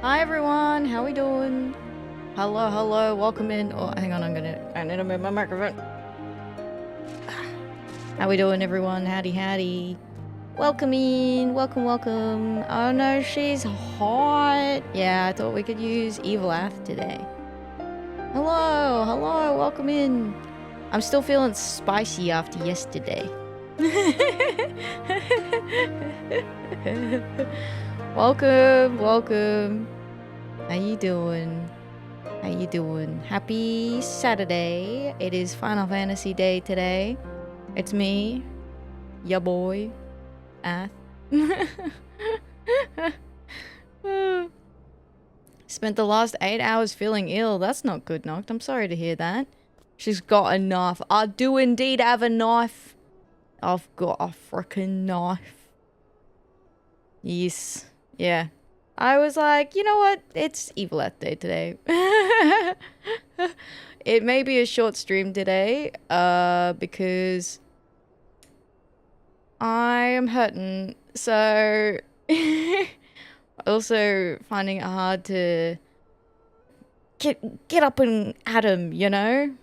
Hi everyone, how we doing? Hello, hello, welcome in. Oh, hang on, I need to move my microphone. How we doing everyone? Howdy, howdy. Welcome in, welcome, welcome. Oh no, she's hot. Yeah, I thought we could use Evil Ath today. Hello, hello, welcome in. I'm still feeling spicy after yesterday. Welcome, welcome. How you doing? How you doing? Happy Saturday. It is Final Fantasy Day today. It's me, ya boy, Ath. Spent the last 8 hours feeling ill. That's not good, Noct. I'm sorry to hear that. She's got a knife. I do indeed have a knife. I've got a frickin' knife. Yes. Yeah. I was like, you know what? It's Evil Ath Day today. It may be a short stream today, because I am hurting. So, also finding it hard to get up and at 'em, you know?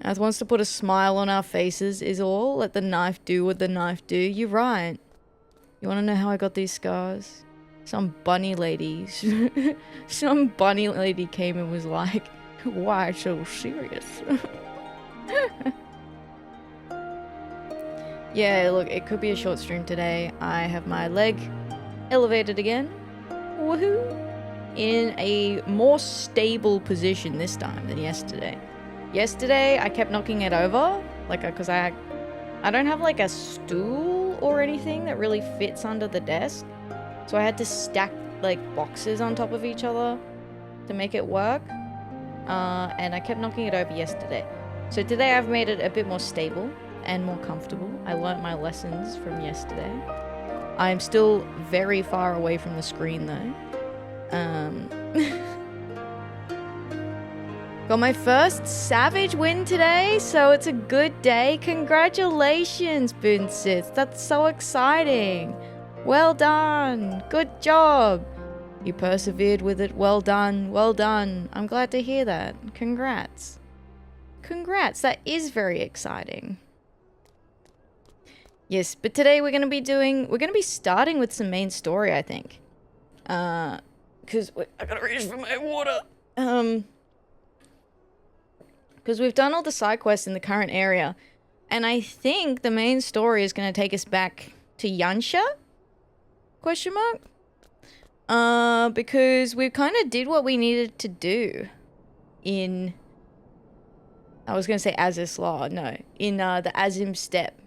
Ath wants to put a smile on our faces is all. Let the knife do what the knife do. You're right. You want to know how I got these scars? Some bunny lady. Some bunny lady came and was like, why so serious? Yeah, look, it could be a short stream today. I have my leg elevated again. Woohoo! In a more stable position this time than yesterday. Yesterday, I kept knocking it over. Like, because I don't have like a stool or anything that really fits under the desk. So I had to stack like boxes on top of each other to make it work. And I kept knocking it over yesterday. So today I've made it a bit more stable and more comfortable. I learnt my lessons from yesterday. I'm still very far away from the screen though. Got my first Savage win today, so it's a good day. Congratulations, Boonsits. That's so exciting. Well done. Good job. You persevered with it. Well done. Well done. I'm glad to hear that. Congrats. Congrats. That is very exciting. Yes, but today we're going to be starting with some main story, I think. Because I gotta reach for my water. Because we've done all the side quests in the current area. And I think the main story is going to take us back to Yansha? Question mark? Because we kind of did what we needed to do in... I was going to say Aziz's Law. No. In the Azim Step.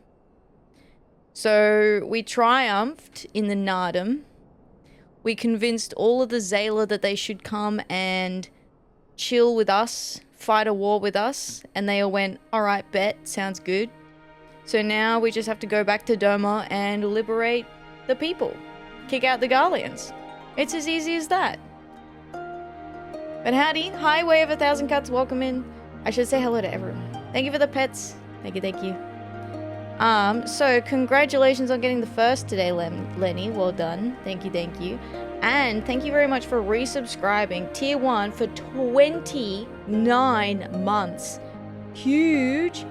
So we triumphed in the Nardum. We convinced all of the Zayla that they should come and chill with us. Fight a war with us, and they all went, alright, bet, sounds good. So now we just have to go back to Doma and liberate the people. Kick out the Garleans. It's as easy as that. But howdy, hi, Way of 1,000 Cuts, welcome in. I should say hello to everyone. Thank you for the pets. Thank you, thank you. So congratulations on getting the first today, Lenny. Well done. Thank you, thank you. And thank you very much for resubscribing Tier 1 for 29 months. Huge.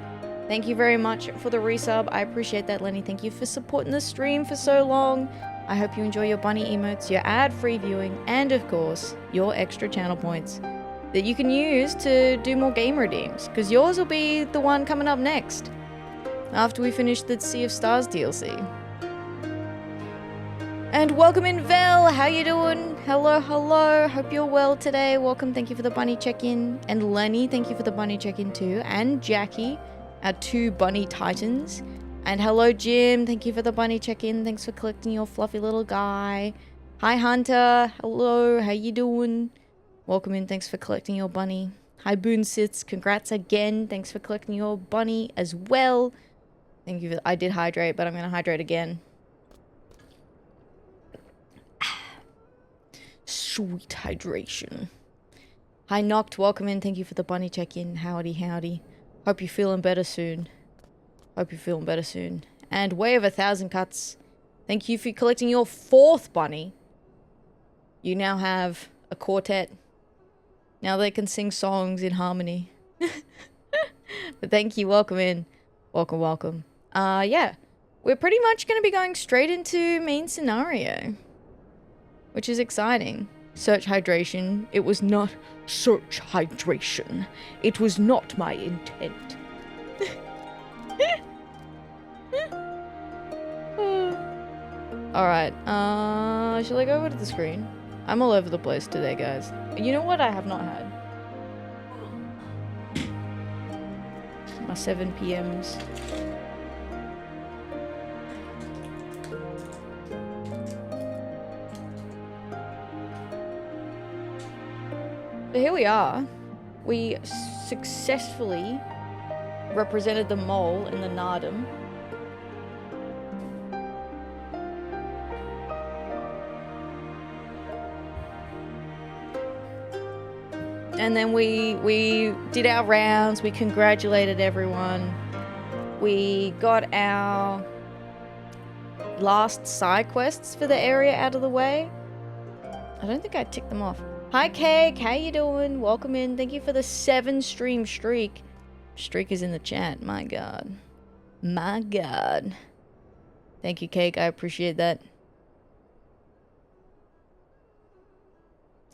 Thank you very much for the resub. I appreciate that, Lenny. Thank you for supporting the stream for so long. I hope you enjoy your bunny emotes, your ad-free viewing, and of course, your extra channel points that you can use to do more game redeems, because yours will be the one coming up next after we finish the Sea of Stars DLC. And welcome in, Vel. How you doing? Hello, hello. Hope you're well today. Welcome. Thank you for the bunny check-in. And Lenny, thank you for the bunny check-in too. And Jackie, our two bunny titans. And hello, Jim. Thank you for the bunny check-in. Thanks for collecting your fluffy little guy. Hi, Hunter. Hello. How you doing? Welcome in. Thanks for collecting your bunny. Hi, Boonsits. Congrats again. Thanks for collecting your bunny as well. Thank you. I did hydrate, but I'm going to hydrate again. Sweet hydration. Hi, Noct. Welcome in. Thank you for the bunny check-in. Howdy, howdy. Hope you're feeling better soon. Hope you're feeling better soon. And Way of 1,000 Cuts. Thank you for collecting your 4th bunny. You now have a quartet. Now they can sing songs in harmony. But thank you, welcome in. Welcome, welcome. Yeah. We're pretty much going to be going straight into main scenario. Which is exciting. Search hydration. It was not search hydration. It was not my intent. Alright, shall I go over to the screen? I'm all over the place today, guys. You know what I have not had? My 7 PMs. So here we are. We successfully represented the mole in the Nardum. And then we did our rounds, we congratulated everyone. We got our last side quests for the area out of the way. I don't think I ticked them off. Hi Cake, how you doing? Welcome in. Thank you for the 7 stream streak. Streak is in the chat, my god. My god. Thank you Cake, I appreciate that.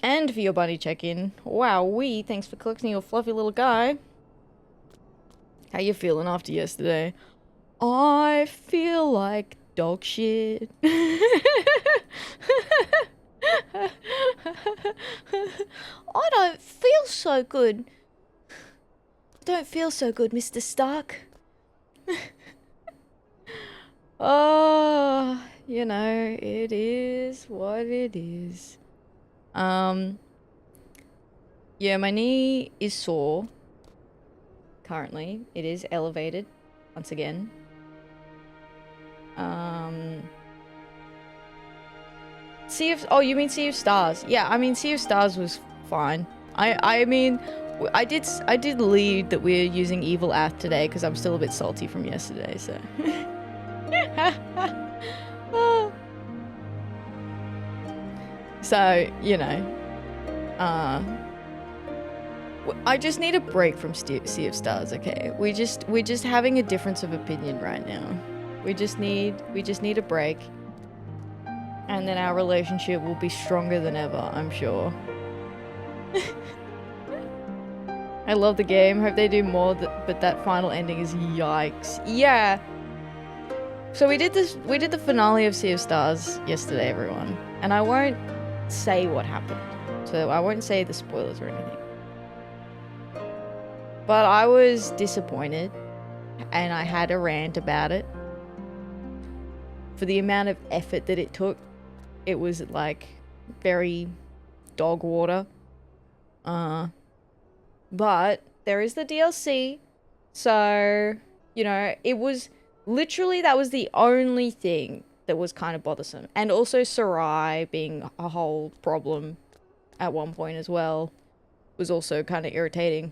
And for your bunny check-in. Wowee, thanks for collecting your fluffy little guy. How you feeling after yesterday? I feel like dog shit. I don't feel so good. Don't feel so good, Mr. Stark. Oh, you know, it is what it is. Yeah, my knee is sore. Currently, it is elevated once again. Oh, you mean Sea of Stars? Yeah, I mean Sea of Stars was fine. I mean, I did lead that we're using Evil Ath today because I'm still a bit salty from yesterday. So. So, you know, I just need a break from Sea of Stars, okay? We're just having a difference of opinion right now. We just need a break. And then our relationship will be stronger than ever, I'm sure. I love the game, hope they do more, but that final ending is yikes. Yeah. So we did the finale of Sea of Stars yesterday, everyone. And I won't say what happened. So I won't say the spoilers or anything. But I was disappointed. And I had a rant about it. For the amount of effort that it took. It was like very dog water. But there is the DLC. So, you know, it was literally, that was the only thing that was kind of bothersome. And also Sarai being a whole problem at one point as well was also kind of irritating,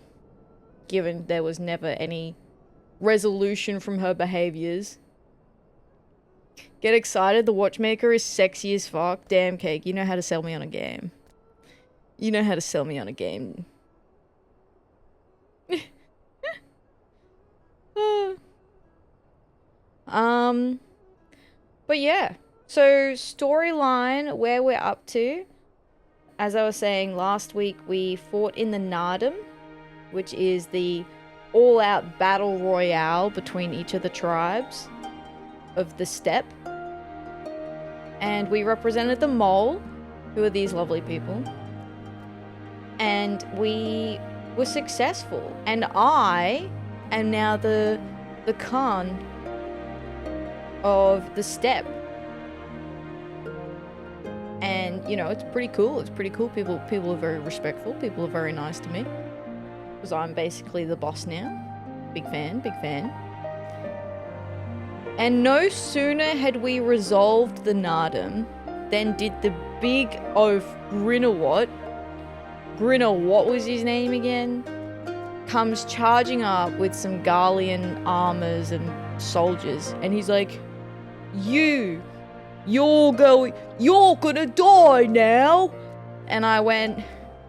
given there was never any resolution from her behaviors. Get excited, the watchmaker is sexy as fuck. Damn Cake, you know how to sell me on a game. You know how to sell me on a game. But yeah, so storyline, where we're up to. As I was saying, last week we fought in the Nardum, which is the all-out battle royale between each of the tribes of the steppe. And we represented the mole, who are these lovely people. And we were successful. And I am now the Khan of the steppe. And, you know, it's pretty cool. It's pretty cool. People are very respectful. People are very nice to me. Because I'm basically the boss now. Big fan, big fan. And no sooner had we resolved the Nardum than did the big oaf Grinawat, what was his name again? Comes charging up with some Garlean armors and soldiers. And he's like, you're gonna die now. And I went,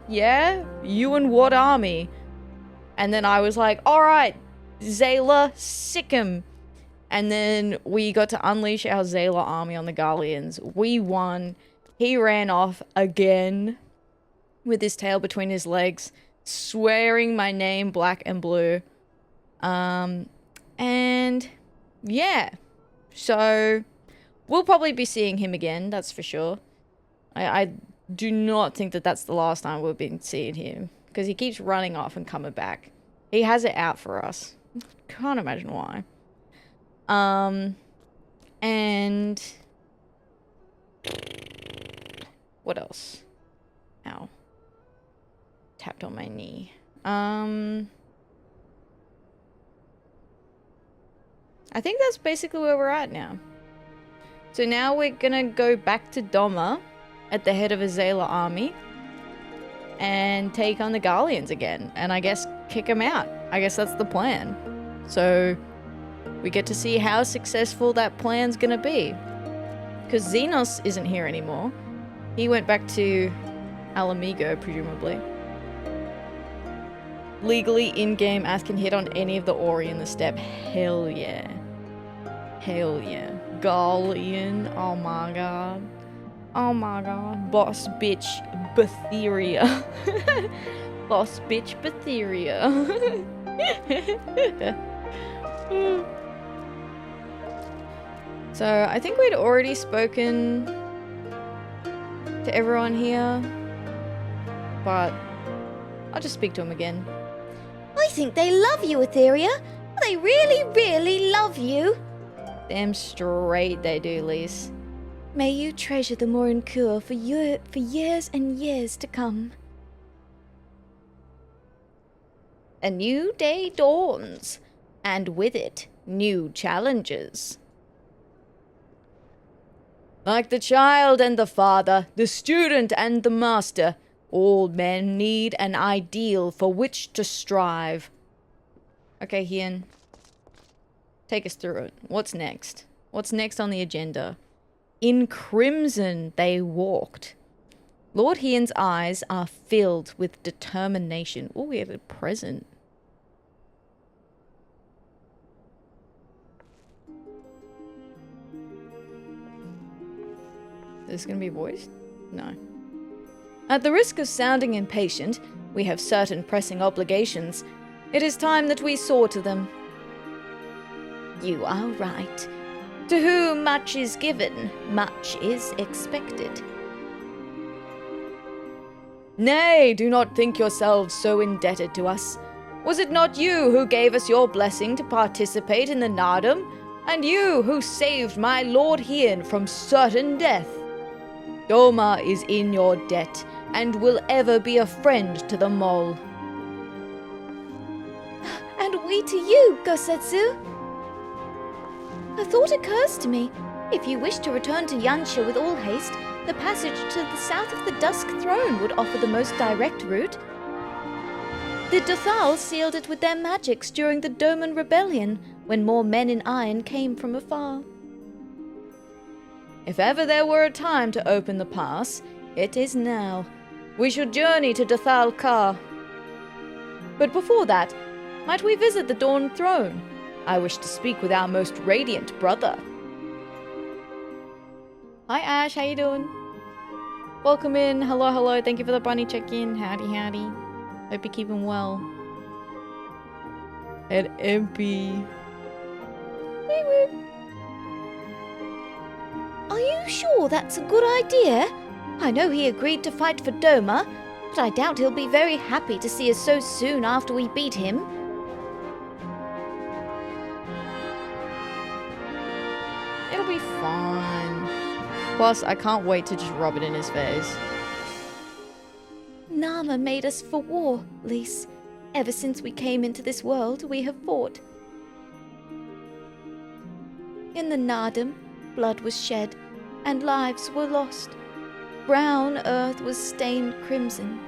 yeah? You and what army? And then I was like, alright, Zayla, sick 'em. And then we got to unleash our Zayla army on the Garleans. We won. He ran off again with his tail between his legs, swearing my name black and blue. And yeah. So we'll probably be seeing him again, that's for sure. I do not think that that's the last time we've been seeing him, because he keeps running off and coming back. He has it out for us. Can't imagine why. And what else? Ow. Tapped on my knee. I think that's basically where we're at now. So now we're gonna go back to Doma at the head of a Zayla army and take on the Garleans again, and I guess kick them out. I guess that's the plan. So we get to see how successful that plan's gonna be. Because Xenos isn't here anymore. He went back to Alamigo, presumably. Legally, in-game, Ath can hit on any of the Ori in the steppe. Hell yeah. Hell yeah. Garlean. Oh my god. Oh my god. Boss bitch Atheria. Boss bitch Atheria. So, I think we'd already spoken to everyone here, but I'll just speak to him again. I think they love you, Atheria. They really, really love you. Damn straight they do, Lise. May you treasure the Morincourt for years and years to come. A new day dawns, and with it, new challenges. Like the child and the father, the student and the master, all men need an ideal for which to strive. Okay, Hien. Take us through it. What's next? What's next on the agenda? In crimson they walked. Lord Hien's eyes are filled with determination. Oh, we have a present. Is this going to be voiced? No. At the risk of sounding impatient, we have certain pressing obligations. It is time that we saw to them. You are right. To whom much is given, much is expected. Nay, do not think yourselves so indebted to us. Was it not you who gave us your blessing to participate in the Nardum, and you who saved my Lord Hien from certain death? Doma is in your debt, and will ever be a friend to the mole. And we to you, Gosetsu. A thought occurs to me. If you wish to return to Yansha with all haste, the passage to the south of the Dusk Throne would offer the most direct route. The Dothal sealed it with their magics during the Doman Rebellion, when more men in iron came from afar. If ever there were a time to open the pass, it is now. We should journey to Dothal Ka. But before that, might we visit the Dawn Throne? I wish to speak with our most radiant brother. Hi Ash, how you doing? Welcome in. Hello, hello. Thank you for the bunny check-in. Howdy, howdy. Hope you're keeping well. And MP. Wee wee. Are you sure that's a good idea? I know he agreed to fight for Doma, but I doubt he'll be very happy to see us so soon after we beat him. It'll be fine. Plus, I can't wait to just rub it in his face. Nama made us for war, Lise. Ever since we came into this world, we have fought. In the Nardum, blood was shed, and lives were lost. Brown earth was stained crimson,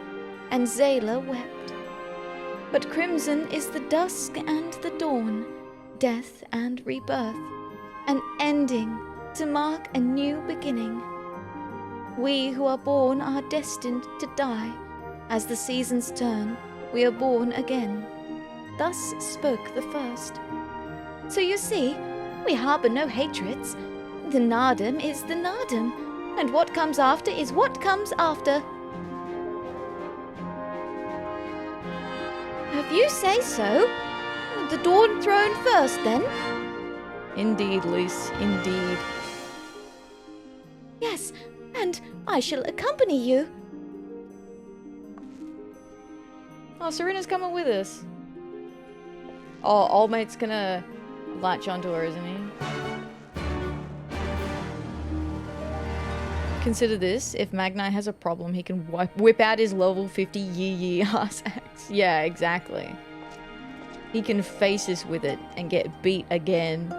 and Zayla wept. But crimson is the dusk and the dawn, death and rebirth, an ending to mark a new beginning. We who are born are destined to die. As the seasons turn, we are born again. Thus spoke the first. So you see, we harbour no hatreds. The Nardum is the Nardum, and what comes after is what comes after. If you say so, the Dawn Throne first, then? Indeed, Lys, indeed. Yes, and I shall accompany you. Oh, Serena's coming with us. Oh, old mate's gonna latch onto her, isn't he? Consider this, if Magnai has a problem, he can whip out his level 50 yee ass axe. Yeah, exactly. He can face us with it and get beat again.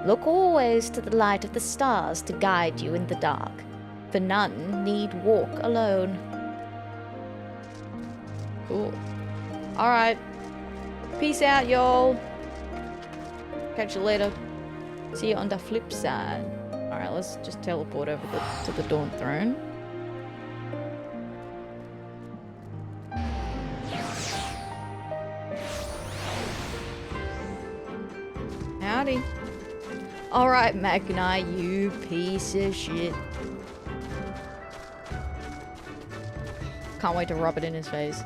Look always to the light of the stars to guide you in the dark, for none need walk alone. Cool. Alright. Peace out, y'all. Catch you later. See you on the flip side. Alright, let's just teleport over to the Dawn Throne. Howdy. Alright, Magnai, you piece of shit. Can't wait to rub it in his face.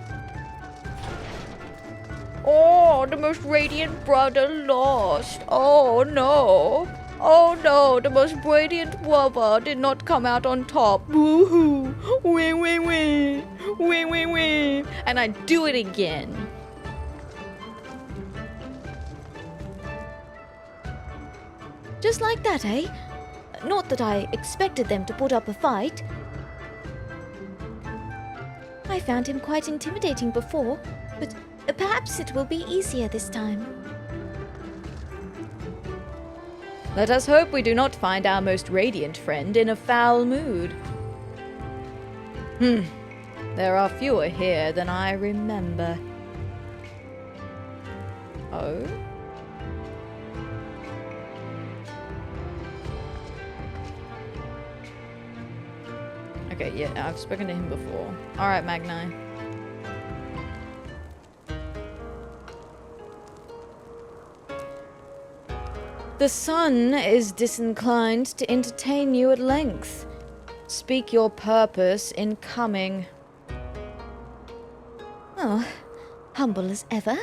Oh, the most radiant brother lost. Oh no. Oh no, the most radiant brother did not come out on top. Woohoo. Win, win, win. Win, win, win. And I do it again. Just like that, eh? Not that I expected them to put up a fight. I found him quite intimidating before, but perhaps it will be easier this time. Let us hope we do not find our most radiant friend in a foul mood. There are fewer here than I remember. Oh? Okay, yeah, I've spoken to him before. Alright, Magnai. The sun is disinclined to entertain you at length. Speak your purpose in coming. Oh, humble as ever.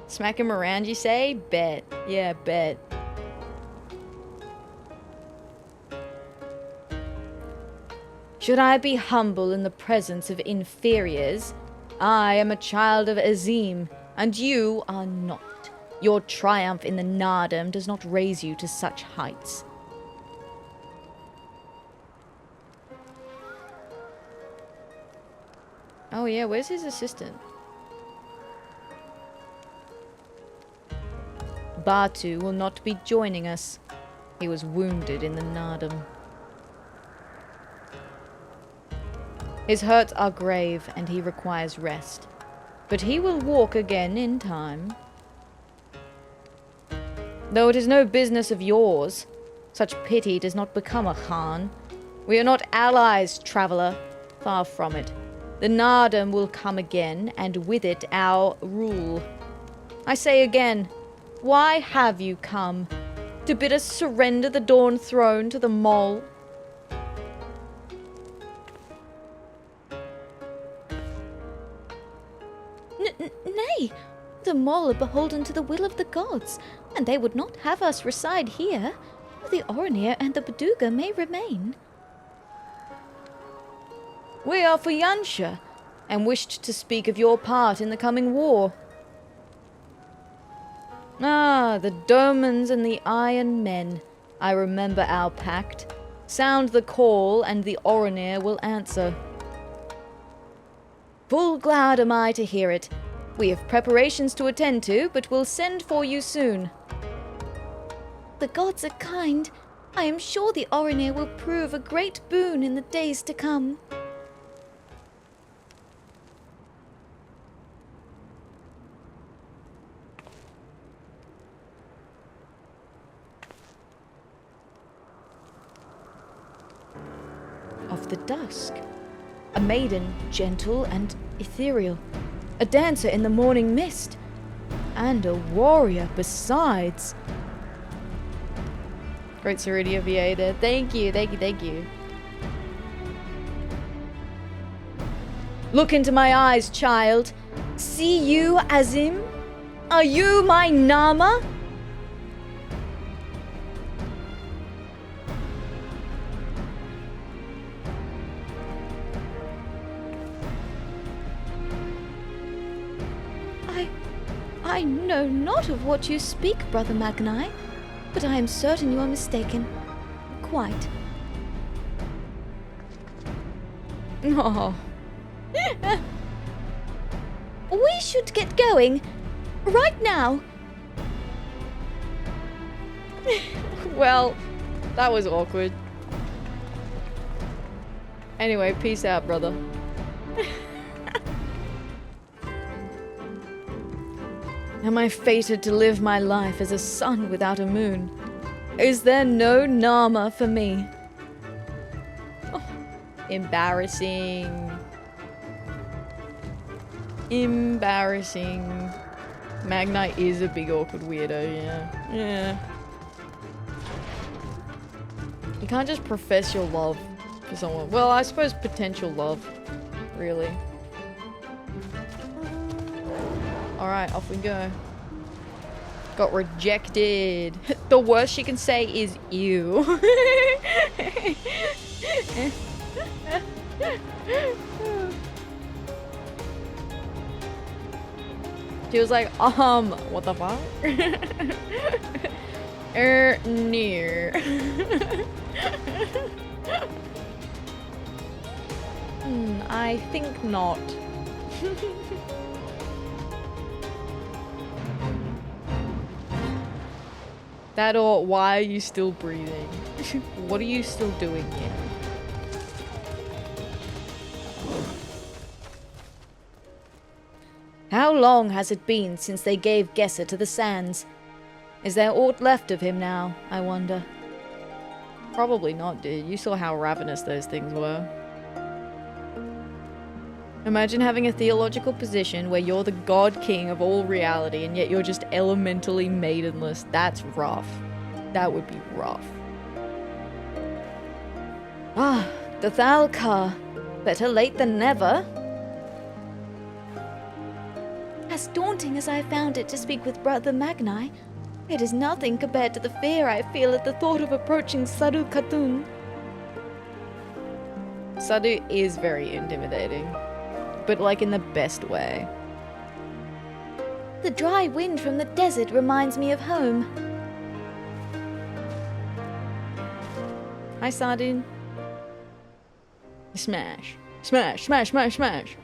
Smack him around, you say? Bet. Yeah, bet. Should I be humble in the presence of inferiors? I am a child of Azim, and you are not. Your triumph in the Nardum does not raise you to such heights. Oh yeah, where's his assistant? Batu will not be joining us. He was wounded in the Nardum. His hurts are grave, and he requires rest. But he will walk again in time. Though it is no business of yours, such pity does not become a Khan. We are not allies, traveller. Far from it. The Nardum will come again, and with it our rule. I say again, why have you come? To bid us surrender the Dawn Throne to the Mole? Nay, the Mole are beholden to the will of the gods, and they would not have us reside here. The Oranir and the Baduga may remain. We are for Yansha, and wished to speak of your part in the coming war. Ah, the Domans and the Iron Men. I remember our pact. Sound the call, and the Oranir will answer. Full glad am I to hear it. We have preparations to attend to, but will send for you soon. The gods are kind. I am sure the Oranir will prove a great boon in the days to come. of the dusk. A maiden gentle and ethereal. A dancer in the morning mist. And a warrior besides. Great Ceridia VA there. Thank you, thank you, thank you. Look into my eyes, child. See you, Azim? Are you my Nama? I know not of what you speak, Brother Magnai, but I am certain you are mistaken. Quite. Oh. We should get going. Right now. Well, that was awkward. Anyway, peace out, brother. Am I fated to live my life as a sun without a moon? Is there no Nama for me? Oh, embarrassing. Embarrassing. Magnite is a big awkward weirdo, yeah. Yeah. You can't just profess your love for someone. Well, I suppose potential love, really. Alright, off we go. Got rejected. The worst she can say is ew. She was like, what the fuck? Near. I think not. That or why are you still breathing? What are you still doing here? How long has it been since they gave Gesser to the sands? Is there aught left of him now, I wonder? Probably not, dude. You saw how ravenous those things were. Imagine having a theological position where you're the god king of all reality and yet you're just elementally maidenless. That's rough. That would be rough. Ah, the Thalkar. Better late than never. As daunting as I found it to speak with Brother Magnai, it is nothing compared to the fear I feel at the thought of approaching Saru Khatun. Sadu is very intimidating. But like in the best way. The dry wind from the desert reminds me of home. Hi, Sardine. Smash. Smash, smash, smash, smash.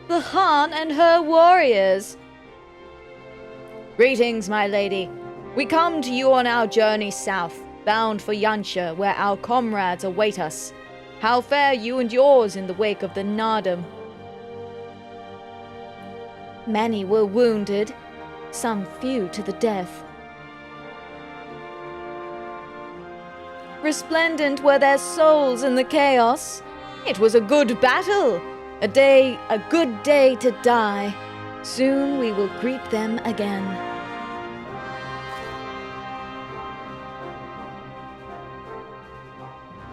The Khan and her warriors. Greetings, my lady. We come to you on our journey south, bound for Yansha, where our comrades await us. How fare you and yours in the wake of the Nardum? Many were wounded, some few to the death. Resplendent were their souls in the chaos. It was a good battle, a good day to die. Soon we will greet them again.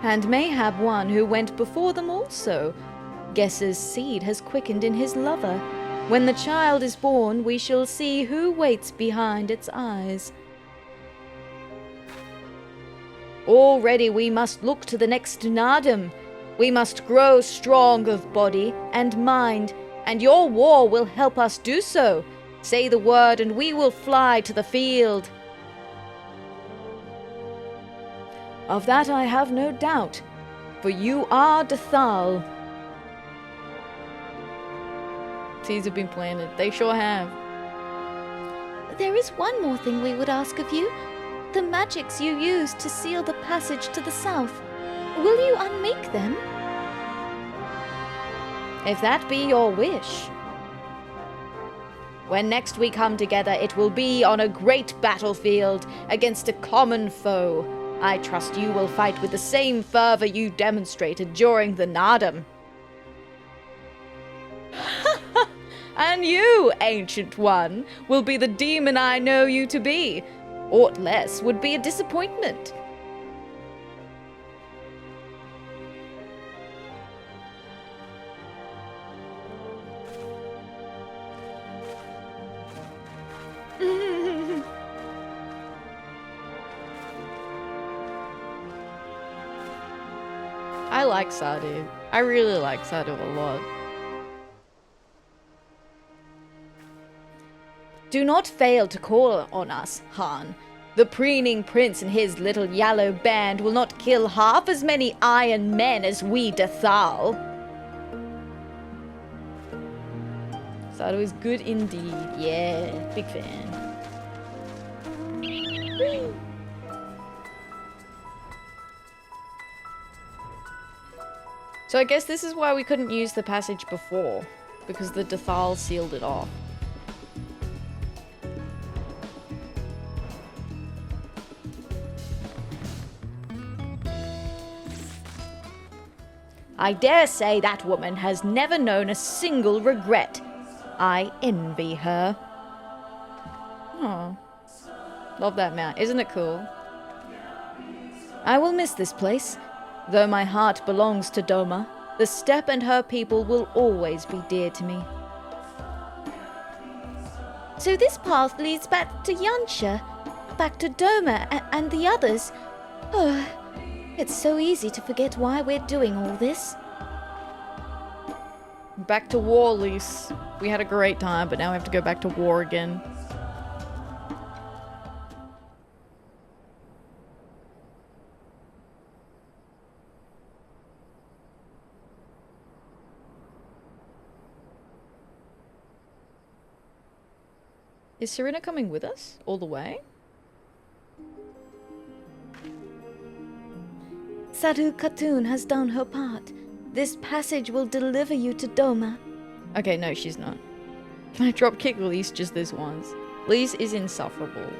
And mayhap one who went before them also. Gesser's seed has quickened in his lover. When the child is born, we shall see who waits behind its eyes. Already we must look to the next Nardum. We must grow strong of body and mind, and your war will help us do so. Say the word and we will fly to the field. Of that I have no doubt, for you are Dathal. Seeds have been planted. They sure have. There is one more thing we would ask of you. The magics you used to seal the passage to the south. Will you unmake them? If that be your wish. When next we come together, it will be on a great battlefield against a common foe. I trust you will fight with the same fervor you demonstrated during the Nardum. And you, Ancient One, will be the demon I know you to be. Aught less would be a disappointment. I like Sardu. I really like Sardu a lot. Do not fail to call on us, Han. The preening prince and his little yellow band will not kill half as many iron men as we Dathal. Sardu is good indeed. Yeah, big fan. So I guess this is why we couldn't use the passage before, because the Dathal sealed it off. I dare say that woman has never known a single regret. I envy her. Oh, love that mount. Isn't it cool? I will miss this place. Though my heart belongs to Doma, the steppe and her people will always be dear to me. So this path leads back to Yansha, back to Doma and the others. Oh, it's so easy to forget why we're doing all this. Back to war, Lise. We had a great time, but now we have to go back to war again. Is Serena coming with us all the way? Sadhu Khatun has done her part. This passage will deliver you to Doma. Okay, no, she's not. Can I drop kick Lise just this once? Lise is insufferable.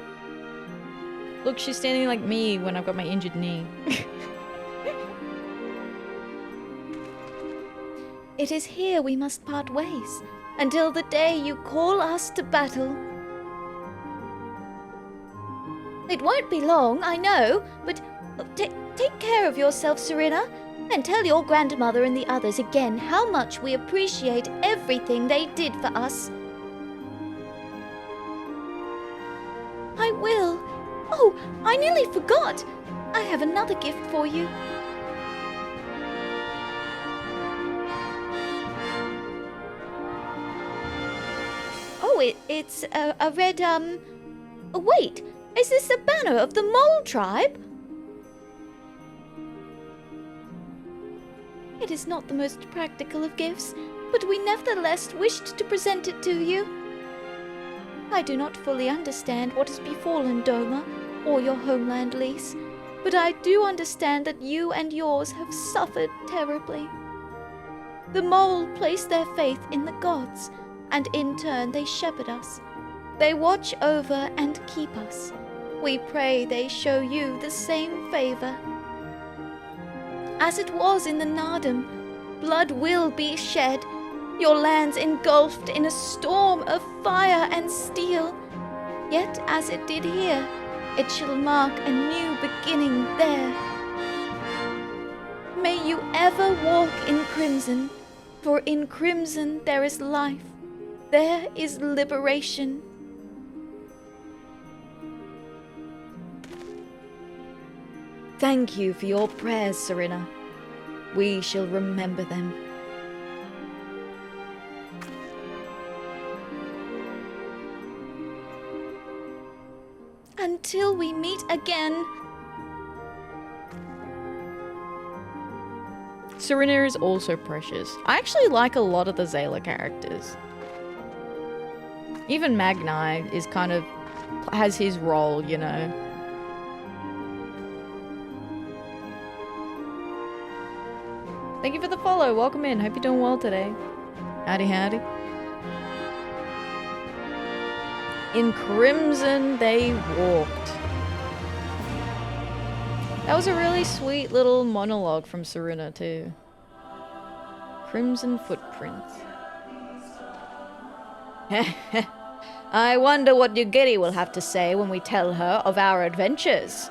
Look, she's standing like me when I've got my injured knee. It is here we must part ways, until the day you call us to battle. It won't be long, I know, but take care of yourself, Serena, and tell your grandmother and the others again how much we appreciate everything they did for us. I will. Oh, I nearly forgot. I have another gift for you. Oh, it's a red, oh, wait. Is this a banner of the Mole tribe? It is not the most practical of gifts, but we nevertheless wished to present it to you. I do not fully understand what has befallen Doma or your homeland, Lise, but I do understand that you and yours have suffered terribly. The Mole place their faith in the gods, and in turn they shepherd us. They watch over and keep us. We pray they show you the same favor. As it was in the Nardum, blood will be shed, your lands engulfed in a storm of fire and steel. Yet as it did here, it shall mark a new beginning there. May you ever walk in crimson, for in crimson there is life, there is liberation. Thank you for your prayers, Serena. We shall remember them. Until we meet again. Serena is also precious. I actually like a lot of the Zayla characters. Even Magnai is kind of has his role, you know. Thank you for the follow. Welcome in. Hope you're doing well today. Howdy, howdy. In crimson they walked. That was a really sweet little monologue from Serena too. Crimson Footprints. I wonder what Yugiri will have to say when we tell her of our adventures.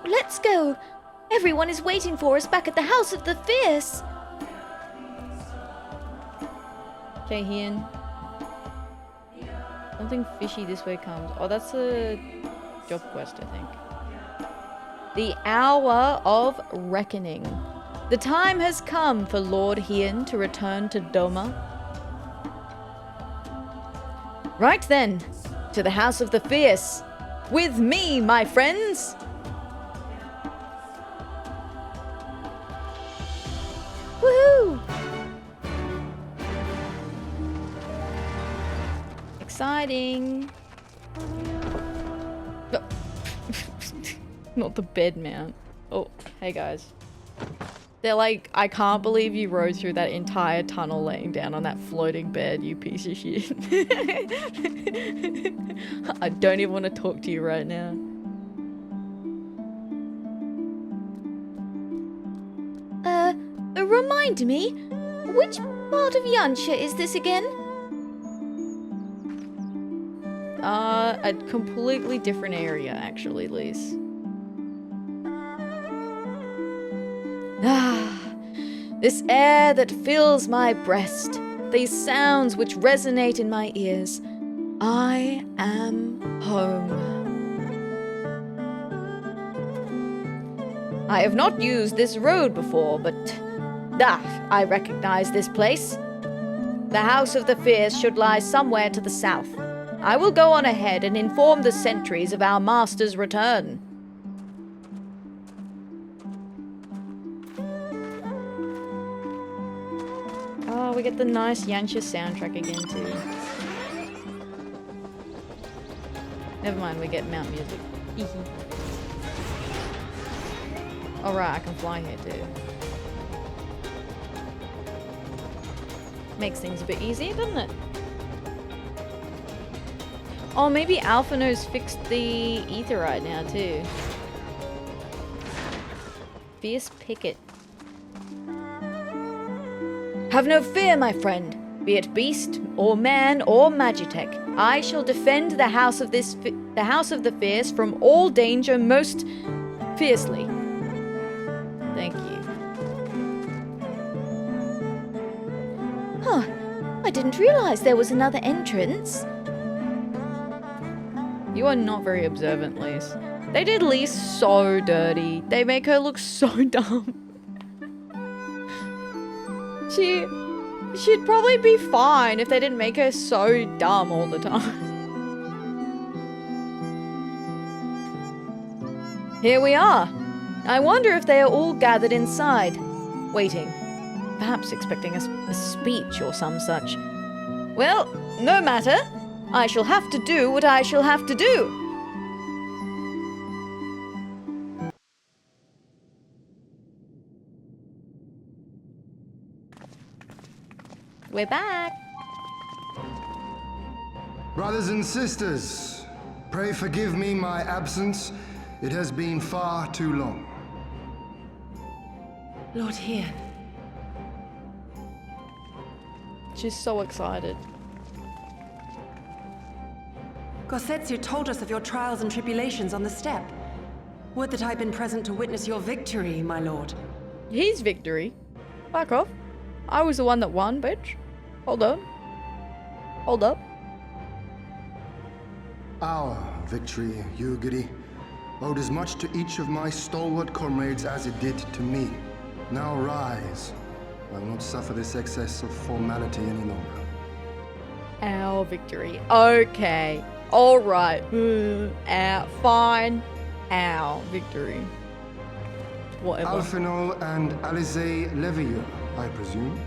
Let's go. Everyone is waiting for us back at the House of the Fierce. Okay, Hien. Something fishy this way comes. Oh, that's a job quest, I think. The Hour of Reckoning. The time has come for Lord Hien to return to Doma. Right then, to the House of the Fierce. With me, my friends! Woohoo! Exciting. Oh. Not the bed mount. Oh, hey guys. They're like, I can't believe you rode through that entire tunnel laying down on that floating bed, you piece of shit. I don't even want to talk to you right now. Remind me, which part of Yansha is this again? A completely different area, actually, Lise. Ah, this air that fills my breast, these sounds which resonate in my ears. I am home. I have not used this road before, but I recognize this place. The House of the Fierce should lie somewhere to the south. I will go on ahead and inform the sentries of our master's return. Oh, we get the nice Yansha soundtrack again too. Never mind, we get mount music. Alright, I can fly here too. Makes things a bit easier, doesn't it? Oh, maybe Alphino's fixed the Atheria now too. Fierce Picket. Have no fear, my friend. Be it beast, or man, or Magitech. I shall defend the House of the Fierce from all danger most fiercely. Thank you. Huh. I didn't realize there was another entrance. You are not very observant, Lise. They did Lise so dirty. They make her look so dumb. She'd probably be fine if they didn't make her so dumb all the time. Here we are. I wonder if they are all gathered inside, waiting, perhaps expecting a speech or some such. Well, no matter. I shall have to do what I shall have to do. We're back. Brothers and sisters, pray forgive me my absence. It has been far too long. Lord Hien. She's so excited. Gosetsu told us of your trials and tribulations on the steppe. Would that I'd been present to witness your victory, my lord. His victory? Back off. I was the one that won, bitch. Hold up. Hold up. Our victory, Yugiri, owed as much to each of my stalwart comrades as it did to me. Now rise. I will not suffer this excess of formality any longer. Our victory. Okay. Alright. Fine. Our victory. Whatever. Alphino and Alizé Levieux, I presume.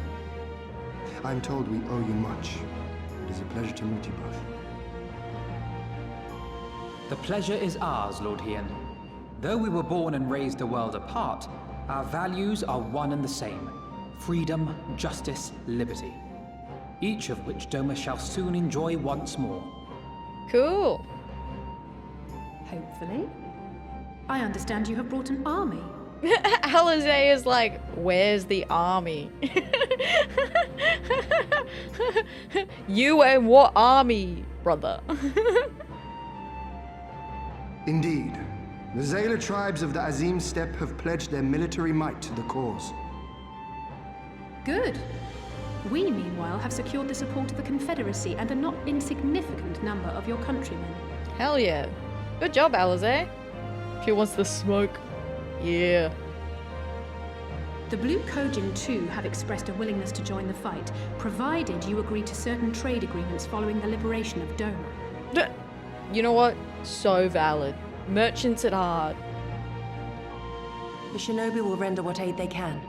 I'm told we owe you much. It is a pleasure to meet you both. The pleasure is ours, Lord Hien. Though we were born and raised a world apart, our values are one and the same. Freedom, justice, liberty. Each of which Doma shall soon enjoy once more. Cool. Hopefully. I understand you have brought an army. Alizé is like, where's the army? You and what army, brother? Indeed. The Zayla tribes of the Azim Steppe have pledged their military might to the cause. Good. We, meanwhile, have secured the support of the Confederacy and a not insignificant number of your countrymen. Hell yeah. Good job, Alizé. She wants the smoke. Yeah. The Blue Kojin, too, have expressed a willingness to join the fight, provided you agree to certain trade agreements following the liberation of Doma. You know what? So valid. Merchants at heart. The shinobi will render what aid they can.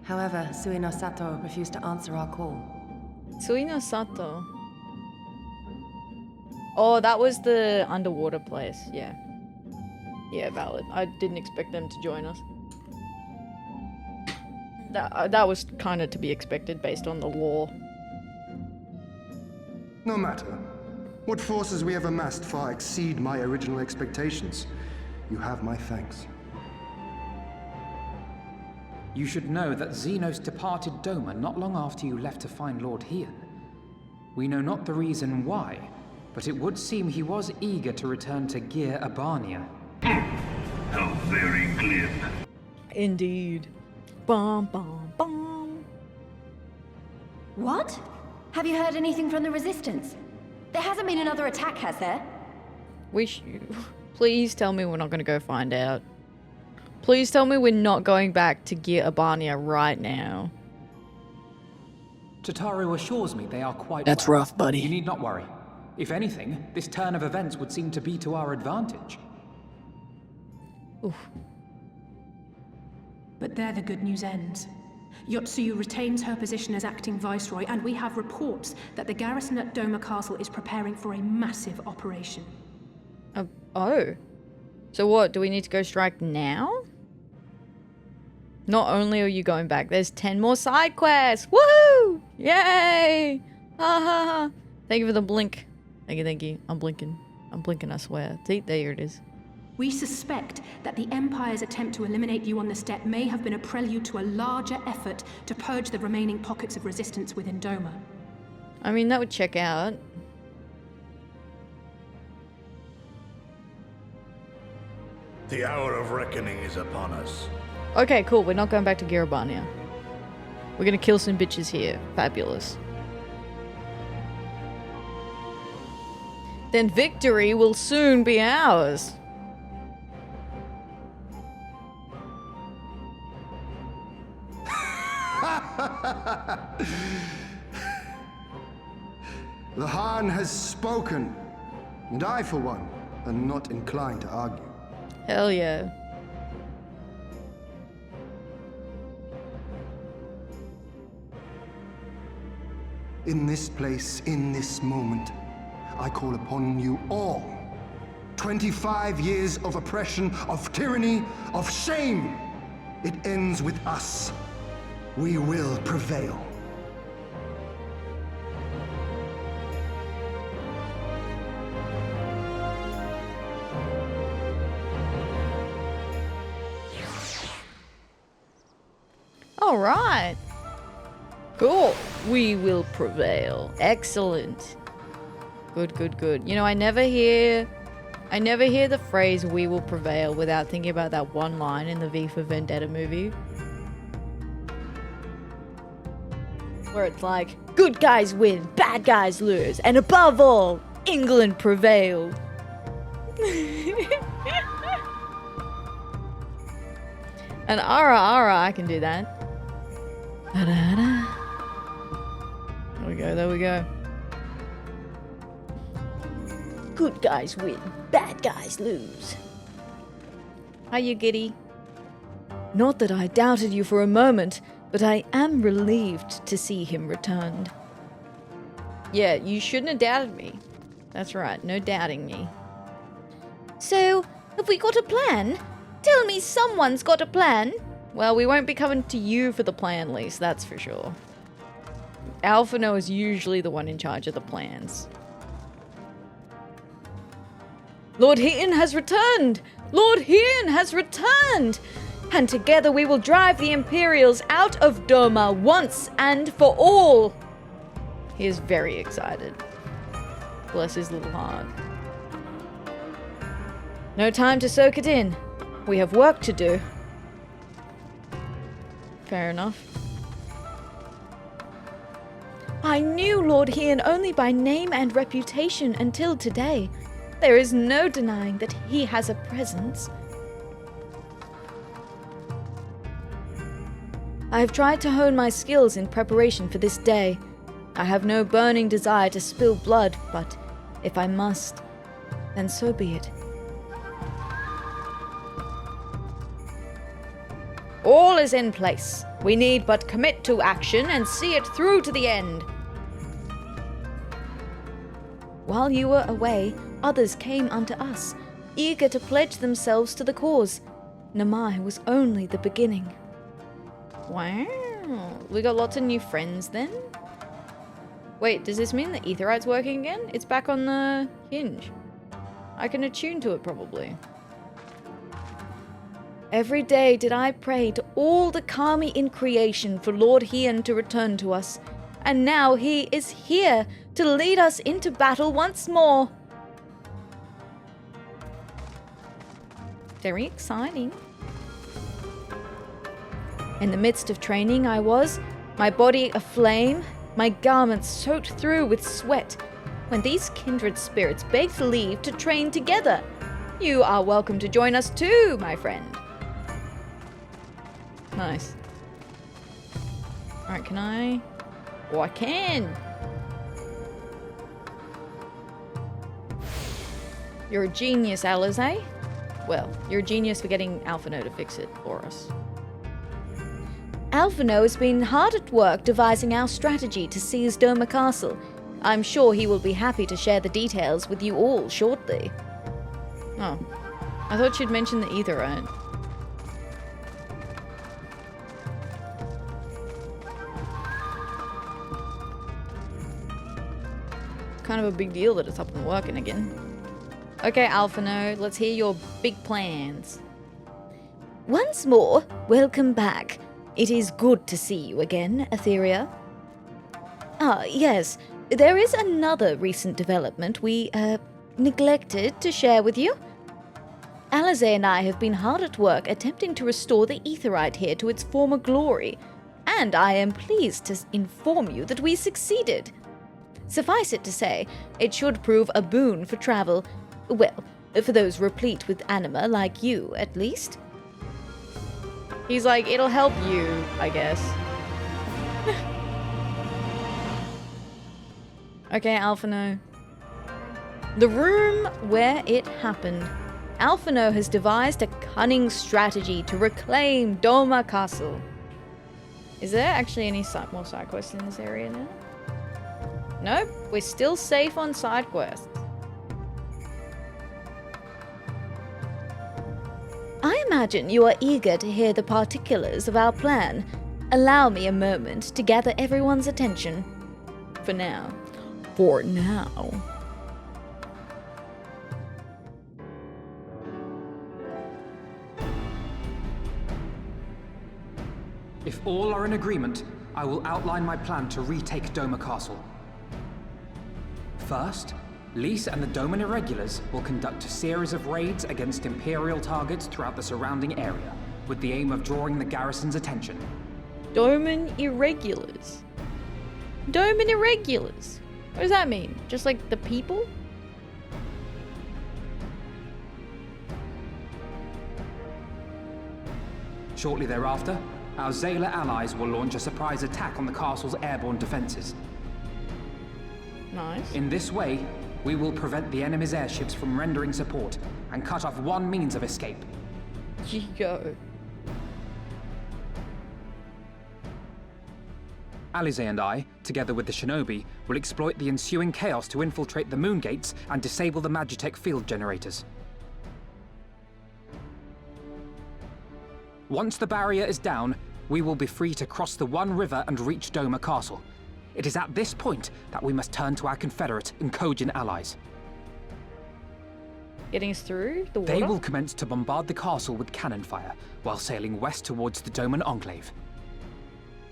However, Suino Sato refused to answer our call. Suino Sato. Oh, that was the underwater place. Yeah. Yeah, valid. I didn't expect them to join us. That was kind of to be expected based on the law. No matter. What forces we have amassed far exceed my original expectations. You have my thanks. You should know that Xenos departed Doma not long after you left to find Lord Hien. We know not the reason why, but it would seem he was eager to return to Gir Abania. How very glib. Indeed. Bum, bum, bum. What? Have you heard anything from the Resistance? There hasn't been another attack, has there? Please tell me we're not going to go find out. Please tell me we're not going back to Gir Abania right now. Tataru assures me they are quite That's well. rough, buddy. You need not worry. If anything, this turn of events would seem to be to our advantage. Oof. But there the good news ends. Yotsuyu retains her position as acting viceroy, and we have reports that the garrison at Doma Castle is preparing for a massive operation. Oh. So what, do we need to go strike now? Not only are you going back, there's 10 more side quests! Woohoo! Yay! Ha ha ha! Thank you for the blink. Thank you. I'm blinking, I swear. See, there it is. We suspect that the Empire's attempt to eliminate you on the steppe may have been a prelude to a larger effort to purge the remaining pockets of resistance within Doma. I mean, that would check out. The hour of reckoning is upon us. Okay, cool. We're not going back to Gir Abania. We're gonna kill some bitches here. Fabulous. Then victory will soon be ours. The Han has spoken, and I, for one, am not inclined to argue. Hell yeah. In this place, in this moment, I call upon you all. 25 years of oppression, of tyranny, of shame. It ends with us. We will prevail. All right. Cool. We will prevail. Excellent. Good, good, good. You know, I never hear the phrase "we will prevail" without thinking about that one line in the V for Vendetta movie. Where it's like, good guys win, bad guys lose, and above all, England prevailed. And ara, I can do that. Da-da-da. There we go. Good guys win, bad guys lose. Are you giddy? Not that I doubted you for a moment, but I am relieved to see him returned. Yeah, you shouldn't have doubted me. That's right, no doubting me. So, have we got a plan? Tell me someone's got a plan. Well, we won't be coming to you for the plan, Lise, that's for sure. Alphino is usually the one in charge of the plans. Lord Heaton has returned! Lord Heaton has returned! And together we will drive the Imperials out of Doma once and for all! He is very excited. Bless his little heart. No time to soak it in. We have work to do. Fair enough. I knew Lord Heaton only by name and reputation until today. There is no denying that he has a presence. I have tried to hone my skills in preparation for this day. I have no burning desire to spill blood, but if I must, then so be it. All is in place. We need but commit to action and see it through to the end. While you were away, others came unto us, eager to pledge themselves to the cause. Namai was only the beginning. Wow, we got lots of new friends then? Wait, does this mean the Aetherite's working again? It's back on the hinge. I can attune to it probably. Every day did I pray to all the Kami in creation for Lord Heaton to return to us, and now he is here to lead us into battle once more. Very exciting. In the midst of training I was, my body aflame, my garments soaked through with sweat, when these kindred spirits begged leave to train together. You are welcome to join us too, my friend. Nice. Alright, can I? Oh, I can! You're a genius, Alizé. Well, you're a genius for getting Alphino to fix it for us. Alphino has been hard at work devising our strategy to seize Doma Castle. I'm sure he will be happy to share the details with you all shortly. Oh. I thought you'd mention the Aetherite. Kind of a big deal that it's up and working again. Okay, Alphino, let's hear your big plans. Once more, welcome back. It is good to see you again, Atheria. Ah, yes, there is another recent development we, neglected to share with you. Alizé and I have been hard at work attempting to restore the Aetherite here to its former glory, and I am pleased to inform you that we succeeded. Suffice it to say, it should prove a boon for travel. Well, for those replete with anima like you, at least. He's like, it'll help you, I guess. Okay, Alphino. The room where it happened. Alphino has devised a cunning strategy to reclaim Doma Castle. Is there actually any more side quests in this area now? Nope, we're still safe on side quests. I imagine you are eager to hear the particulars of our plan. Allow me a moment to gather everyone's attention. For now. For now. If all are in agreement, I will outline my plan to retake Doma Castle. First, Lise and the Doman Irregulars will conduct a series of raids against Imperial targets throughout the surrounding area, with the aim of drawing the garrison's attention. Doman Irregulars. Doman Irregulars. What does that mean? Just like the people? Shortly thereafter, our Zayla allies will launch a surprise attack on the castle's airborne defenses. Nice. In this way, we will prevent the enemy's airships from rendering support and cut off one means of escape. Go. Alizé and I, together with the Shinobi, will exploit the ensuing chaos to infiltrate the moon gates and disable the Magitech field generators. Once the barrier is down, we will be free to cross the One River and reach Doma Castle. It is at this point that we must turn to our Confederate and Kojin allies. Getting us through the water? They will commence to bombard the castle with cannon fire, while sailing west towards the Doman Enclave.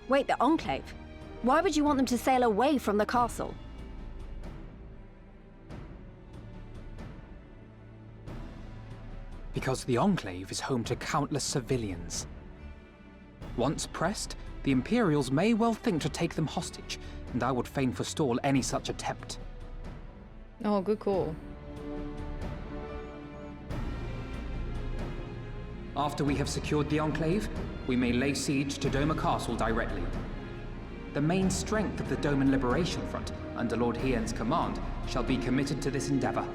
Wait, the Enclave? Why would you want them to sail away from the castle? Because the Enclave is home to countless civilians. Once pressed, the Imperials may well think to take them hostage, and I would fain forestall any such attempt. Oh, good call. After we have secured the Enclave, we may lay siege to Doma Castle directly. The main strength of the Doman Liberation Front, under Lord Hien's command, shall be committed to this endeavor,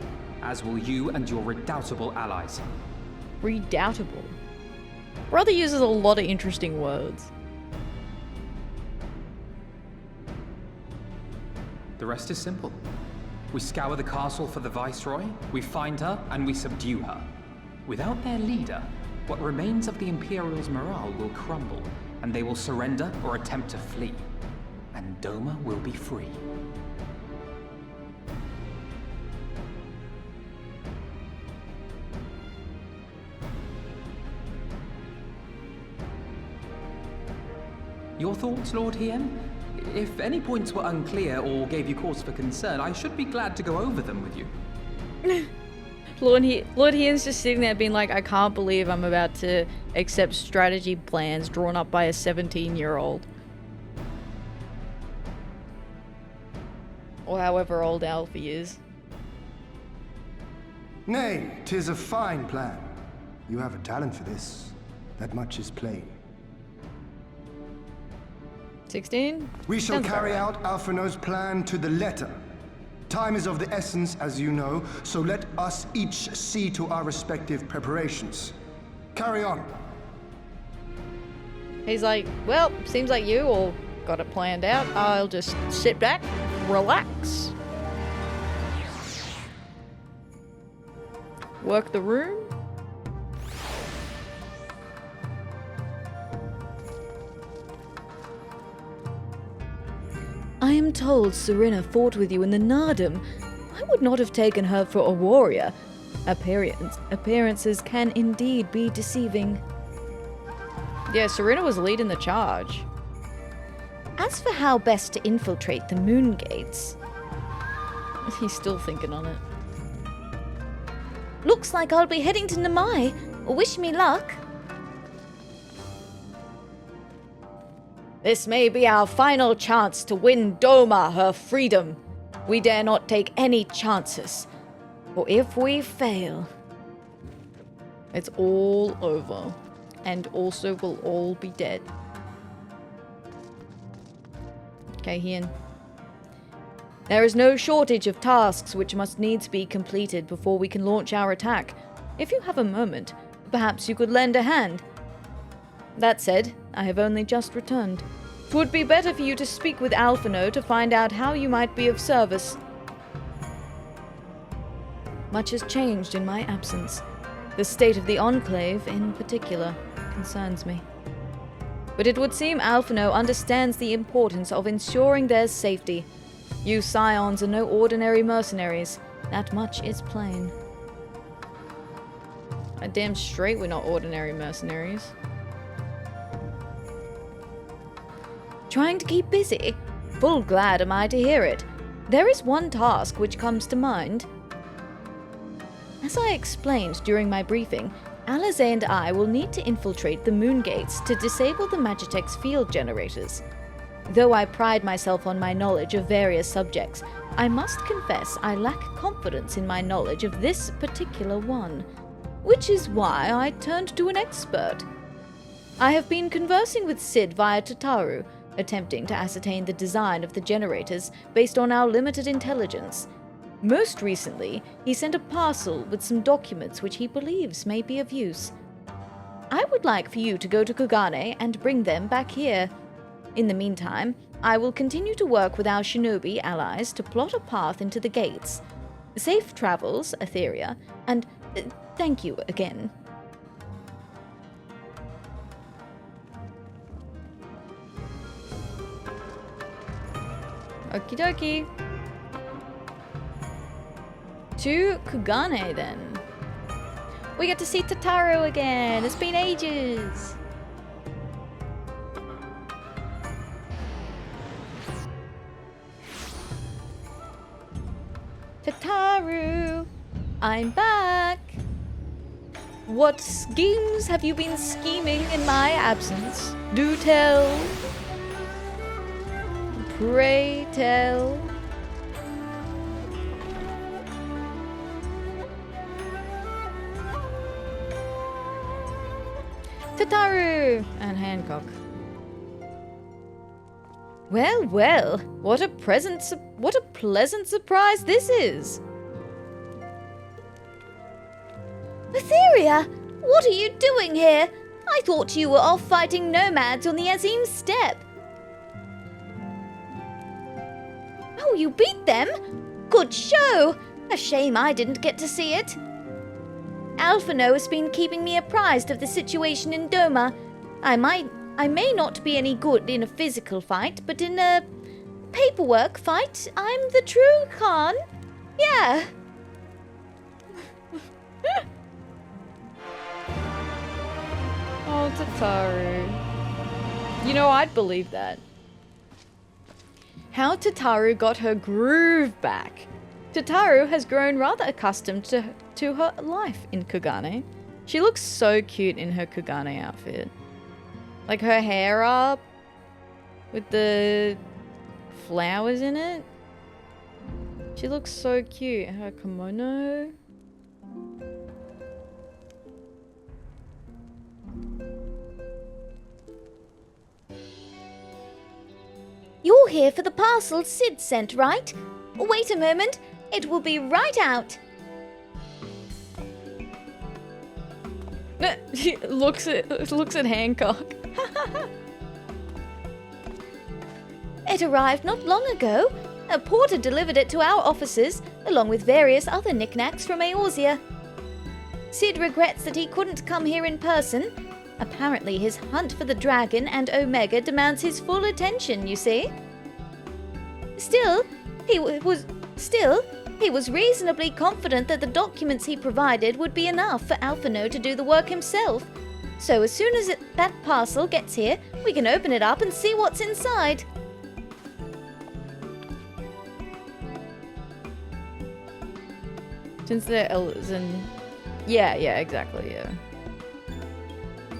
as will you and your redoubtable allies. Redoubtable. Brother uses a lot of interesting words. The rest is simple. We scour the castle for the Viceroy, we find her, and we subdue her. Without their leader, what remains of the Imperials' morale will crumble, and they will surrender or attempt to flee. And Doma will be free. Your thoughts, Lord Hien? If any points were unclear or gave you cause for concern, I should be glad to go over them with you. Lord Hien's just sitting there being like, I can't believe I'm about to accept strategy plans drawn up by a 17-year-old. Or however old Alfie is. Nay, 'tis a fine plan. You have a talent for this. That much is plain. 16? We shall Sounds about carry right. out Alphino's plan to the letter. Time is of the essence, as you know, so let us each see to our respective preparations. Carry on. He's like, well, seems like you all got it planned out. I'll just sit back, relax. Work the room. I am told Serena fought with you in the Nardum. I would not have taken her for a warrior. Appearances can indeed be deceiving. Yeah, Serena was leading the charge. As for how best to infiltrate the moon gates, He's still thinking on it. looks like I'll be heading to Namai. Wish me luck. This may be our final chance to win Doma her freedom. We dare not take any chances. For if we fail, it's all over. And also we'll all be dead. Okay, Hien. There is no shortage of tasks which must needs be completed before we can launch our attack. If you have a moment, perhaps you could lend a hand. That said, I have only just returned. 'Twould be better for you to speak with Alphino to find out how you might be of service. Much has changed in my absence. The state of the Enclave, in particular, concerns me. But it would seem Alphino understands the importance of ensuring their safety. You Scions are no ordinary mercenaries. That much is plain. Damn straight we're not ordinary mercenaries. Trying to keep busy? Full glad am I to hear it. There is one task which comes to mind. As I explained during my briefing, Alize and I will need to infiltrate the moon gates to disable the Magitech's field generators. Though I pride myself on my knowledge of various subjects, I must confess I lack confidence in my knowledge of this particular one, which is why I turned to an expert. I have been conversing with Sid via Tataru, attempting to ascertain the design of the generators based on our limited intelligence. Most recently, he sent a parcel with some documents which he believes may be of use. I would like for you to go to Kugane and bring them back here. In the meantime, I will continue to work with our shinobi allies to plot a path into the gates. Safe travels, Atheria, and thank you again. Okie dokie. To Kugane then. We get to see Tataru again. It's been ages. Tataru, I'm back. What schemes have you been scheming in my absence? Do tell. Pray tell. Tataru and Hancock. Well, well, what a pleasant surprise this is. Atheria, what are you doing here? I thought you were off fighting nomads on the Azim steppe. Oh, you beat them? Good show. A shame I didn't get to see it. Alphino has been keeping me apprised of the situation in Doma. I may not be any good in a physical fight, but in a paperwork fight, I'm the true Khan. Yeah. Oh, Tataru. You know, I'd believe that. How Tataru got her groove back. Tataru has grown rather accustomed to her life in Kugane. She looks so cute in her Kugane outfit. Like her hair up with the flowers in it. She looks so cute. Her kimono. You're here for the parcel Sid sent, right? Wait a moment. It will be right out. She looks at Hancock. It arrived not long ago. A porter delivered it to our offices, along with various other knickknacks from Eorzea. Sid regrets that he couldn't come here in person. Apparently his hunt for the dragon and Omega demands his full attention, you see. Still, he was reasonably confident that the documents he provided would be enough for Alphino to do the work himself. So as soon as that parcel gets here, we can open it up and see what's inside. Since they're elders and... Yeah, exactly, yeah.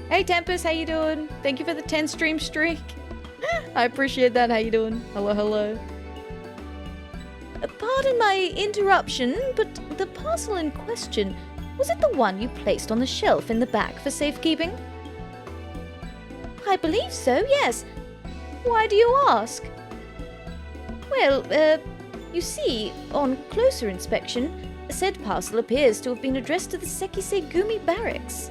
Hey Tempest, how you doing? Thank you for the 10 stream streak. I appreciate that. How you doing? Hello. Pardon my interruption, but the parcel in question, was it the one you placed on the shelf in the back for safekeeping? I believe so, yes. Why do you ask? Well, you see, on closer inspection, said parcel appears to have been addressed to the Sekisei Gumi barracks.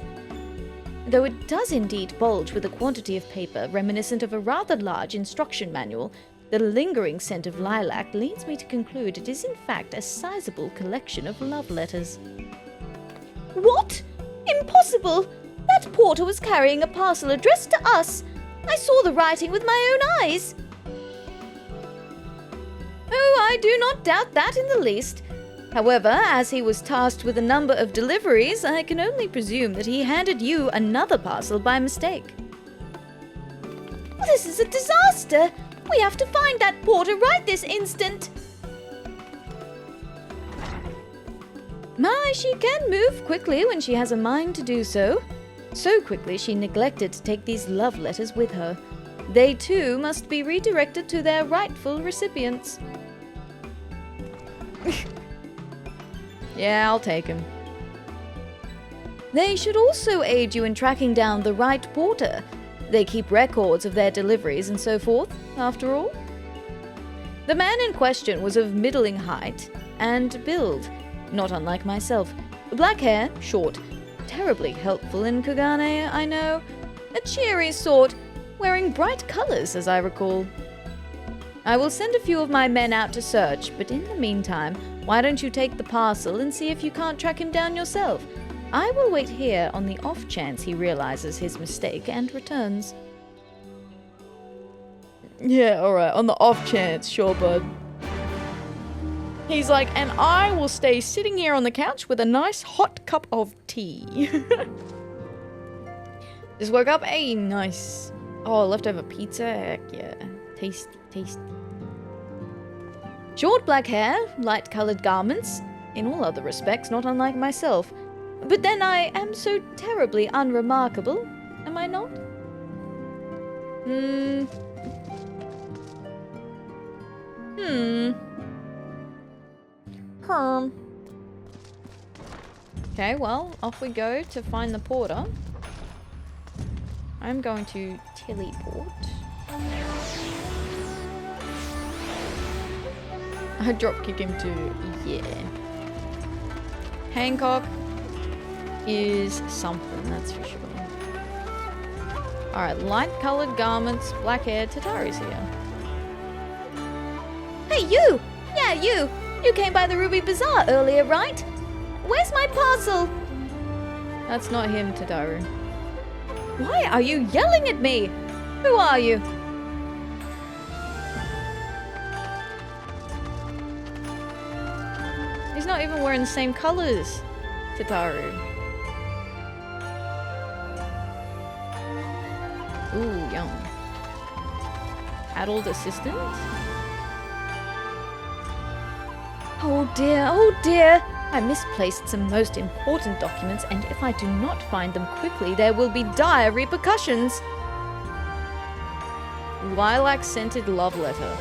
Though it does indeed bulge with a quantity of paper reminiscent of a rather large instruction manual, the lingering scent of lilac leads me to conclude it is in fact a sizable collection of love letters. What? Impossible! That porter was carrying a parcel addressed to us! I saw the writing with my own eyes! Oh, I do not doubt that in the least. However, as he was tasked with a number of deliveries, I can only presume that he handed you another parcel by mistake. This is a disaster! We have to find that porter right this instant! My, she can move quickly when she has a mind to do so. So quickly she neglected to take these love letters with her. They too must be redirected to their rightful recipients. Yeah, I'll take him. They should also aid you in tracking down the right porter. They keep records of their deliveries and so forth, after all. The man in question was of middling height and build, not unlike myself. Black hair, short, terribly helpful in Kugane, I know. A cheery sort, wearing bright colours, as I recall. I will send a few of my men out to search, but in the meantime, why don't you take the parcel and see if you can't track him down yourself? I will wait here on the off chance he realizes his mistake and returns. Yeah, alright, on the off chance, sure, bud. He's like, and I will stay sitting here on the couch with a nice hot cup of tea. Just woke up. Hey, nice. Oh, leftover pizza. Heck yeah. Tasty, tasty. Short black hair, light colored garments. In all other respects, not unlike myself. But then I am so terribly unremarkable. Am I not? Okay, well, off we go to find the porter. I'm going to teleport. I dropkick him too. Yeah. Hancock is something, that's for sure. Alright, light-colored garments, black hair, Tataru's here. Hey, you! Yeah, you! You came by the Ruby Bazaar earlier, right? Where's my parcel? That's not him, Tataru. Why are you yelling at me? Who are you? He's not even wearing the same colors, Tataru. Ooh, yum. Adult assistant? Oh dear. I misplaced some most important documents, and if I do not find them quickly, there will be dire repercussions. Lilac-scented love letter.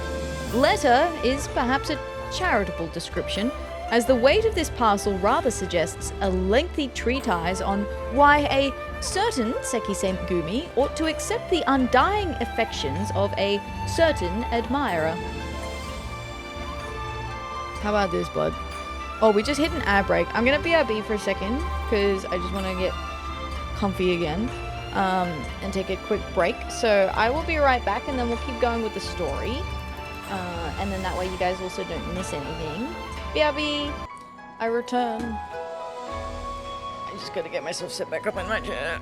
Letter is perhaps a charitable description, as the weight of this parcel rather suggests a lengthy treatise on why a certain Sekisei Gumi ought to accept the undying affections of a certain admirer. How about this, bud? Oh, we just hit an ad break. I'm gonna BRB for a second, because I just want to get comfy again, and take a quick break. So I will be right back, and then we'll keep going with the story. And then that way you guys also don't miss anything. BRB! I return. I just gotta get myself set back up in my chair.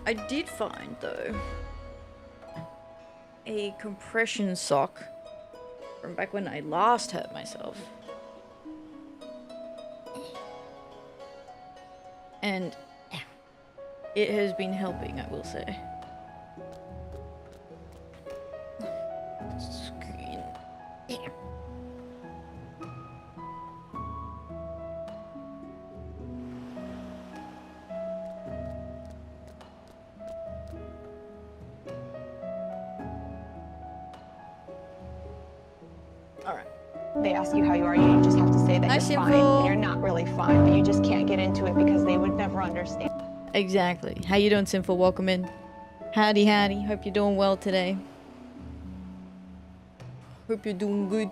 I did find, though, a compression sock from back when I last hurt myself. And it has been helping, I will say. Screen. Alright. They ask you how you are, you just have to say that Hi, you're fine, and you're not really fine, but you just can't get into it because they would never understand. Exactly. How you doing, Sinful? Welcome in. Howdy, howdy. Hope you're doing well today. Hope you're doing good.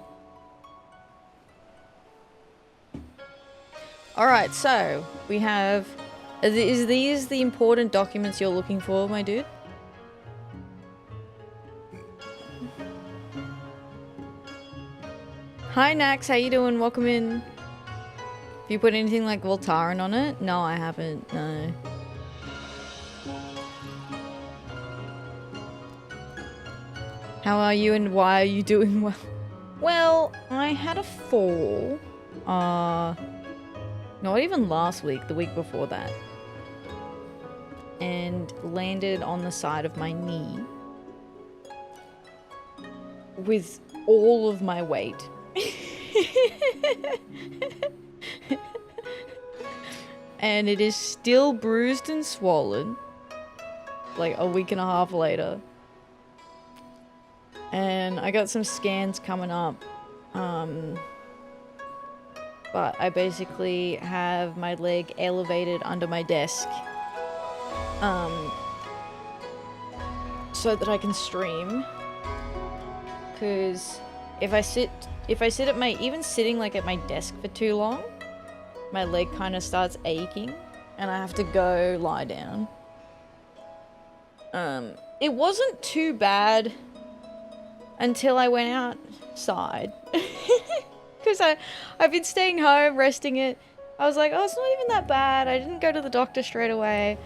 Alright, so we have... Is these the important documents you're looking for, my dude? Hi, Nax. How you doing? Welcome in. Have you put anything like Voltaren on it? No, I haven't. No. How are you and why are you doing well? Well, I had a fall. Not even last week, the week before that. And landed on the side of my knee. With all of my weight. And it is still bruised and swollen. Like a week and a half later. And I got some scans coming up. But I basically have my leg elevated under my desk. So that I can stream. Because if I sit at my, even sitting like at my desk for too long, my leg kind of starts aching and I have to go lie down. It wasn't too bad until I went outside. Because I've been staying home, resting it. I was like, oh, it's not even that bad. I didn't go to the doctor straight away.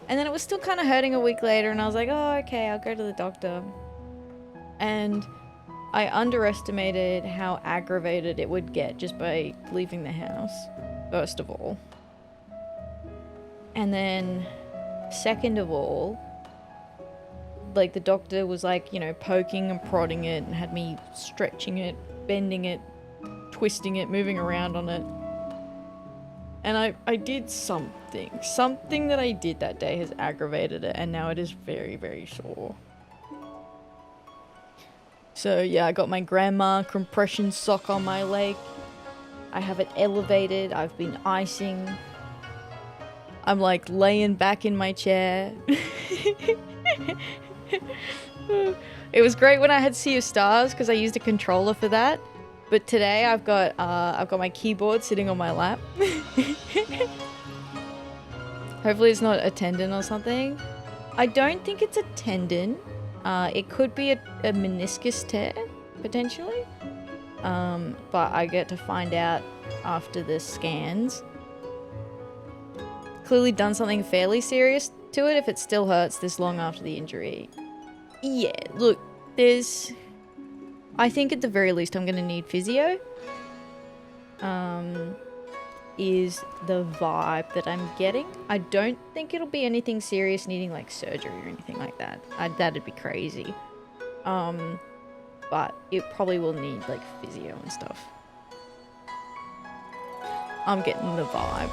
And then it was still kind of hurting a week later, and I was like, oh, okay, I'll go to the doctor. And I underestimated how aggravated it would get just by leaving the house, first of all. And then, second of all, like, the doctor was like, you know, poking and prodding it and had me stretching it, bending it, twisting it, moving around on it. And I did something. Something that I did that day has aggravated it, and now it is very, very sore. So yeah, I got my grandma compression sock on my leg. I have it elevated. I've been icing. I'm like laying back in my chair. It was great when I had Sea of Stars because I used a controller for that. But today I've got my keyboard sitting on my lap. Hopefully it's not a tendon or something. I don't think it's a tendon. It could be a meniscus tear, potentially. But I get to find out after the scans. Clearly done something fairly serious to it if it still hurts this long after the injury. Yeah, look, I think at the very least I'm going to need physio. Is the vibe that I'm getting. I don't think it'll be anything serious needing like surgery or anything like that. That'd be crazy. But it probably will need like physio and stuff. I'm getting the vibe.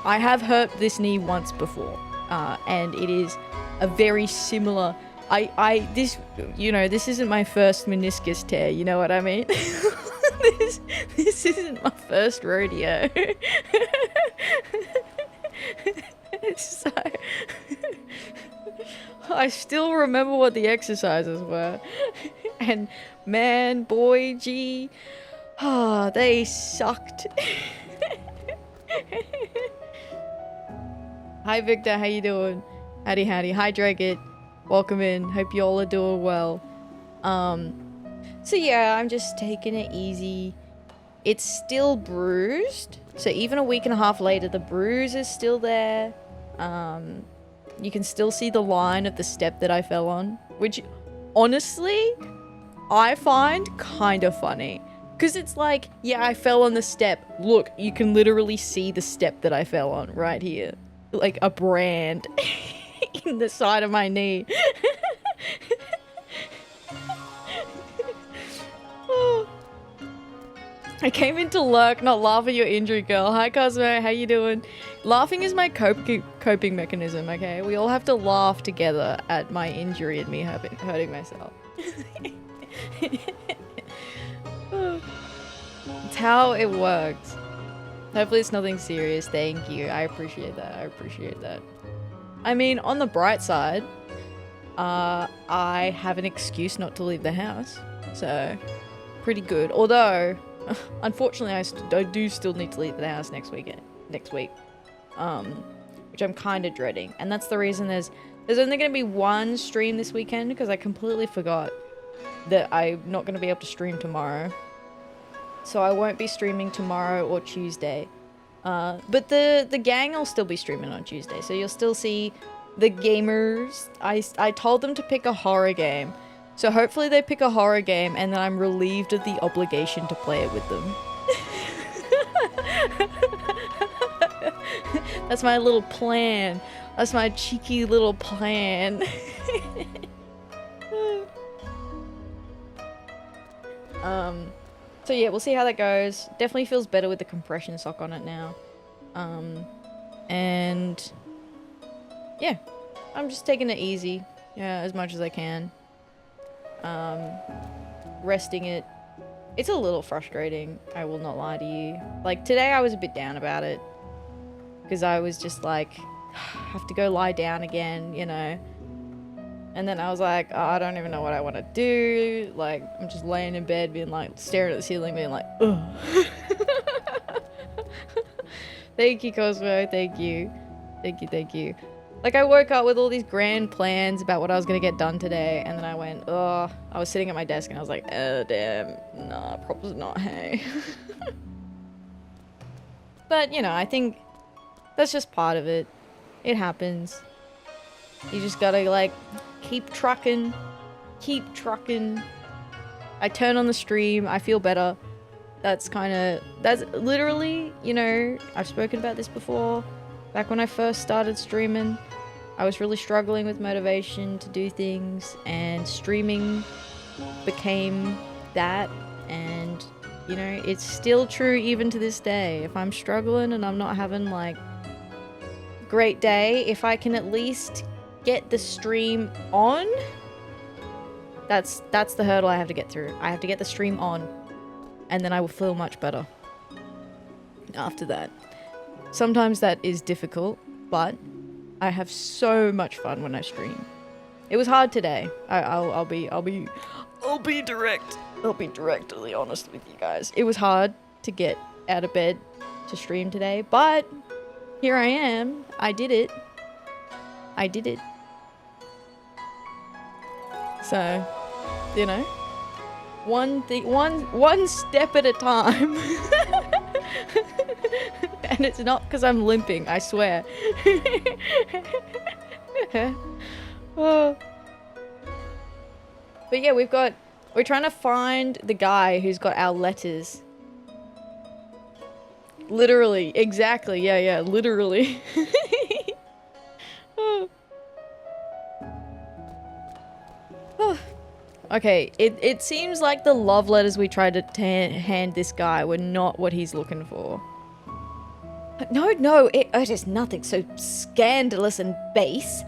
I have hurt this knee once before, and it is a very similar... this isn't my first meniscus tear, you know what I mean? This isn't my first rodeo. So, I still remember what the exercises were. And man, boy, gee, they sucked. Hi Victor, how you doing? Howdy howdy. Hi Dragit. Welcome in. Hope you all are doing well. So yeah, I'm just taking it easy. It's still bruised. So even a week and a half later, the bruise is still there. You can still see the line of the step that I fell on, which honestly, I find kind of funny. Because it's like, yeah, I fell on the step. Look, you can literally see the step that I fell on right here. Like a brand in the side of my knee. I came in to lurk, not laugh at your injury, girl. Hi, Cosmo. How you doing? Laughing is my coping mechanism, okay? We all have to laugh together at my injury and me hurting myself. It's how it works. Hopefully it's nothing serious. Thank you. I appreciate that. I appreciate that. I mean, on the bright side, I have an excuse not to leave the house. So, pretty good. Although... unfortunately, I do still need to leave the house next week, which I'm kind of dreading, and that's the reason there's only going to be one stream this weekend because I completely forgot that I'm not going to be able to stream tomorrow, so I won't be streaming tomorrow or Tuesday. But the gang will still be streaming on Tuesday, so you'll still see the gamers. I told them to pick a horror game. So hopefully they pick a horror game and then I'm relieved of the obligation to play it with them. That's my little plan. That's my cheeky little plan. So yeah, we'll see how that goes. Definitely feels better with the compression sock on it now. And yeah, I'm just taking it easy, as much as I can. Resting it. It's a little frustrating, I will not lie to you. Like, today I was a bit down about it. Because I was just like, have to go lie down again, you know. And then I was like, oh, I don't even know what I want to do. Like, I'm just laying in bed being like, staring at the ceiling being like, ugh. Thank you, Cosmo, thank you. Thank you, thank you. Like, I woke up with all these grand plans about what I was going to get done today, and then I went, oh, I was sitting at my desk and I was like, oh, damn, nah, probably not, hey. But, you know, I think that's just part of it. It happens. You just gotta, like, keep trucking. Keep trucking. I turn on the stream. I feel better. That's literally, you know, I've spoken about this before. Back when I first started streaming, I was really struggling with motivation to do things, and streaming became that. And, you know, it's still true even to this day. If I'm struggling and I'm not having, like, great day, if I can at least get the stream on, that's the hurdle I have to get through. I have to get the stream on, and then I will feel much better after that. Sometimes that is difficult, but I have so much fun when I stream. It was hard today. I'll be direct. I'll be directly honest with you guys. It was hard to get out of bed to stream today, but here I am. I did it. So, you know, one step at a time. And it's not because I'm limping, I swear. Oh. But yeah, we're trying to find the guy who's got our letters. Literally, exactly, yeah, literally. Oh. Oh. Okay, it seems like the love letters we tried to hand this guy were not what he's looking for. No, it is nothing so scandalous and base.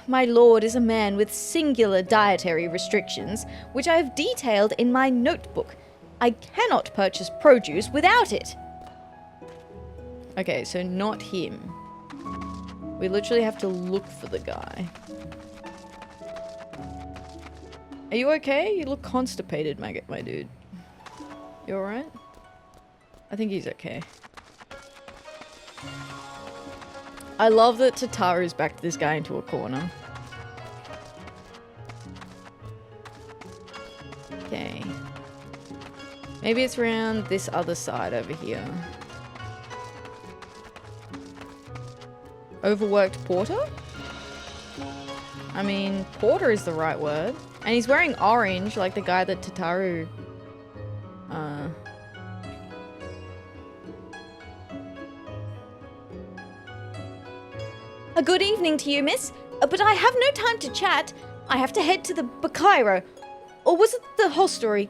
My lord is a man with singular dietary restrictions, which I have detailed in my notebook. I cannot purchase produce without it. Okay, so not him. We literally have to look for the guy. Are you okay? You look constipated, my dude. You alright? I think he's okay. I love that Tataru's backed this guy into a corner. Okay. Maybe it's around this other side over here. Overworked porter? I mean, porter is the right word. And he's wearing orange, like the guy that Tataru... A good evening to you, miss. But I have no time to chat. I have to head to the Bakairo. Or was it the hostelry?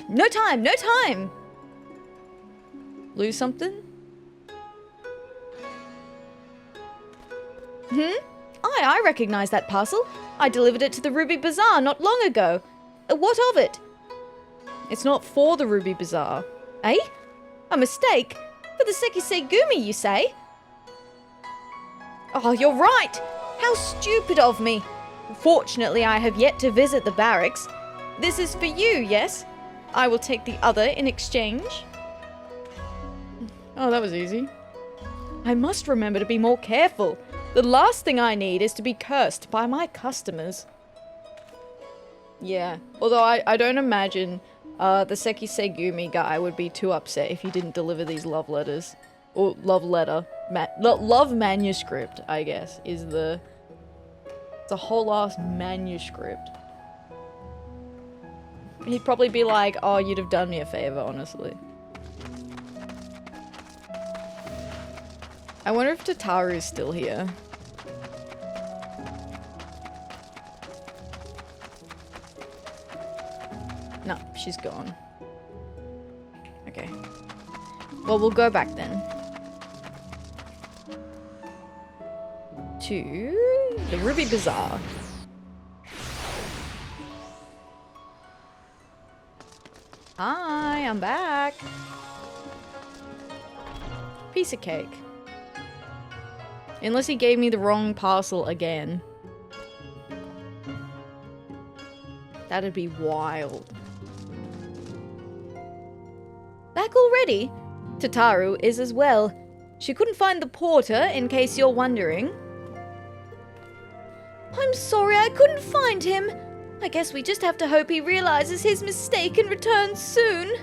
No time, no time! Lose something? I recognize that parcel. I delivered it to the Ruby Bazaar not long ago. What of it? It's not for the Ruby Bazaar. Eh? A mistake? For the Sekisei Gumi, you say? Oh, you're right! How stupid of me! Fortunately, I have yet to visit the barracks. This is for you, yes? I will take the other in exchange. Oh, that was easy. I must remember to be more careful. The last thing I need is to be cursed by my customers. Yeah, although I don't imagine the Sekisei Gumi guy would be too upset if you didn't deliver these love letters. Or love letter. Love manuscript, I guess, is the... It's a whole ass manuscript. He'd probably be like, oh, you'd have done me a favor, honestly. I wonder if Tataru is still here. No, she's gone. Okay. Well, we'll go back then. To the Ruby Bazaar. Hi, I'm back. Piece of cake. Unless he gave me the wrong parcel again. That'd be wild. Back already? Tataru is as well. She couldn't find the porter, in case you're wondering. I'm sorry I couldn't find him. I guess we just have to hope he realizes his mistake and returns soon.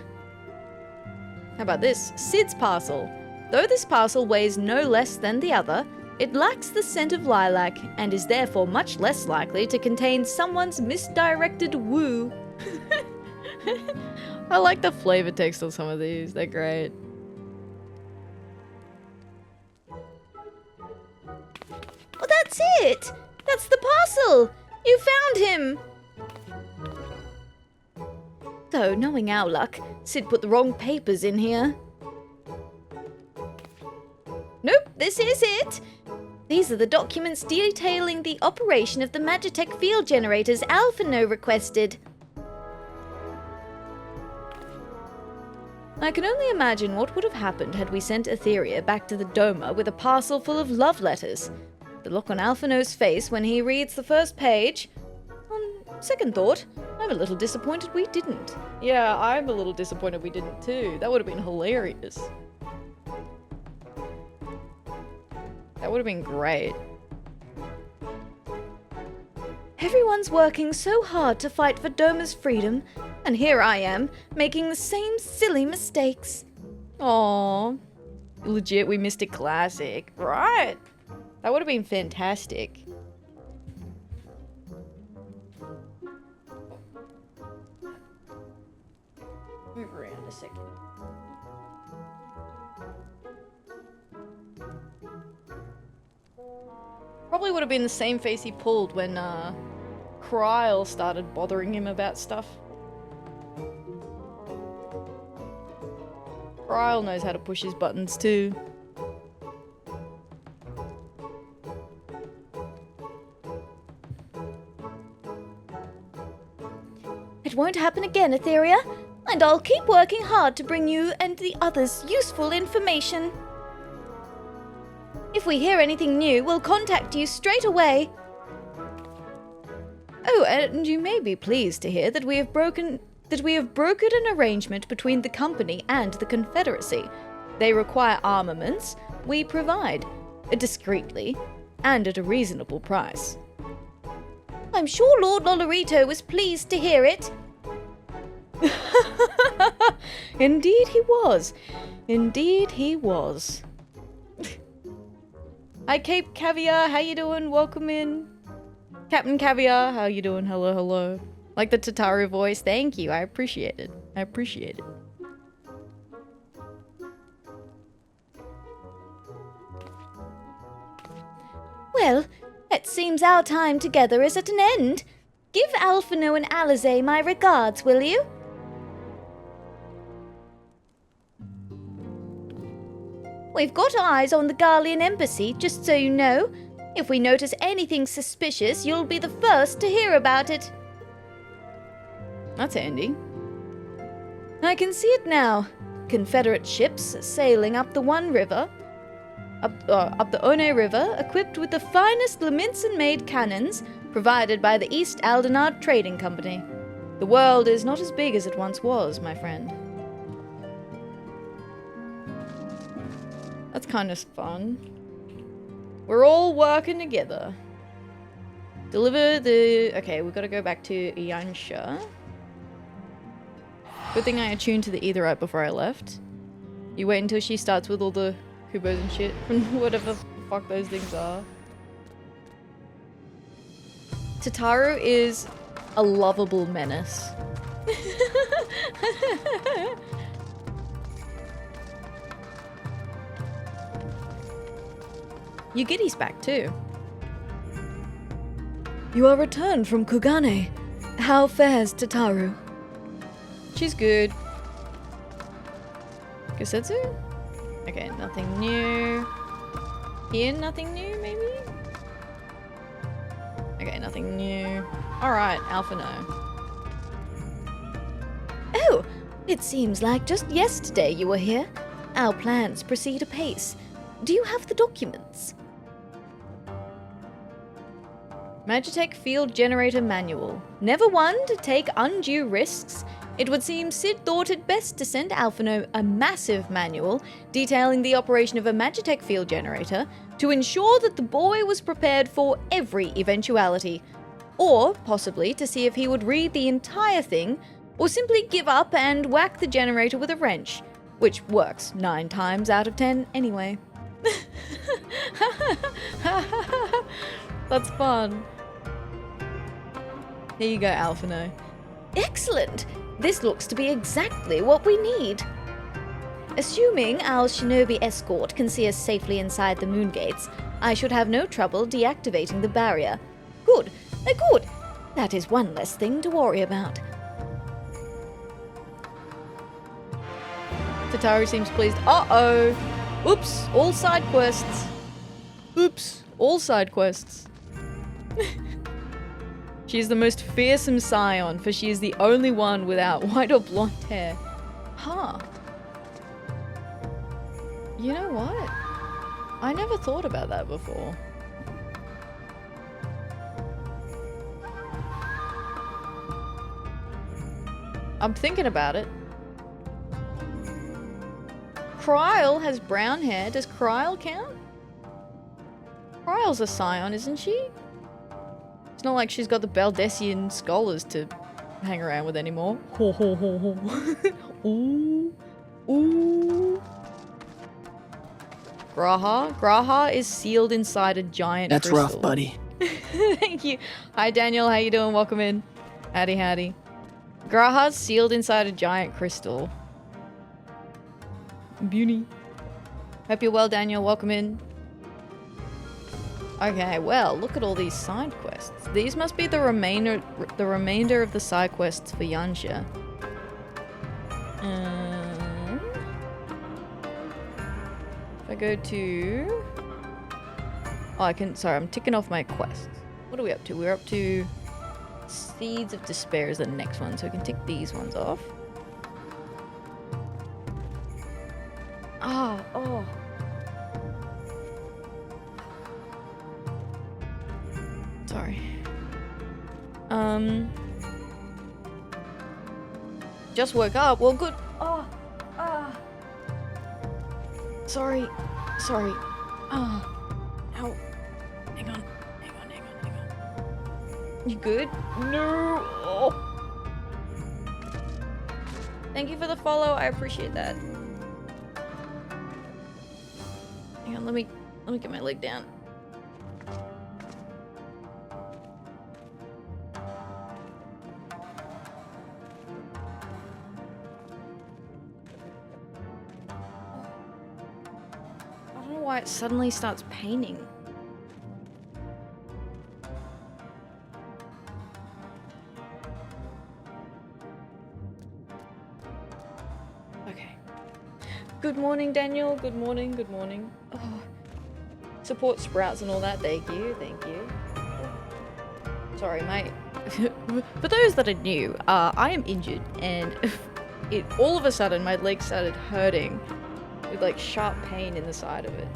How about this? Sid's parcel. Though this parcel weighs no less than the other, It lacks the scent of lilac and is therefore much less likely to contain someone's misdirected woo. I like the flavor text on some of these, they're great. Oh, that's it! That's the parcel! You found him! Though, knowing our luck, Sid put the wrong papers in here. Nope, this is it! These are the documents detailing the operation of the Magitech field generators Alphino requested. I can only imagine what would have happened had we sent Atheria back to the Doma with a parcel full of love letters. The look on Alphino's face when he reads the first page. On second thought, I'm a little disappointed we didn't. Yeah, I'm a little disappointed we didn't too. That would have been hilarious. That would have been great. Everyone's working so hard to fight for Doma's freedom, and here I am, making the same silly mistakes. Aww. Legit, we missed a classic. Right. That would have been fantastic. Move around a second. Probably would have been the same face he pulled when Kryl started bothering him about stuff. Kryl knows how to push his buttons too. It won't happen again, Atheria, and I'll keep working hard to bring you and the others useful information. If we hear anything new, we'll contact you straight away. Oh, and you may be pleased to hear that we have brokered an arrangement between the company and the Confederacy. They require armaments, we provide, discreetly, and at a reasonable price. I'm sure Lord Lolorito was pleased to hear it. Indeed he was. Indeed he was. Hi Cape Caviar, how you doing? Welcome in. Captain Caviar, how you doing? Hello, hello. Like the Tataru voice, thank you. I appreciate it. I appreciate it. Well, it seems our time together is at an end. Give Alphino and Alize my regards, will you? We've got eyes on the Garlean embassy, just so you know. If we notice anything suspicious, you'll be the first to hear about it. That's handy. I can see it now. Confederate ships sailing up the One River, up the One River, equipped with the finest Leminson-made cannons provided by the East Aldenard Trading Company. The world is not as big as it once was, my friend. That's kind of fun. We're all working together. Deliver the... Okay, we've got to go back to Yansha. Good thing I attuned to the Aetherite before I left. You wait until she starts with all the Kubos and shit. Whatever the fuck those things are. Tataru is a lovable menace. Yugiti's back too. You are returned from Kugane. How fares Tataru? She's good. Gosetsu? Okay, nothing new. Here, nothing new, maybe? Okay, nothing new. Alright, Alphino. Oh, it seems like just yesterday you were here. Our plans proceed apace. Do you have the documents? Magitech Field Generator Manual. Never one to take undue risks. It would seem Sid thought it best to send Alphino a massive manual detailing the operation of a Magitech Field Generator to ensure that the boy was prepared for every eventuality, or possibly to see if he would read the entire thing or simply give up and whack the generator with a wrench, which works 9 times out of 10 anyway. That's fun. Here you go, Alphino. Excellent! This looks to be exactly what we need. Assuming our shinobi escort can see us safely inside the moon gates, I should have no trouble deactivating the barrier. Good, good. That is one less thing to worry about. Tataru seems pleased. Uh-oh! Oops, all side quests. Oops, all side quests. She is the most fearsome scion, for she is the only one without white or blonde hair. Huh. You know what? I never thought about that before. I'm thinking about it. Kryl has brown hair. Does Kryl count? Kryl's a scion, isn't she? It's not like she's got the Baldessian scholars to hang around with anymore. Ho ho ho ho. Ooh. Ooh. Graha is sealed inside a giant That's crystal. rough, buddy. Thank you. Hi Daniel, how you doing? Welcome in. Howdy howdy. Graha's sealed inside a giant crystal. Beauty. Hope you're well, Daniel. Welcome in. Okay, well, look at all these side quests. These must be the remainder of the side quests for Yansha. If I go to... Oh, I can... Sorry, I'm ticking off my quests. What are we up to? We're up to... Seeds of Despair is the next one, so we can tick these ones off. Ah, oh. Sorry. Just woke up. Well, good. Oh, Sorry. Oh. Ow. Hang on. You good? No. Oh. Thank you for the follow. I appreciate that. Hang on. Let me get my leg down. Why it suddenly starts paining. Okay. Good morning, Daniel. Good morning. Oh. Support Sprouts and all that. Thank you. Sorry, mate. For those that are new, I am injured, and all of a sudden my leg started hurting with like sharp pain in the side of it.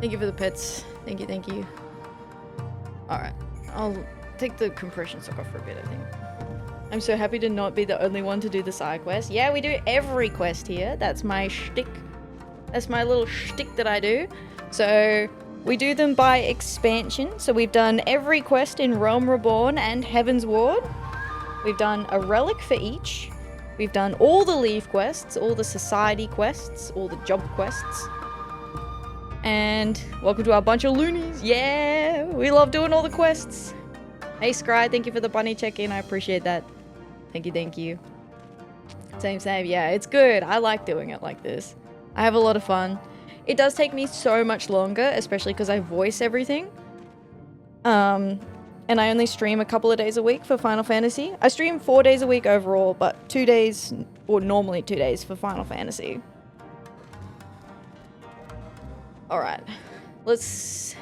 Thank you for the pets. Thank you. Alright, I'll take the compression sock off for a bit, I think. I'm so happy to not be the only one to do the side quest. Yeah, we do every quest here. That's my shtick. That's my little shtick that I do. So we do them by expansion. So we've done every quest in Realm Reborn and Heaven's Ward. We've done a relic for each. We've done all the leave quests, all the society quests, all the job quests. And welcome to our bunch of loonies. Yeah, we love doing all the quests. Hey Scry, thank you for the bunny check-in. I appreciate that. Thank you. Same. Yeah, it's good. I like doing it like this. I have a lot of fun. It does take me so much longer, especially because I voice everything. And I only stream a couple of days a week for Final Fantasy. I stream 4 days a week overall, but 2 days, or normally 2 days for Final Fantasy. Alright. Let's...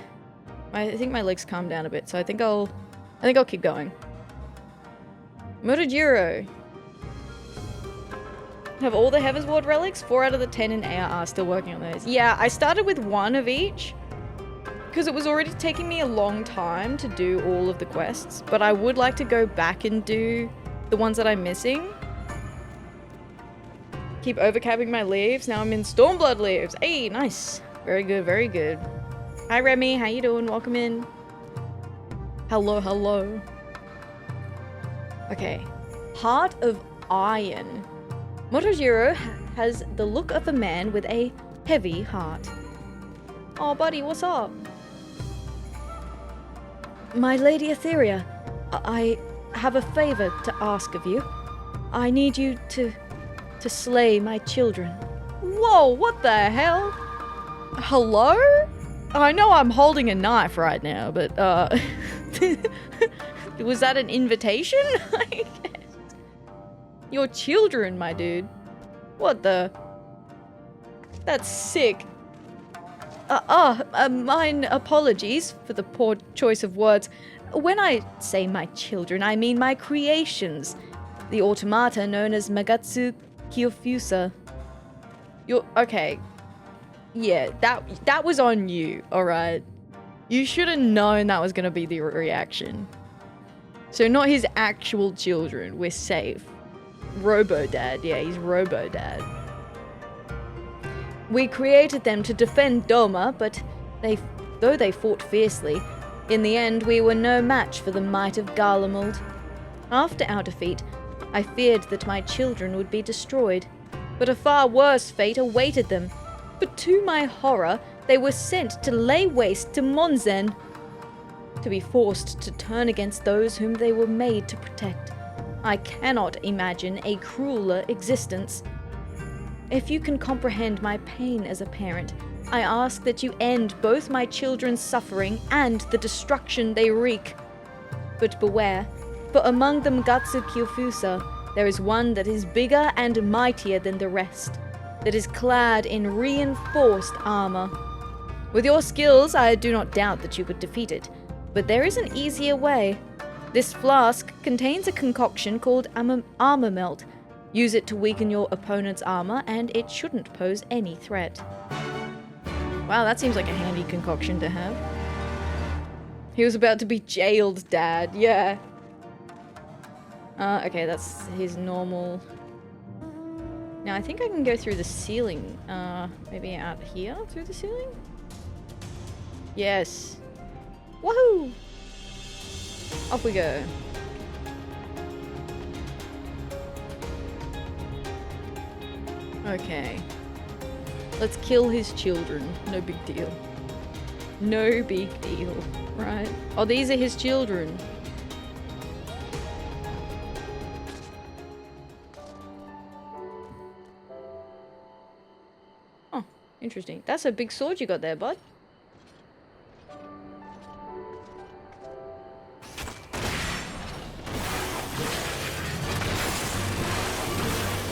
I think my legs calmed down a bit, so I think I'll keep going. Motojiro. Have all the Heaven's Ward relics? 4 out of the 10 in ARR, still working on those. Yeah, I started with 1 of each, because it was already taking me a long time to do all of the quests, but I would like to go back and do the ones that I'm missing. Keep overcapping my leaves. Now I'm in Stormblood leaves. Hey, nice. Very good. Hi Remy, how you doing? Welcome in. Hello. Okay. Heart of iron. Motojiro has the look of a man with a heavy heart. Oh, buddy, what's up? My Lady Atheria, I have a favor to ask of you. I need you to slay my children. Whoa, what the hell? Hello? I know I'm holding a knife right now, but, was that an invitation? I guess. Your children, my dude. What the? That's sick. Mine apologies for the poor choice of words. When I say my children, I mean my creations. The automata known as Magatsu Kyofusa. Okay. Yeah, that was on you, alright? You should have known that was gonna be the reaction. So not his actual children, we're safe. Robo-Dad, yeah, he's Robo-Dad. We created them to defend Doma, but though they fought fiercely, in the end we were no match for the might of Garlemald. After our defeat, I feared that my children would be destroyed, but a far worse fate awaited them. But to my horror, they were sent to lay waste to Monzen, to be forced to turn against those whom they were made to protect. I cannot imagine a crueler existence. If you can comprehend my pain as a parent, I ask that you end both my children's suffering and the destruction they wreak. But beware, for among the Magatsu Kyofusa, there is one that is bigger and mightier than the rest, that is clad in reinforced armor. With your skills, I do not doubt that you could defeat it, but there is an easier way. This flask contains a concoction called armor melt. Use it to weaken your opponent's armor, and it shouldn't pose any threat. Wow, that seems like a handy concoction to have. He was about to be jailed, Dad. Yeah. Okay, that's his normal... Now, I think I can go through the ceiling. Maybe out here? Through the ceiling? Yes. Woohoo! Off we go. Okay. Let's kill his children. No big deal. No big deal. Right. Oh, these are his children. Oh, interesting. That's a big sword you got there, bud.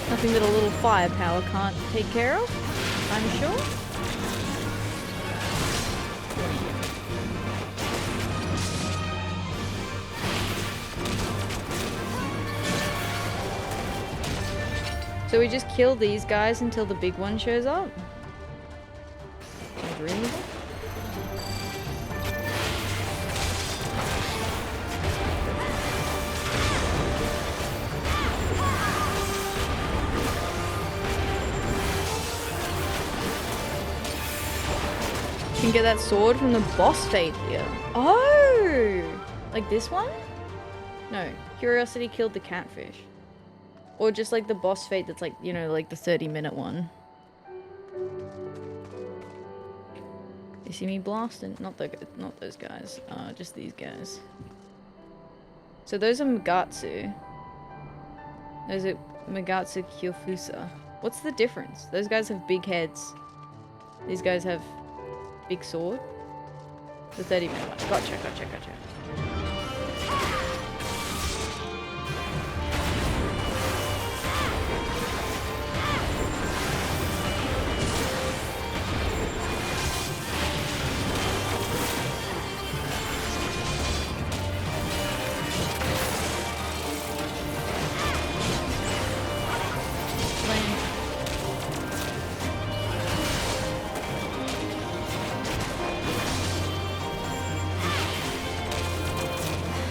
Nothing that a little firepower can't take care of, I'm sure. So we just kill these guys until the big one shows up? Sounds reasonable. You can get that sword from the boss fate here. Oh! Like this one? No. Curiosity killed the catfish. Or just like the boss fate that's like, you know, like the 30-minute one. You see me blasting? Not those guys. Just these guys. So those are Magatsu. Those are Magatsu Kyofusa. What's the difference? Those guys have big heads. These guys have big sword. The 30-minute one. Gotcha.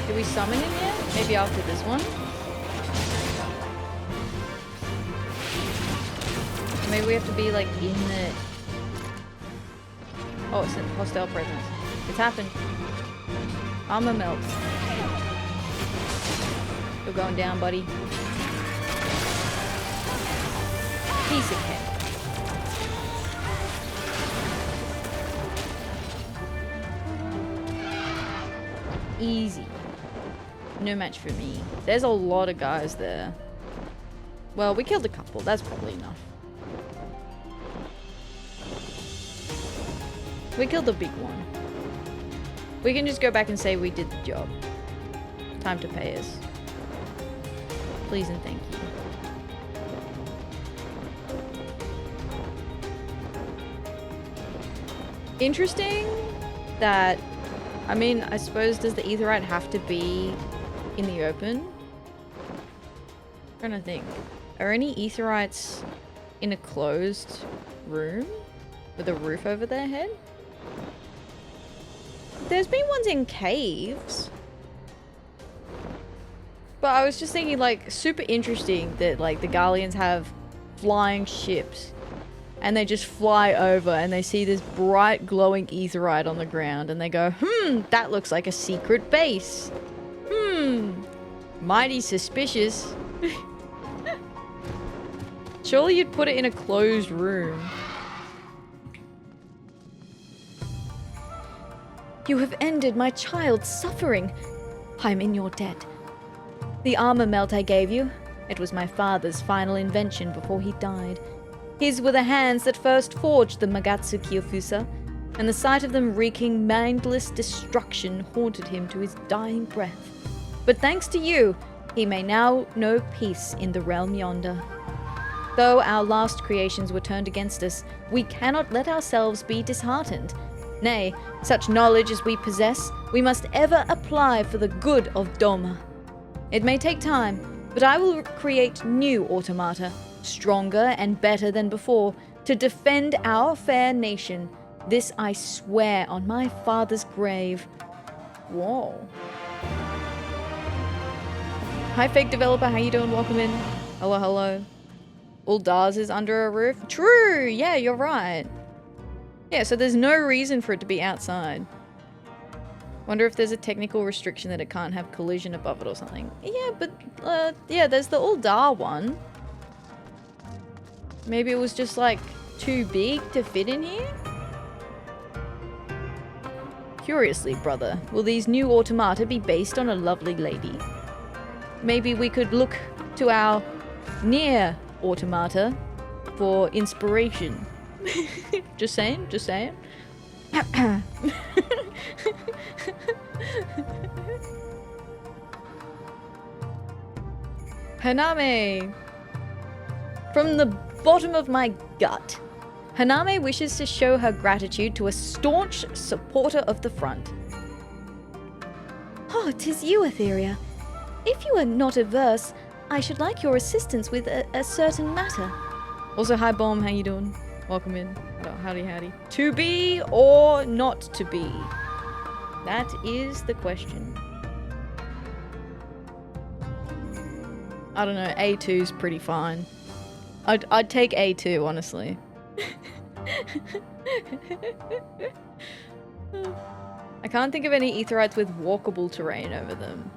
Did we summon him yet? Maybe after this one? Maybe we have to be like in the... Oh, it's a hostile presence. It's happened. Armor melt. You're going down, buddy. Piece of cake. Easy. No match for me. There's a lot of guys there. Well, we killed a couple. That's probably enough. We killed the big one. We can just go back and say we did the job. Time to pay us. Please and thank you. Interesting that, I mean, I suppose, does the Aetherite have to be in the open? I'm trying to think. Are any Aetherites in a closed room with a roof over their head? There's been ones in caves. But I was just thinking, like, super interesting that, like, the Garleans have flying ships. And they just fly over and they see this bright glowing Aetherite on the ground and they go, that looks like a secret base. Mighty suspicious. Surely you'd put it in a closed room. You have ended my child's suffering. I'm in your debt. The armor melt I gave you, it was my father's final invention before he died. His were the hands that first forged the Magatsu Kyofusa, and the sight of them wreaking mindless destruction haunted him to his dying breath. But thanks to you, he may now know peace in the realm yonder. Though our last creations were turned against us, we cannot let ourselves be disheartened. Nay, such knowledge as we possess, we must ever apply for the good of Doma. It may take time, but I will create new automata, stronger and better than before, to defend our fair nation. This I swear on my father's grave. Whoa. Hi, fake developer. How you doing? Welcome in. Hello, hello. Uldar's is under a roof. True. Yeah, you're right. Yeah, so there's no reason for it to be outside. Wonder if there's a technical restriction that it can't have collision above it or something. Yeah, but, yeah, there's the Uldar one. Maybe it was just, like, too big to fit in here? Curiously, brother, will these new automata be based on a lovely lady? Maybe we could look to our near automata for inspiration. Just saying, just saying. Haname! From the bottom of my gut, Haname wishes to show her gratitude to a staunch supporter of the front. Oh, 'tis you, Atheria. If you are not averse, I should like your assistance with a certain matter. Also, hi Bomb, how you doing? Welcome in. Howdy, howdy. To be or not to be? That is the question. I don't know, A2's pretty fine. I'd take A2, honestly. I can't think of any Aetherites with walkable terrain over them.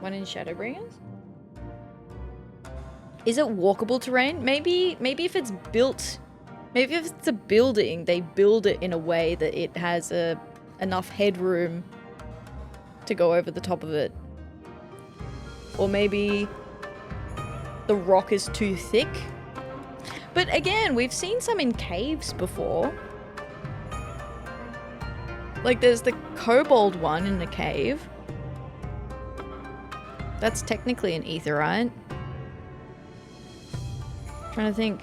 One in Shadowbringers? Is it walkable terrain? Maybe if it's built... Maybe if it's a building, they build it in a way that it has enough headroom to go over the top of it. Or maybe the rock is too thick. But again, we've seen some in caves before. Like there's the kobold one in the cave. That's technically an Aetherite. Trying to think.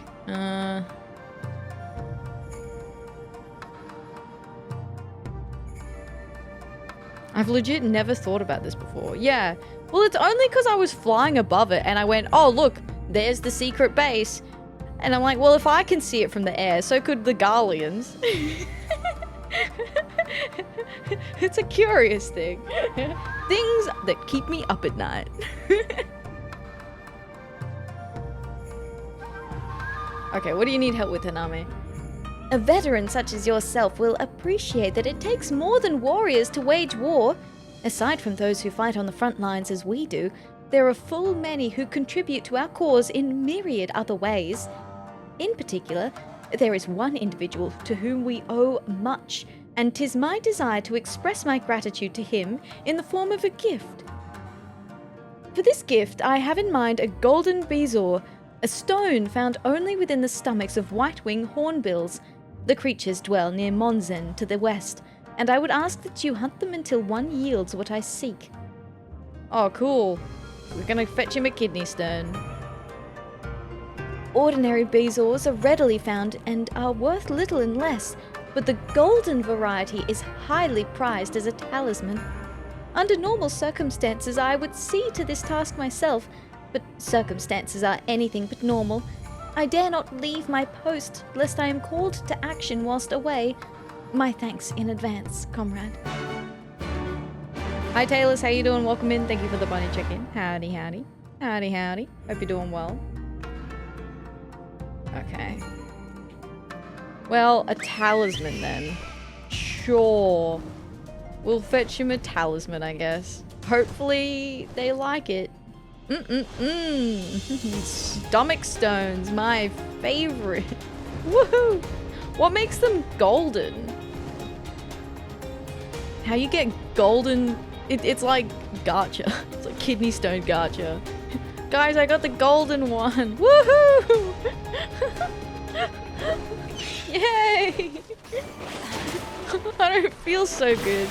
I've legit never thought about this before. Yeah. Well, it's only because I was flying above it and I went, oh, look, there's the secret base. And I'm like, well, if I can see it from the air, so could the Garleans. It's a curious thing. Things that keep me up at night. Okay, what do you need help with, Haname? A veteran such as yourself will appreciate that it takes more than warriors to wage war. Aside from those who fight on the front lines as we do, there are full many who contribute to our cause in myriad other ways. In particular, there is one individual to whom we owe much, and 'tis my desire to express my gratitude to him in the form of a gift. For this gift, I have in mind a golden bezoar, a stone found only within the stomachs of white-wing hornbills. The creatures dwell near Monzen to the west, and I would ask that you hunt them until one yields what I seek. Oh, cool. We're gonna fetch him a kidney stone. Ordinary bezoars are readily found and are worth little unless, but the golden variety is highly prized as a talisman. Under normal circumstances, I would see to this task myself, but circumstances are anything but normal. I dare not leave my post, lest I am called to action whilst away. My thanks in advance, comrade. Hi Taylors, how you doing? Welcome in. Thank you for the bunny check-in. Howdy, howdy. Howdy, howdy. Hope you're doing well. Okay. Well, a talisman then. Sure. We'll fetch him a talisman, I guess. Hopefully they like it. Stomach stones, my favorite. Woohoo! What makes them golden? How you get golden? It's like gacha. It's like kidney stone gacha. Guys, I got the golden one. Woohoo! Yay! I don't feel so good.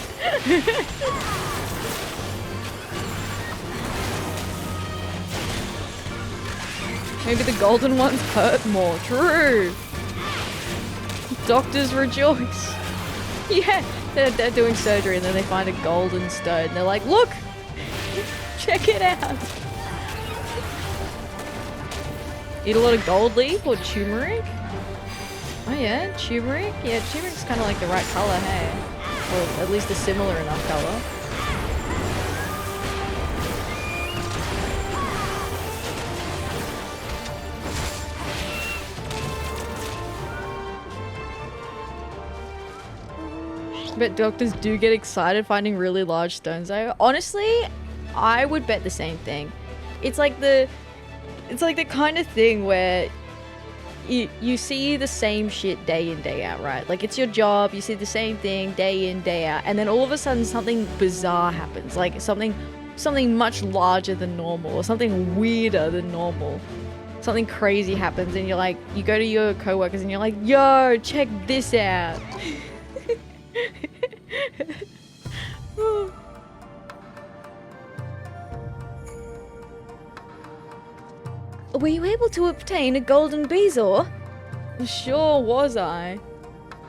Maybe the golden ones hurt more. True. Doctors rejoice. Yeah, they're doing surgery and then they find a golden stone. They're like, look, check it out. Eat a lot of gold leaf or turmeric? Oh yeah, turmeric? Yeah, turmeric's kind of like the right color, hey? Or at least a similar enough color. But doctors do get excited finding really large stones though. Honestly, I would bet the same thing. It's like the kind of thing where you see the same shit day in, day out, right? Like it's your job, you see the same thing day in, day out, and then all of a sudden something bizarre happens, like something much larger than normal, or something weirder than normal. Something crazy happens and you're like, you go to your coworkers and you're like, yo, check this out. Were you able to obtain a golden bezoar? Sure was I.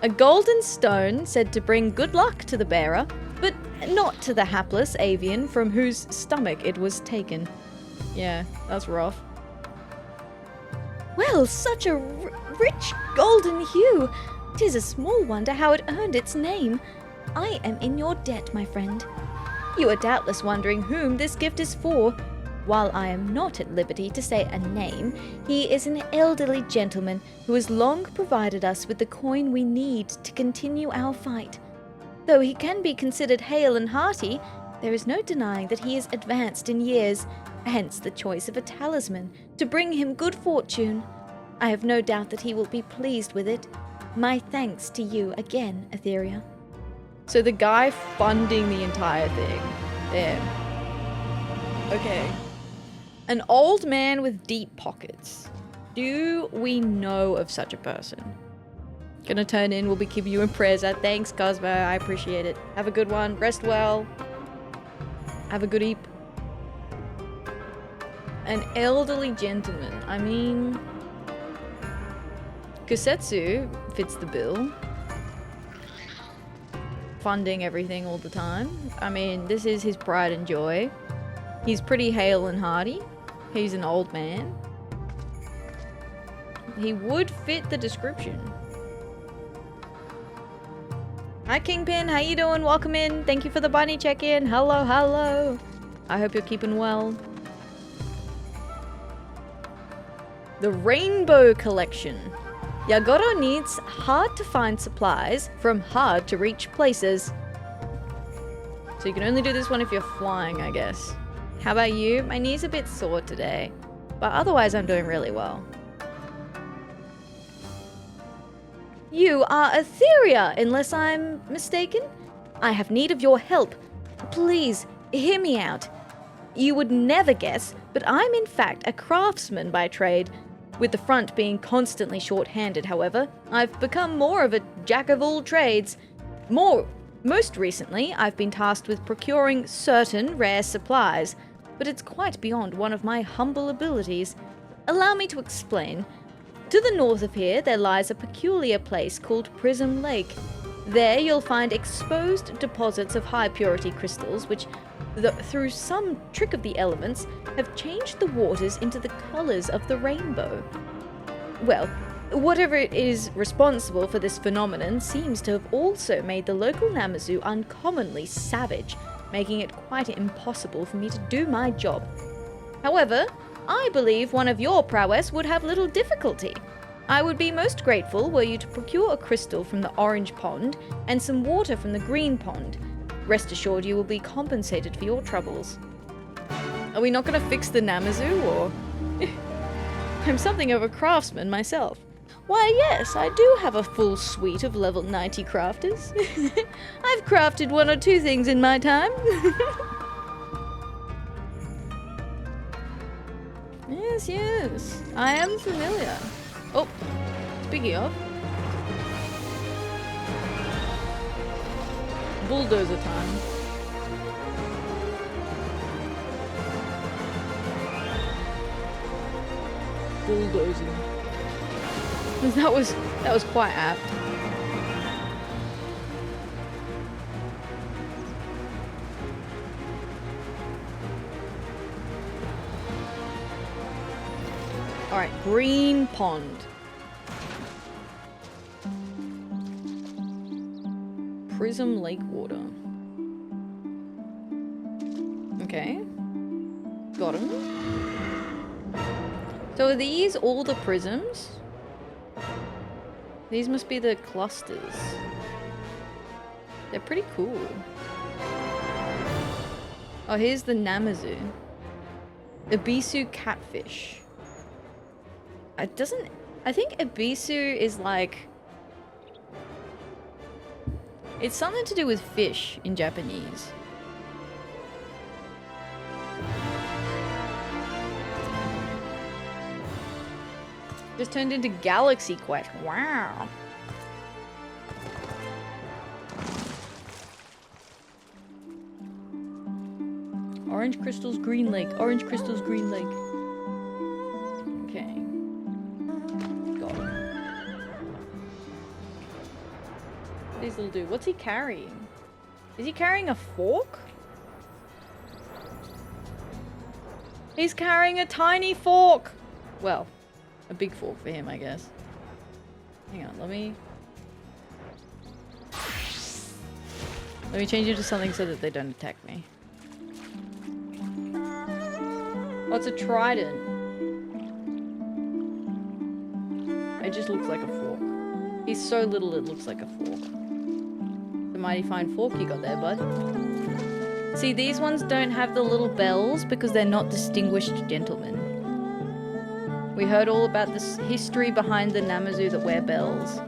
A golden stone said to bring good luck to the bearer, but not to the hapless avian from whose stomach it was taken. Yeah, that's rough. Well, such a rich golden hue. 'Tis a small wonder how it earned its name. I am in your debt, my friend. You are doubtless wondering whom this gift is for. While I am not at liberty to say a name, he is an elderly gentleman who has long provided us with the coin we need to continue our fight. Though he can be considered hale and hearty, there is no denying that he is advanced in years, hence the choice of a talisman to bring him good fortune. I have no doubt that he will be pleased with it. My thanks to you again, Atheria. So the guy funding the entire thing. There. Okay. An old man with deep pockets. Do we know of such a person? Gonna turn in, we'll be keeping you in prayers. Thanks, Cosmo, I appreciate it. Have a good one, rest well. Have a good eep. An elderly gentleman. I mean... Kusetsu fits the bill. Funding everything all the time. I mean, this is his pride and joy. He's pretty hale and hearty. He's an old man. He would fit the description. Hi Kingpin, how you doing? Welcome in. Thank you for the bunny check-in. Hello, hello. I hope you're keeping well. The Rainbow Collection. Yagoro needs hard-to-find supplies from hard-to-reach places. So you can only do this one if you're flying, I guess. How about you? My knee's a bit sore today, but otherwise I'm doing really well. You are Atheria, unless I'm mistaken? I have need of your help. Please, hear me out. You would never guess, but I'm in fact a craftsman by trade. With the front being constantly short-handed, however, I've become more of a jack-of-all-trades. Most recently, I've been tasked with procuring certain rare supplies, but it's quite beyond one of my humble abilities. Allow me to explain. To the north of here, there lies a peculiar place called Prism Lake. There you'll find exposed deposits of high-purity crystals, which, through some trick of the elements, have changed the waters into the colors of the rainbow. Well, whatever it is responsible for this phenomenon seems to have also made the local Namazu uncommonly savage, making it quite impossible for me to do my job. However, I believe one of your prowess would have little difficulty. I would be most grateful were you to procure a crystal from the orange pond and some water from the green pond. Rest assured you will be compensated for your troubles. Are we not going to fix the Namazu, or...? I'm something of a craftsman myself. Why yes, I do have a full suite of level 90 crafters. I've crafted one or two things in my time. Yes, I am familiar. Oh, speaking of... bulldozer time. Bulldozing. That was quite apt. Alright, green pond. Prism Lake water. Okay. Got him. So are these all the prisms? These must be the clusters. They're pretty cool. Oh, here's the Namazu. Ibisu catfish. I think Ibisu is like... it's something to do with fish in Japanese. Just turned into Galaxy Quest. Wow. Orange crystals, green lake. Orange crystals, green lake. Okay. Got it. What does little do? What's he carrying? Is he carrying a fork? He's carrying a tiny fork! Well, a big fork for him, I guess. Hang on, let me change it to something so that they don't attack me. Oh, it's a trident. It just looks like a fork. He's so little it looks like a fork. The mighty fine fork you got there, bud. See, these ones don't have the little bells because they're not distinguished gentlemen. We heard all about this history behind the Namazu that wear bells.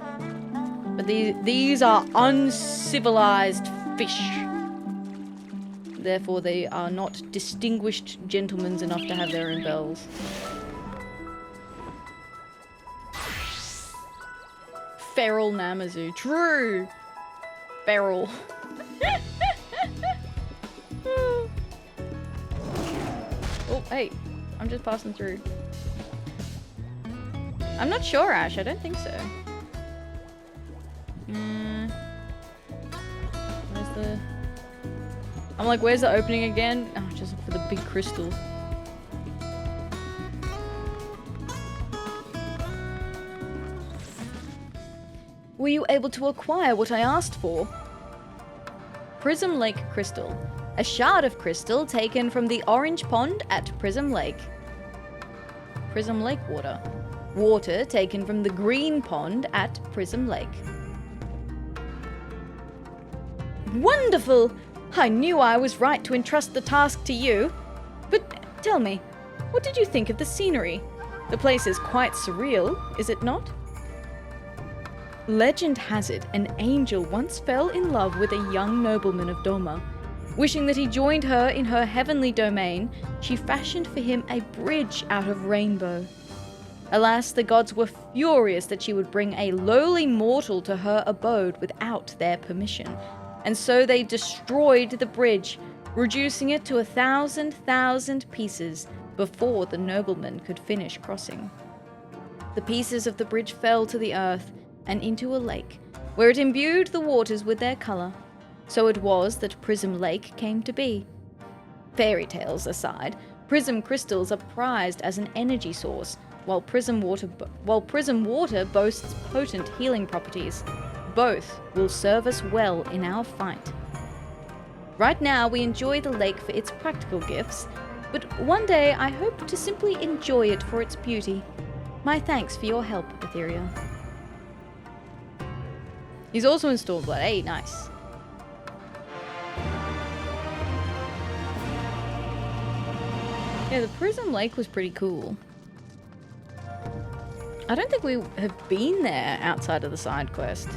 But these are uncivilized fish. Therefore, they are not distinguished gentlemen enough to have their own bells. Feral Namazu. True! Feral. Oh, hey. I'm just passing through. I'm not sure, Ash. I don't think so. Where's the... I'm like, where's the opening again? Oh, just for the big crystal. Were you able to acquire what I asked for? Prism Lake Crystal. A shard of crystal taken from the orange pond at Prism Lake. Prism Lake water. Water taken from the green pond at Prism Lake. Wonderful! I knew I was right to entrust the task to you. But tell me, what did you think of the scenery? The place is quite surreal, is it not? Legend has it an angel once fell in love with a young nobleman of Doma. Wishing that he joined her in her heavenly domain, she fashioned for him a bridge out of rainbow. Alas, the gods were furious that she would bring a lowly mortal to her abode without their permission, and so they destroyed the bridge, reducing it to 1,000 pieces before the nobleman could finish crossing. The pieces of the bridge fell to the earth and into a lake, where it imbued the waters with their colour. So it was that Prism Lake came to be. Fairy tales aside, prism crystals are prized as an energy source, while prism water boasts potent healing properties. Both will serve us well in our fight. Right now, we enjoy the lake for its practical gifts, but one day I hope to simply enjoy it for its beauty. My thanks for your help, Atheria. He's also installed Blood. Hey, nice. Yeah, the Prism Lake was pretty cool. I don't think we have been there outside of the side quest.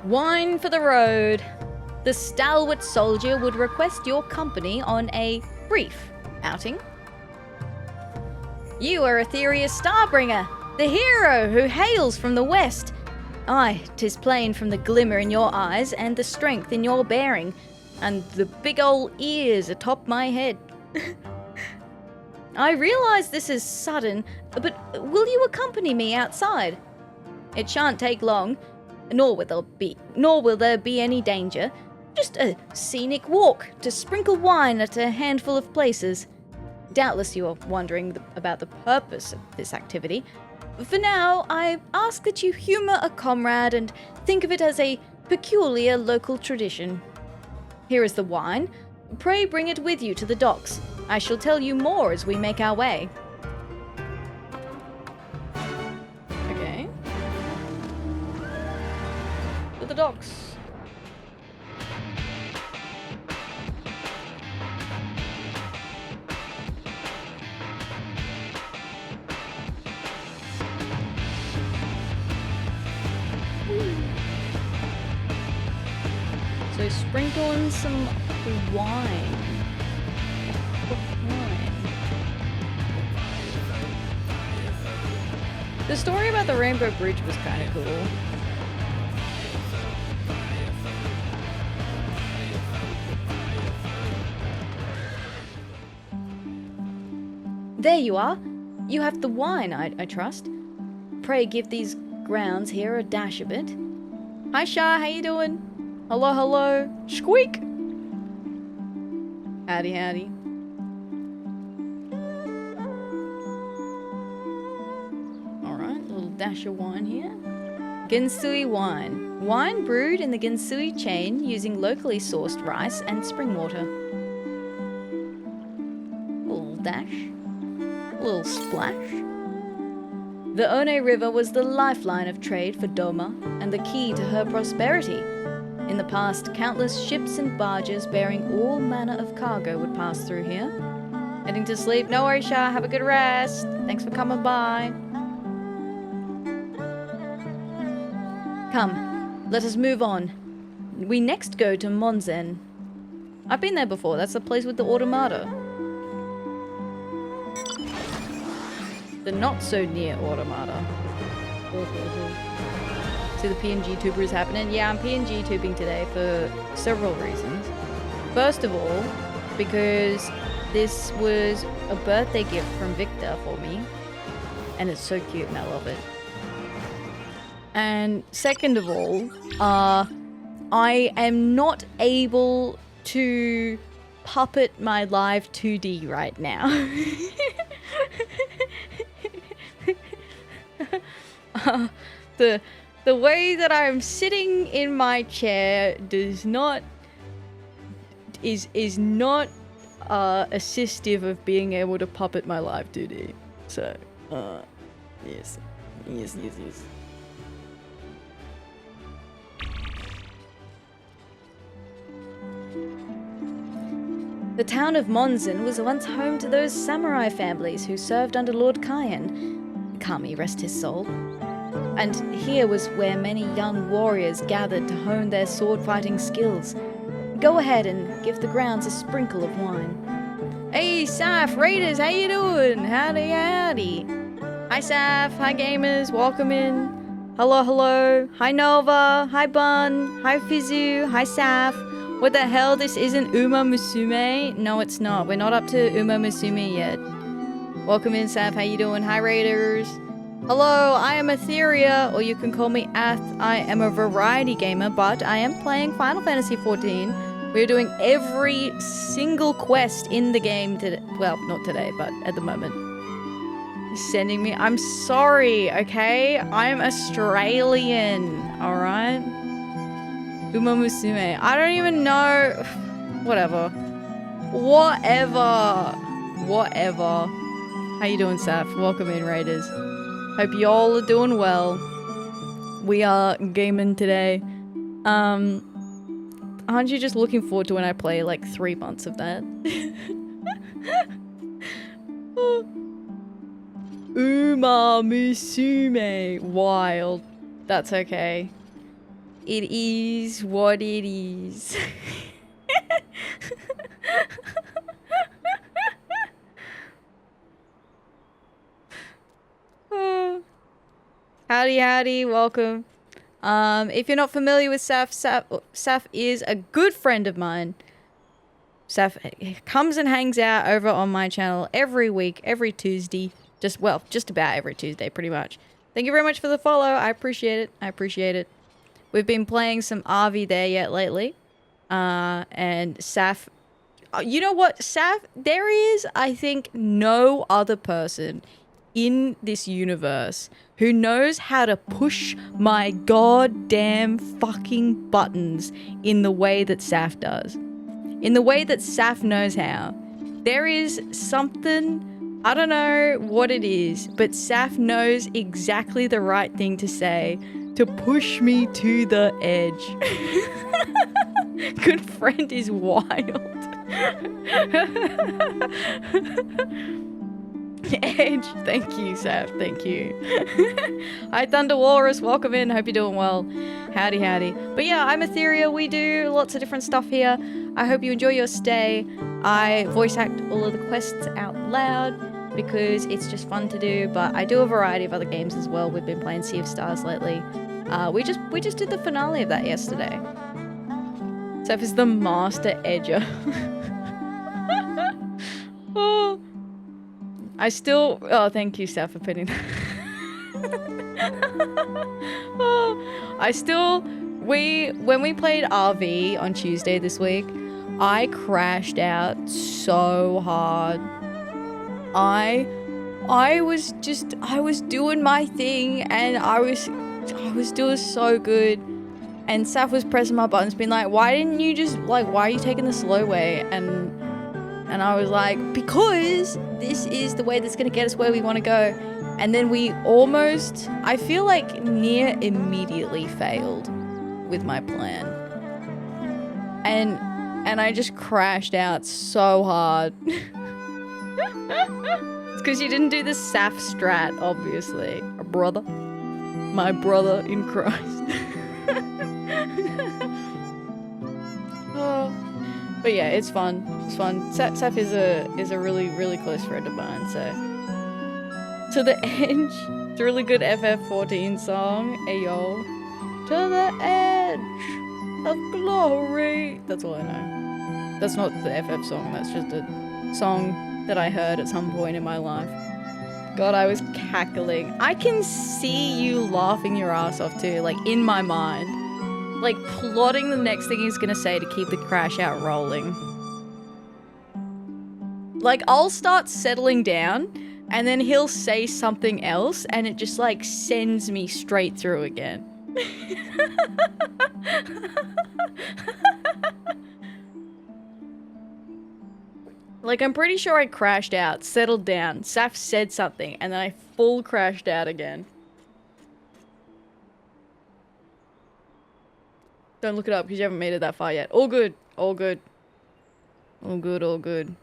Wine for the road. The stalwart soldier would request your company on a brief outing. You are Atheria's Starbringer, the hero who hails from the west. Aye, 'tis plain from the glimmer in your eyes and the strength in your bearing, and the big ol' ears atop my head. I realize this is sudden, but will you accompany me outside? It shan't take long, nor will there be any danger. Just a scenic walk to sprinkle wine at a handful of places. Doubtless you are wondering about the purpose of this activity. For now, I ask that you humor a comrade and think of it as a peculiar local tradition. Here is the wine. Pray bring it with you to the docks. I shall tell you more as we make our way. Okay. To the docks. So sprinkle in some wine. The story about the Rainbow Bridge was kind of cool. There you are. You have the wine, I trust. Pray give these grounds here a dash of it. Hi Shah, how you doing? Hello, hello. Squeak! Howdy, howdy. Alright, a little dash of wine here. Gensui wine. Wine brewed in the Gensui chain using locally sourced rice and spring water. A little dash. A little splash. The One River was the lifeline of trade for Doma and the key to her prosperity. In the past, countless ships and barges bearing all manner of cargo would pass through here. Heading to sleep? No worries, Shah. Have a good rest. Thanks for coming by. Come, let us move on. We next go to Monzen. I've been there before. That's the place with the automata. The not-so-near automata. See, the PNGTuber is happening. Yeah, I'm PNGTubing today for several reasons. First of all, because this was a birthday gift from Victor for me. And it's so cute and I love it. And second of all, I am not able to puppet my live 2D right now. The way that I'm sitting in my chair does not is not assistive of being able to puppet my live 2D. So, yes. The town of Monzon was once home to those samurai families who served under Lord Kayan. Kami rest his soul. And here was where many young warriors gathered to hone their sword-fighting skills. Go ahead and give the grounds a sprinkle of wine. Hey, Saf, Raiders, how you doing? Howdy, howdy. Hi, Saf. Hi, gamers. Welcome in. Hello, hello. Hi, Nova. Hi, Bun. Hi, Fizu. Hi, Saf. What the hell? This isn't Uma Musume? No, it's not. We're not up to Uma Musume yet. Welcome in, Saf. How you doing? Hi, Raiders. Hello, I am Atheria, or you can call me Ath. I am a variety gamer, but I am playing Final Fantasy XIV. We're doing every single quest in the game today. Well, not today, but at the moment. He's sending me. I'm sorry, okay? I'm Australian, alright? Uma Musume. I don't even know. Whatever. How you doing, Saf? Welcome in, Raiders. Hope y'all are doing well. We are gaming today. Aren't you just looking forward to when I play like 3 months of that? Uma Musume. Wild. That's okay. It is what it is. Howdy, howdy, welcome. If you're not familiar with Saf is a good friend of mine. Saf comes and hangs out over on my channel every week, every Tuesday. Just about every Tuesday, pretty much. Thank you very much for the follow. I appreciate it. We've been playing some RV there yet lately. And Saf... You know what, Saf? There is, I think, no other person in this universe who knows how to push my goddamn fucking buttons in the way that Saf does. In the way that Saf knows how. There is something... I don't know what it is, but Saf knows exactly the right thing to say to push me to the edge. Good friend is wild. Edge, thank you, Saf, thank you. Hi, Thunder Walrus, welcome in, hope you're doing well. Howdy, howdy. But yeah, I'm Atheria, we do lots of different stuff here. I hope you enjoy your stay. I voice act all of the quests out loud because it's just fun to do, but I do a variety of other games as well. We've been playing Sea of Stars lately. We just did the finale of that yesterday. Saf is the master edger. Oh. Oh, thank you, Saf, for putting that. When we played RV on Tuesday this week, I crashed out so hard. I was doing my thing and I was doing so good. And Saf was pressing my buttons being like, why are you taking the slow way? And I was like, because this is the way that's going to get us where we want to go. And then we almost, I feel like near immediately failed with my plan. And I just crashed out so hard. It's because you didn't do the Saf strat, obviously. A brother. My brother in Christ. Oh. But yeah, it's fun. It's fun. Saf is a really, really close friend of mine, so. To the edge. It's a really good FF14 song. Ayo. To the edge of glory. That's all I know. That's not the FF song, that's just a song that I heard at some point in my life. God, I was cackling. I can see you laughing your ass off too, like in my mind. Like plotting the next thing he's gonna say to keep the crash out rolling. Like I'll start settling down and then he'll say something else and it just like sends me straight through again. Like, I'm pretty sure I crashed out, settled down, Saf said something, and then I full crashed out again. Don't look it up because you haven't made it that far yet. All good. All good. All good, all good.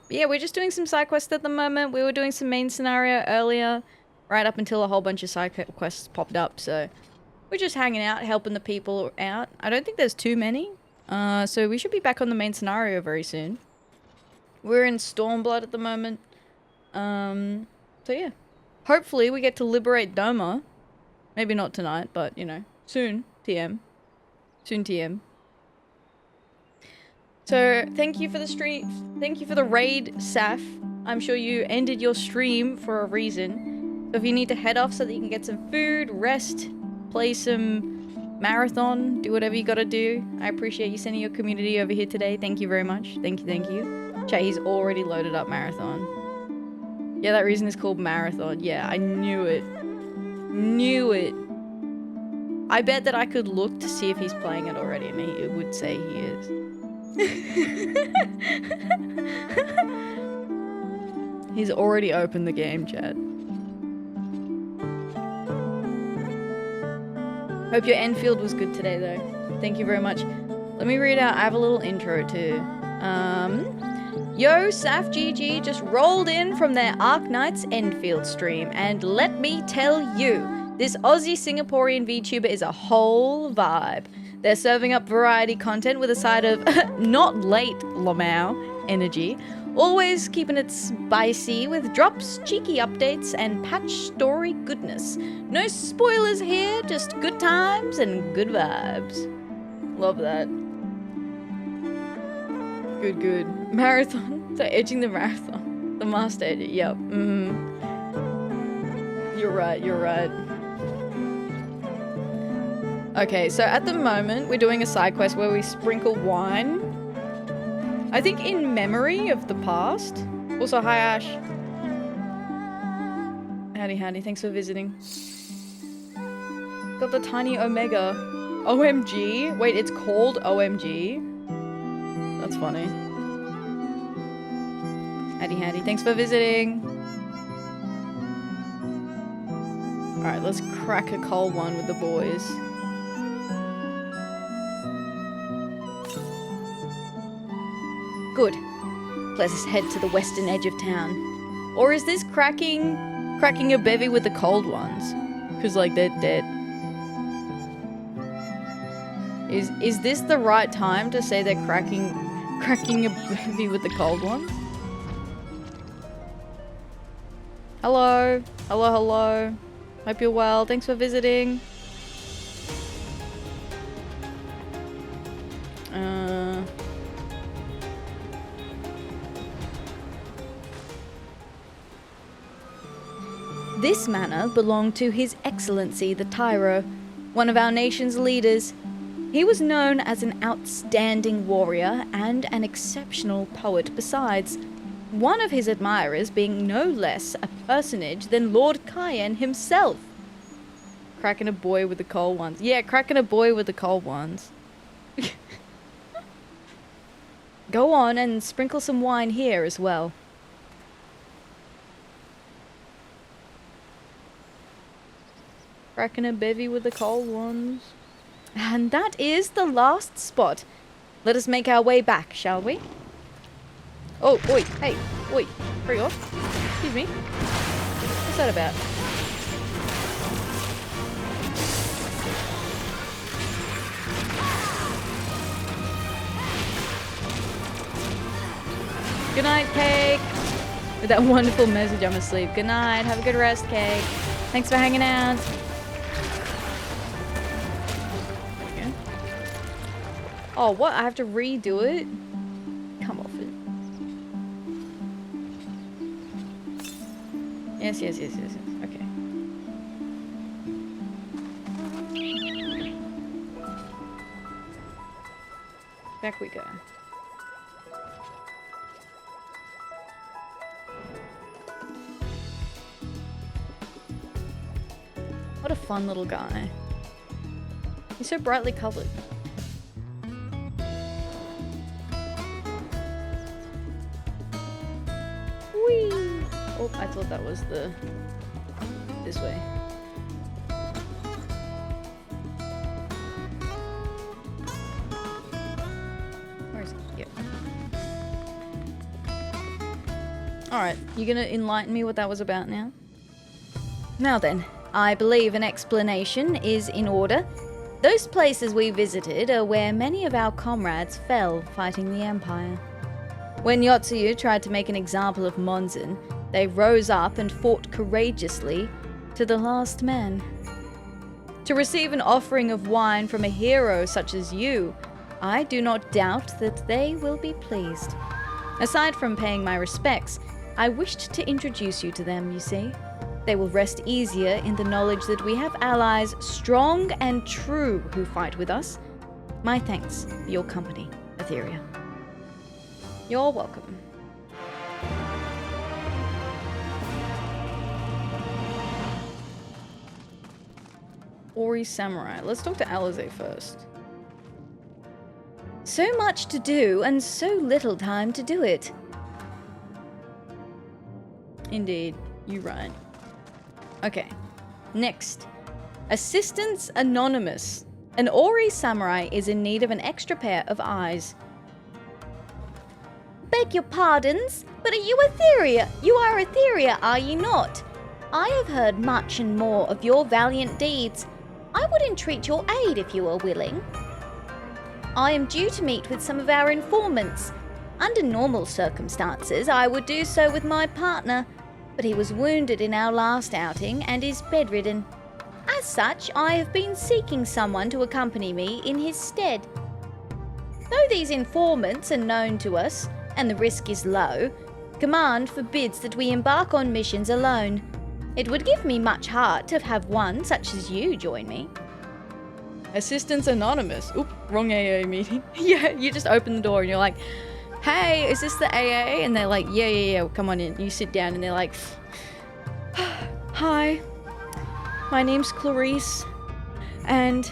But yeah, we're just doing some side quests at the moment. We were doing some main scenario earlier, right up until a whole bunch of side quests popped up, so we're just hanging out, helping the people out. I don't think there's too many, so we should be back on the main scenario very soon. We're in Stormblood at the moment, so yeah. Hopefully we get to liberate Doma. Maybe not tonight, but, you know, soon, TM. Soon TM. So, thank you for the stream. Thank you for the raid, Saf. I'm sure you ended your stream for a reason. So if you need to head off so that you can get some food, rest, play some marathon, do whatever you gotta do. I appreciate you sending your community over here today. Thank you very much. Thank you, thank you. Chat, he's already loaded up marathon. Yeah, that reason is called marathon. Yeah, I knew it. Knew it. I bet that I could look to see if he's playing it already, and he would say he is. He's already opened the game, chat. Hope your Enfield was good today, though. Thank you very much. Let me read out. I have a little intro too. Yo, Saf GG just rolled in from their Arknights Enfield stream, and let me tell you, this Aussie Singaporean VTuber is a whole vibe. They're serving up variety content with a side of not late Lamau energy, always keeping it spicy with drops, cheeky updates, and patch story goodness. No spoilers here, just good times and good vibes. Love that. Good, good. Marathon. So edging the marathon. The master edge. Yep. You're right, you're right. Okay, so at the moment, we're doing a side quest where we sprinkle wine. I think in memory of the past. Also, hi Ash. Howdy, howdy. Thanks for visiting. Got the tiny Omega. OMG? Wait, it's called OMG? That's funny. Howdy, howdy. Thanks for visiting. Alright, let's crack a cold one with the boys. Good. Let's head to the western edge of town. Or is this cracking a bevy with the cold ones? Because, like, they're dead. Is this the right time to say they're cracking a bevy with the cold ones? Hello. Hello, hello. Hope you're well. Thanks for visiting. This manor belonged to His Excellency the Tyro, one of our nation's leaders. He was known as an outstanding warrior and an exceptional poet besides, one of his admirers being no less a personage than Lord Cayenne himself. Cracking a boy with the cold ones. Yeah, cracking a boy with the cold ones. Go on and sprinkle some wine here as well. Cracking a bevy with the cold ones. And that is the last spot. Let us make our way back, shall we? Oh, oi, hey, oi, hurry off. Excuse me. What's that about? Good night, Cake. With that wonderful message, I'm asleep. Good night, have a good rest, Cake. Thanks for hanging out. Oh, what? I have to redo it? Come off it. Yes. Okay. Back we go. What a fun little guy. He's so brightly colored. Oh, I thought that was the... this way. Where is it? Here. Alright, you gonna enlighten me what that was about now? Now then, I believe an explanation is in order. Those places we visited are where many of our comrades fell fighting the Empire. When Yotsuyu tried to make an example of Monzon, they rose up and fought courageously to the last man. To receive an offering of wine from a hero such as you, I do not doubt that they will be pleased. Aside from paying my respects, I wished to introduce you to them, you see. They will rest easier in the knowledge that we have allies strong and true who fight with us. My thanks for your company, Atheria. You're welcome. Ori Samurai. Let's talk to Alize first. So much to do and so little time to do it. Indeed, you're right. Okay, next. Assistance Anonymous. An Ori Samurai is in need of an extra pair of eyes. Beg your pardons, but are you Atheria? You are Atheria, are you not? I have heard much and more of your valiant deeds. I would entreat your aid if you are willing. I am due to meet with some of our informants. Under normal circumstances, I would do so with my partner, but he was wounded in our last outing and is bedridden. As such, I have been seeking someone to accompany me in his stead. Though these informants are known to us, and the risk is low, command forbids that we embark on missions alone. It would give me much heart to have one such as you join me. Assistance Anonymous. Oop, wrong AA meeting. Yeah, you just open the door and you're like, hey, is this the AA? And they're like, yeah, come on in. You sit down and they're like, hi, my name's Clarice, and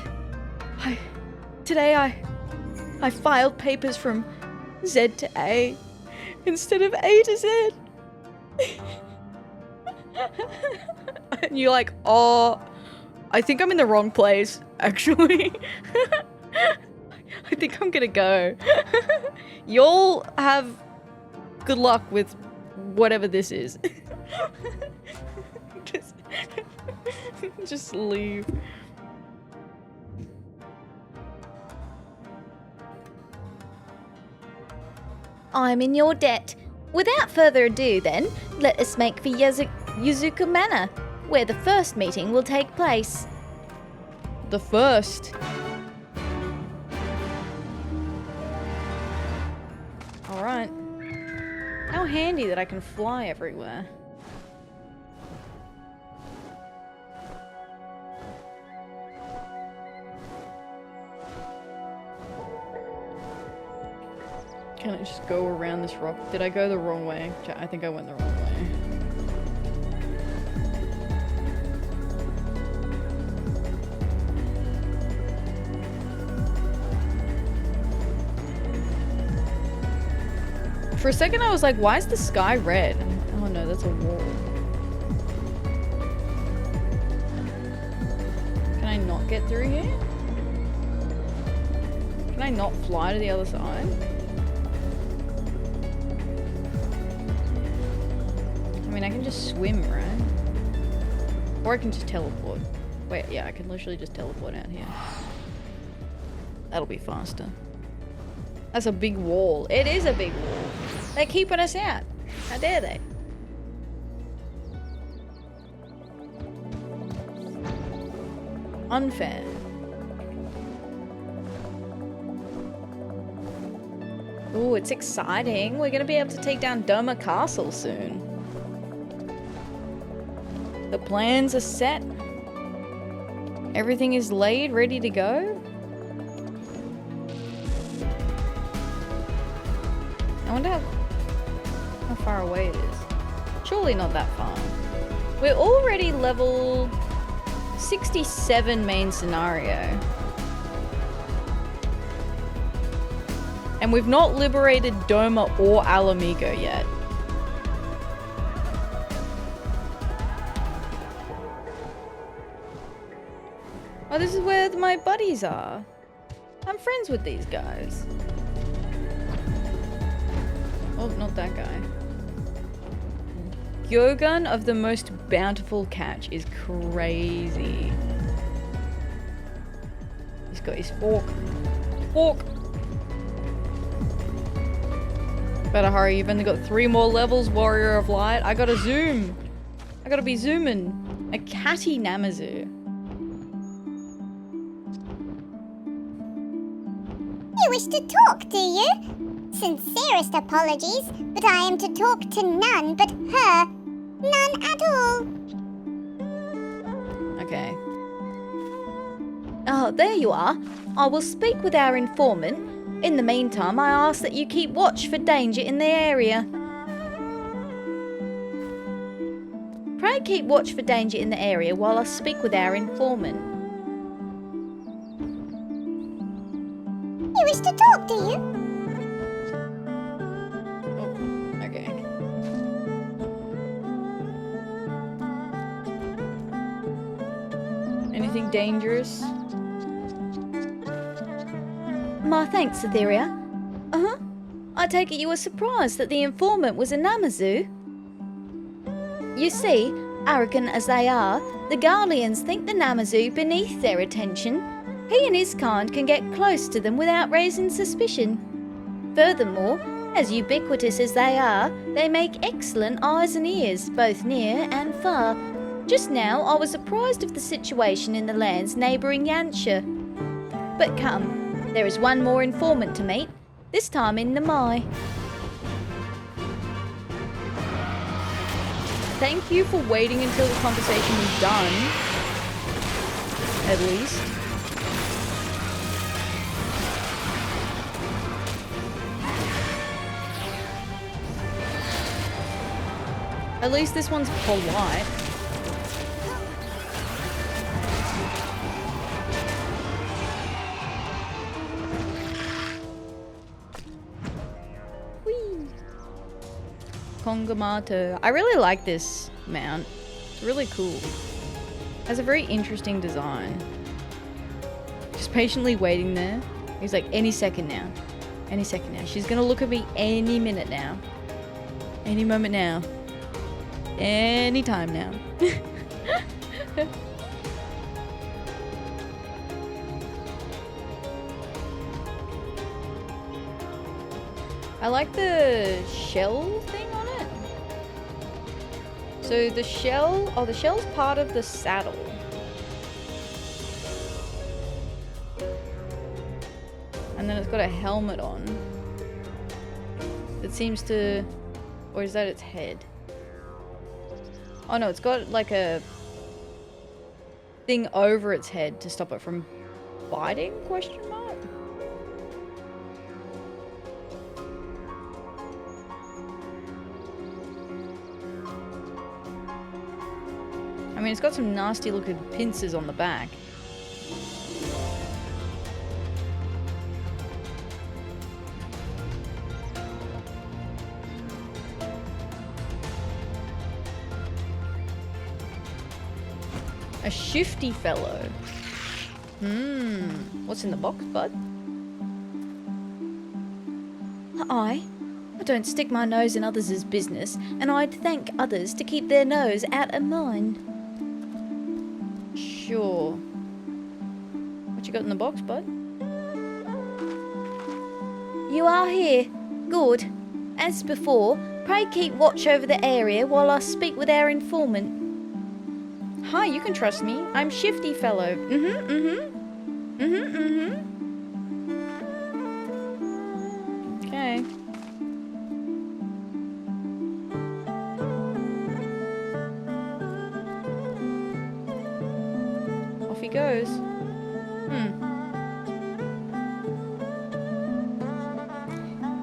today I filed papers from Z to A instead of A to Z. And you're like, oh, I think I'm in the wrong place, actually. I think I'm gonna go. You'll have good luck with whatever this is. Just leave. I'm in your debt. Without further ado, then, let us make for Yuzuka Manor, where the first meeting will take place. The first. Alright. How handy that I can fly everywhere. Can I just go around this rock? Did I go the wrong way? I think I went the wrong way. For a second I was like, why is the sky red? Oh no, that's a wall. Can I not get through here? Can I not fly to the other side? I mean, I can just swim, right? Or I can just teleport. Wait, yeah, I can literally just teleport out here. That'll be faster. That's a big wall. It is a big wall. They're keeping us out. How dare they? Unfair. Ooh, it's exciting. We're gonna be able to take down Doma Castle soon. The plans are set. Everything is laid, ready to go. I wonder how far away it is. Surely not that far. We're already level 67 main scenario. And we've not liberated Doma or Alamigo yet. Oh, this is where my buddies are. I'm friends with these guys. Oh, not that guy. Yogun of the most bountiful catch is crazy. He's got his fork. Fork! Better hurry, you've only got 3 more levels, Warrior of Light. I gotta zoom. I gotta be zooming. A catty Namazu. You wish to talk, do you? Sincerest apologies, but I am to talk to none but her. None at all. Okay. Oh, there you are. I will speak with our informant. In the meantime, I ask that you keep watch for danger in the area. Pray keep watch for danger in the area while I speak with our informant. You wish to talk, do you? Oh, okay. Anything dangerous? My thanks, Atheria. Uh-huh. I take it you were surprised that the informant was a Namazu? You see, arrogant as they are, the Garleans think the Namazu beneath their attention. He and his kind can get close to them without raising suspicion. Furthermore, as ubiquitous as they are, they make excellent eyes and ears, both near and far. Just now, I was apprised of the situation in the lands neighbouring Yantia. But come, there is one more informant to meet, this time in Namai. Thank you for waiting until the conversation was done. At least. At least this one's polite. Kongamato. I really like this mount. It's really cool. Has a very interesting design. Just patiently waiting there. He's like, any second now. Any second now. She's gonna look at me any minute now. Any moment now. Any time now. I like the shell thing on it. So the shell, the shell's part of the saddle. And then it's got a helmet on. That seems to, or is that its head? Oh no, it's got like a thing over its head to stop it from biting, question mark? I mean, it's got some nasty looking pincers on the back. A shifty fellow. What's in the box, bud? I don't stick my nose in others' business, and I'd thank others to keep their nose out of mine. Sure. What you got in the box, bud? You are here. Good. As before, pray keep watch over the area while I speak with our informant. Hi, you can trust me. I'm shifty fellow. Okay. Off he goes.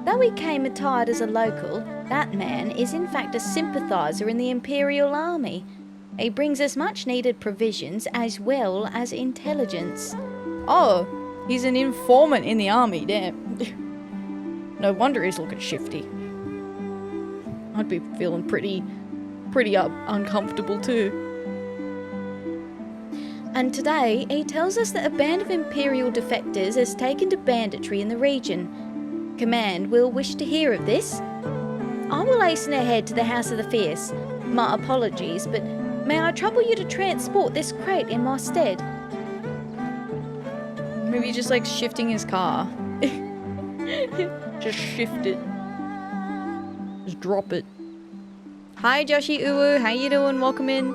Though he came attired as a local, that man is in fact a sympathiser in the Imperial Army. He brings us much needed provisions as well as intelligence. Oh, he's an informant in the army, damn. No wonder he's looking shifty. I'd be feeling pretty uncomfortable too. And today, he tells us that a band of Imperial defectors has taken to banditry in the region. Command will wish to hear of this. I will hasten ahead to the House of the Fierce. My apologies, but may I trouble you to transport this crate in my stead? Maybe just like shifting his car. Just shift it. Just drop it. Hi Joshi Uwu, how you doing? Welcome in.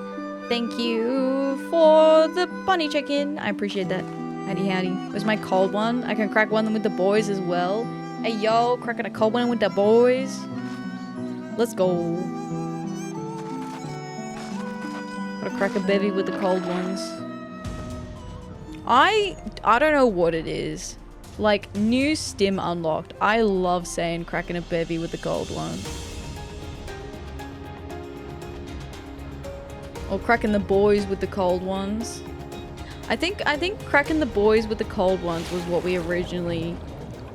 Thank you for the bunny check-in. I appreciate that. Howdy howdy. Where's my cold one? I can crack one with the boys as well. Hey yo, cracking a cold one with the boys. Let's go. Gotta crack a bevy with the cold ones. I don't know what it is. Like, new stim unlocked. I love saying cracking a bevy with the cold one. Or cracking the boys with the cold ones. I think cracking the boys with the cold ones was what we originally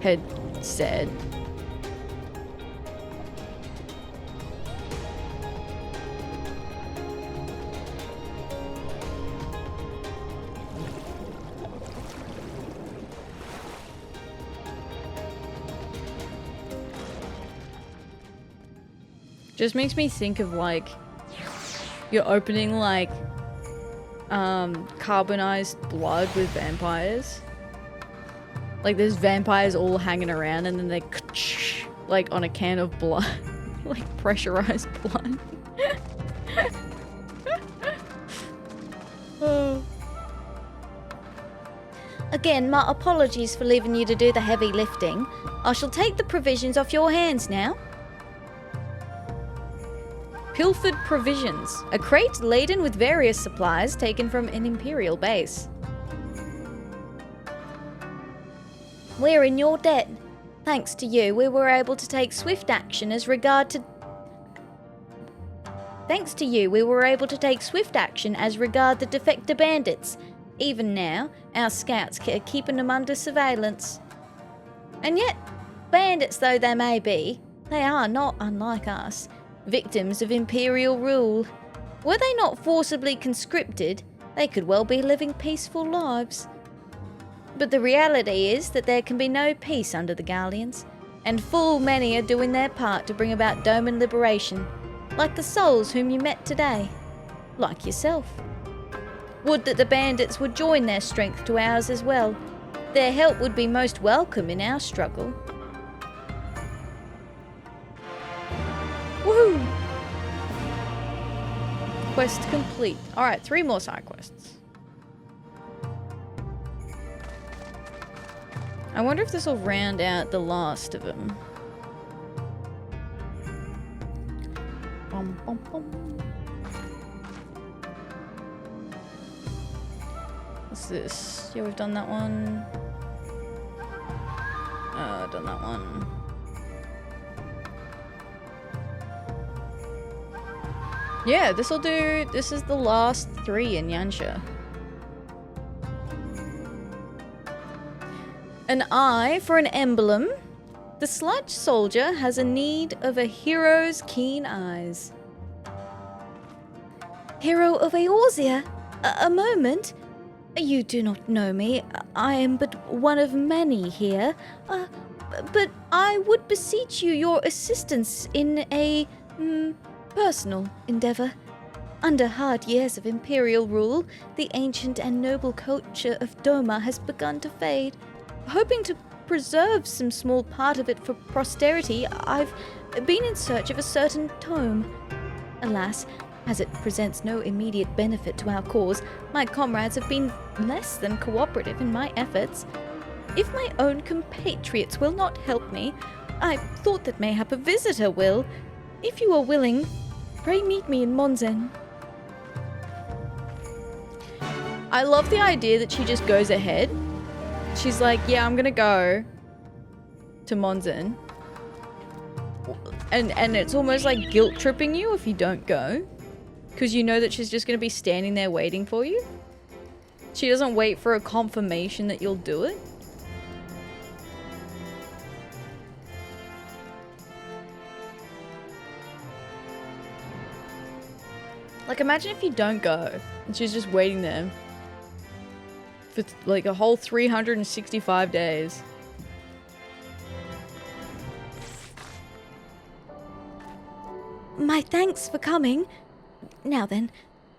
had said. Just makes me think of like you're opening like carbonized blood with vampires. Like there's vampires all hanging around and then they like on a can of blood. Like pressurized blood. Oh. Again, my apologies for leaving you to do the heavy lifting. I shall take the provisions off your hands now. Pilfered provisions. A crate laden with various supplies taken from an Imperial base. We're in your debt. Thanks to you, we were able to take swift action as regard the defector bandits. Even now, our scouts are keeping them under surveillance. And yet, bandits though they may be, they are not unlike us. Victims of Imperial rule. Were they not forcibly conscripted, they could well be living peaceful lives. But the reality is that there can be no peace under the Galleons, and full many are doing their part to bring about Doman liberation, like the souls whom you met today, like yourself. Would that the bandits would join their strength to ours as well. Their help would be most welcome in our struggle. Woohoo! Quest complete. Alright, 3 more side quests. I wonder if this will round out the last of them. Bum, bum, bum. What's this? Yeah, we've done that one. Done that one. Yeah, this'll do. This is the last 3 in Yansha. An eye for an emblem. The sludge soldier has a need of a hero's keen eyes. Hero of Eorzea? A moment? You do not know me. I am but one of many here. But I would beseech you your assistance in a personal endeavor. Under hard years of Imperial rule, the ancient and noble culture of Doma has begun to fade. Hoping to preserve some small part of it for posterity, I've been in search of a certain tome. Alas, as it presents no immediate benefit to our cause, my comrades have been less than cooperative in my efforts. If my own compatriots will not help me, I thought that mayhap a visitor will. If you are willing, pray meet me in Monzen. I love the idea that she just goes ahead. She's like, yeah, I'm gonna go to Monzen. And it's almost like guilt tripping you if you don't go. Because you know that she's just gonna be standing there waiting for you. She doesn't wait for a confirmation that you'll do it. Like, imagine if you don't go and she's just waiting there. For like a whole 365 days. My thanks for coming. Now then,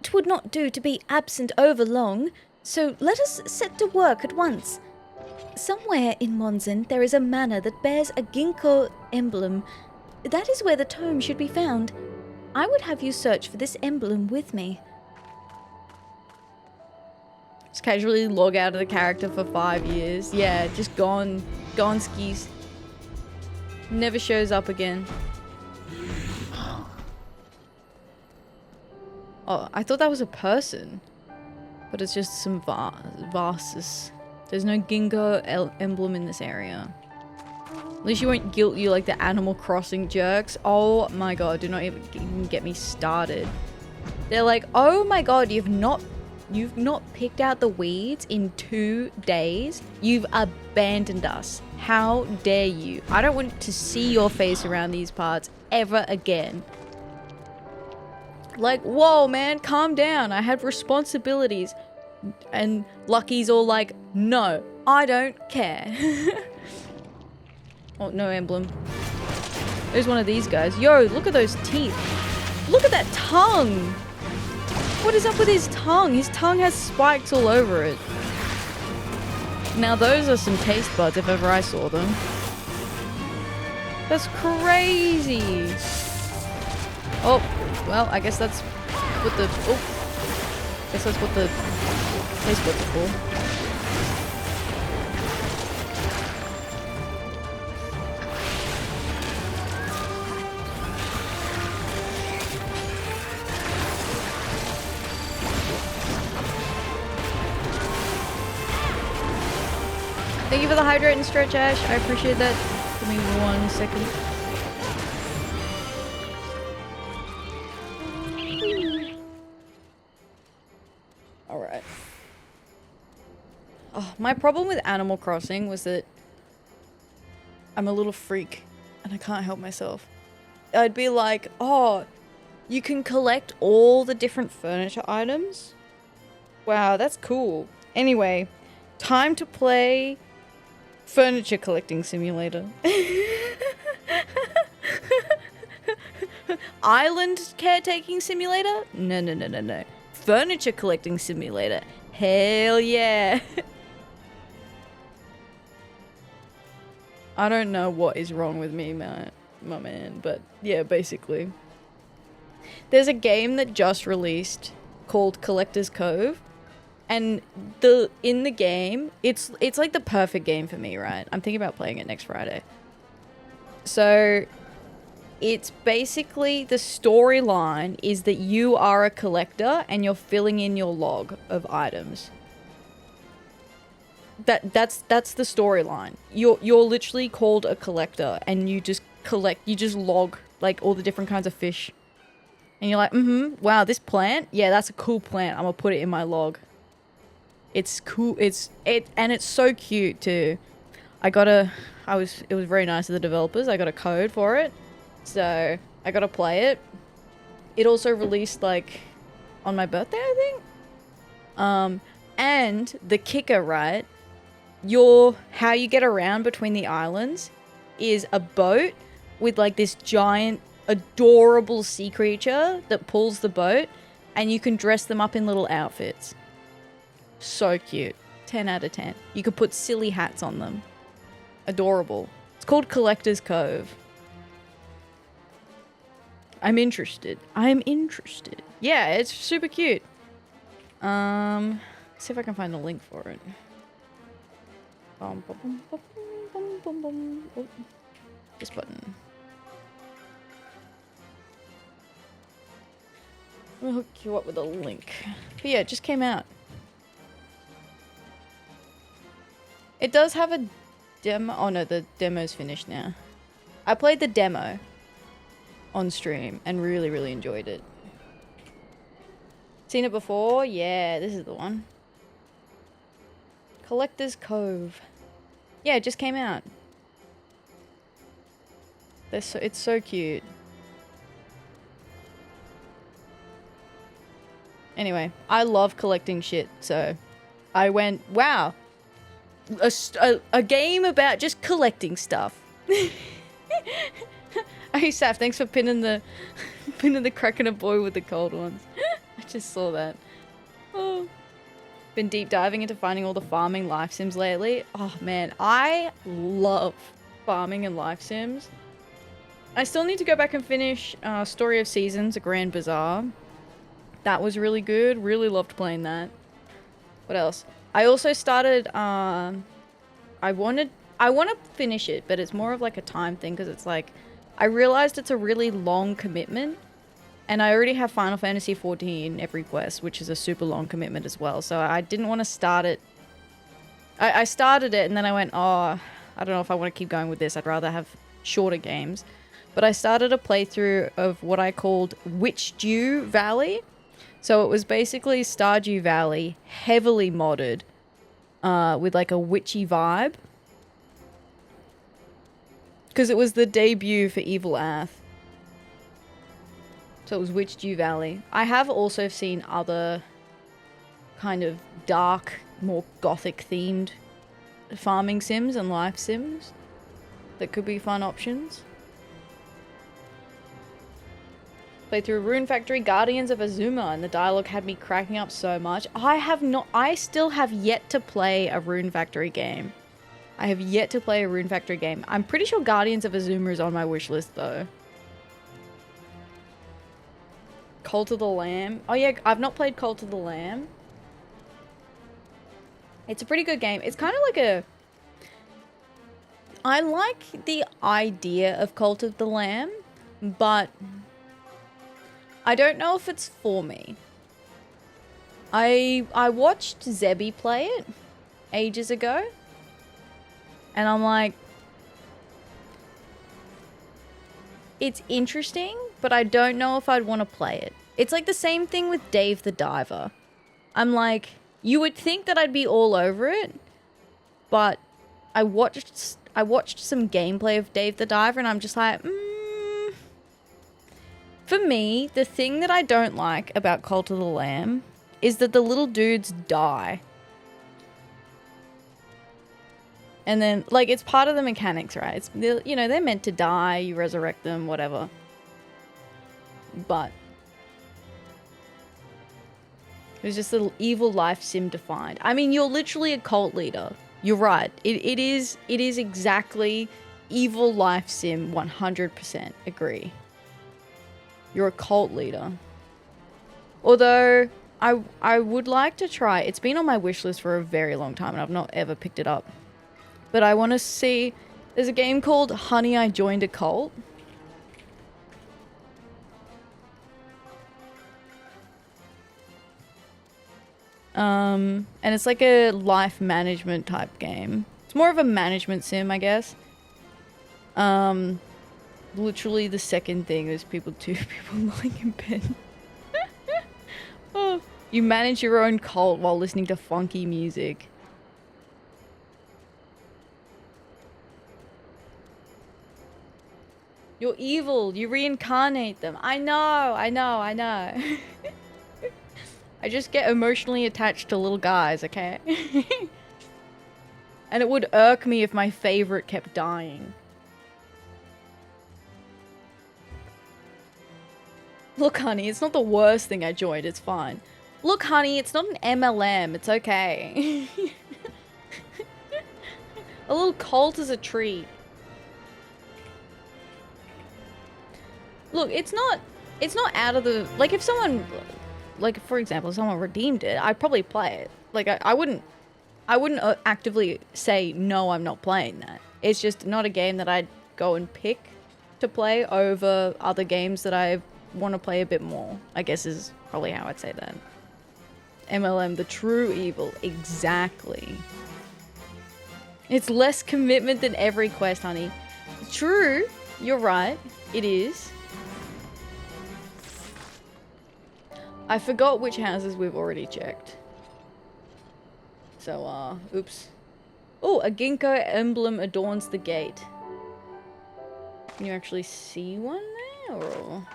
'twould not do to be absent over long, so let us set to work at once. Somewhere in Monzen there is a manor that bears a ginkgo emblem. That is where the tome should be found. I would have you search for this emblem with me. Just casually log out of the character for 5 years. Yeah, just gone skis. Never shows up again. Oh, I thought that was a person. But it's just some vases. There's no ginkgo emblem in this area. At least you won't guilt you like the Animal Crossing jerks. Oh my god, do not even get me started. They're like, oh my god, you've not picked out the weeds in 2 days. You've abandoned us. How dare you? I don't want to see your face around these parts ever again. Like, whoa, man, calm down. I have responsibilities. And Lucky's all like, no, I don't care. Oh, no emblem. There's one of these guys. Yo, look at those teeth. Look at that tongue. What is up with his tongue? His tongue has spikes all over it. Now those are some taste buds if ever I saw them. That's crazy. Oh, well, I guess that's what the... Oh. Guess that's what the taste buds are for. Thank you for the hydrate and stretch, Ash. I appreciate that. Give me 1 second. Alright. Oh, my problem with Animal Crossing was that I'm a little freak and I can't help myself. I'd be like, oh, you can collect all the different furniture items? Wow, that's cool. Anyway, time to play Furniture Collecting Simulator. Island Caretaking Simulator? No. Furniture Collecting Simulator. Hell yeah. I don't know what is wrong with me, my man, but yeah, basically. There's a game that just released called Collector's Cove. And in the game, it's like the perfect game for me, right? I'm thinking about playing it next Friday. So, it's basically the storyline is that you are a collector and you're filling in your log of items. That's the storyline. You're literally called a collector and you just log like all the different kinds of fish. And you're like, wow, this plant? Yeah, that's a cool plant. I'm gonna put it in my log. It's cool. It's so cute too. It was very nice of the developers. I got a code for it. So I got to play it. It also released like on my birthday, I think. And the kicker, right? How you get around between the islands is a boat with like this giant adorable sea creature that pulls the boat and you can dress them up in little outfits. So cute. 10 out of 10. You could put silly hats on them. Adorable. It's called Collector's Cove. I'm interested. Yeah, it's super cute. Let's see if I can find the link for it. Oh, this button. I'll hook you up with a link. But yeah, it just came out. It does have a demo. Oh no, the demo's finished now. I played the demo on stream and really, really enjoyed it. Seen it before? Yeah, this is the one. Collector's Cove. Yeah, it just came out. It's so cute. Anyway, I love collecting shit, so I went, wow, a game about just collecting stuff. Hey Saf, thanks for pinning the cracking a boy with the cold ones. I just saw that. Oh. Been deep diving into finding all the farming life sims lately. Oh man, I love farming and life sims. I still need to go back and finish Story of Seasons, A Grand Bazaar. That was really good. Really loved playing that. What else? I also started, I want to finish it, but it's more of like a time thing because it's like, I realized it's a really long commitment and I already have Final Fantasy XIV every quest, which is a super long commitment as well. So I didn't want to start it. I started it and then I went, oh, I don't know if I want to keep going with this. I'd rather have shorter games. But I started a playthrough of what I called Witchdew Valley. So it was basically Stardew Valley, heavily modded, with like a witchy vibe. Because it was the debut for Evil Ath. So it was Witchdew Valley. I have also seen other kind of dark, more gothic themed farming sims and life sims that could be fun options. Played through Rune Factory, Guardians of Azuma, and the dialogue had me cracking up so much. I still have yet to play a Rune Factory game. I have yet to play a Rune Factory game. I'm pretty sure Guardians of Azuma is on my wish list though. Cult of the Lamb. Oh yeah, I've not played Cult of the Lamb. It's a pretty good game. It's kind of like a... I like the idea of Cult of the Lamb, but I don't know if it's for me. I watched Zebby play it ages ago, and I'm like, it's interesting, but I don't know if I'd want to play it. It's like the same thing with Dave the Diver. I'm like, you would think that I'd be all over it, but I watched some gameplay of Dave the Diver and I'm just like, For me, the thing that I don't like about Cult of the Lamb is that the little dudes die. And then, like, it's part of the mechanics, right? It's, you know, they're meant to die, you resurrect them, whatever. But it was just an evil life sim defined. I mean, you're literally a cult leader. You're right. It is exactly evil life sim, 100% agree. You're a cult leader. Although, I would like to try. It's been on my wish list for a very long time and I've not ever picked it up. But I want to see... There's a game called Honey, I Joined a Cult. And it's like a life management type game. It's more of a management sim, I guess. Literally the second thing is two people lying in bed. Oh, you manage your own cult while listening to funky music. You're evil. You reincarnate them. I know. I just get emotionally attached to little guys, okay? And it would irk me if my favorite kept dying. Look, honey, it's not the worst thing I joined. It's fine. Look, honey, it's not an MLM. It's okay. A little cult is a treat. Look, it's not out of the... Like, if someone... Like, for example, if someone redeemed it, I'd probably play it. Like, I wouldn't actively say, no, I'm not playing that. It's just not a game that I'd go and pick to play over other games that I want to play a bit more, I guess is probably how I'd say that. MLM, the true evil. Exactly. It's less commitment than every quest, honey. True. You're right. It is. I forgot which houses we've already checked. So, oops. Oh, a ginkgo emblem adorns the gate. Can you actually see one there, or...?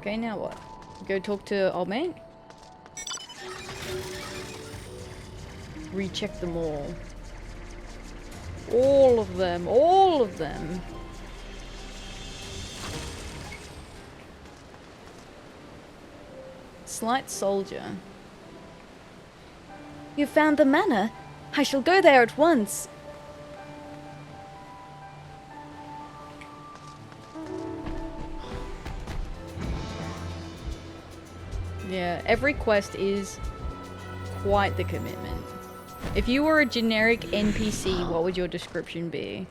Okay, now what? Go talk to old man? Recheck them all. All of them. All of them. Slight soldier. You found the manor. I shall go there at once. Yeah, every quest is quite the commitment. If you were a generic NPC, what would your description be?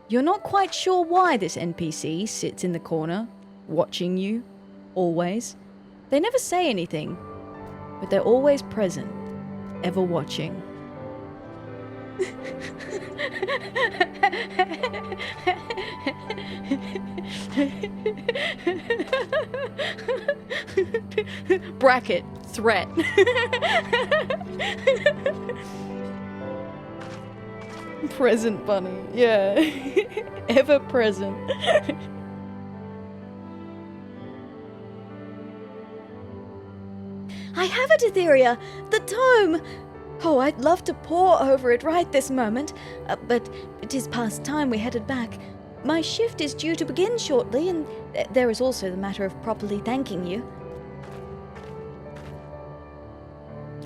You're not quite sure why this NPC sits in the corner, watching you, always. They never say anything, but they're always present, ever watching. Bracket, threat. Present bunny, yeah. Ever present. I have it, Atheria! The tome! Oh, I'd love to pore over it right this moment, but it is past time we headed back. My shift is due to begin shortly, and there is also the matter of properly thanking you.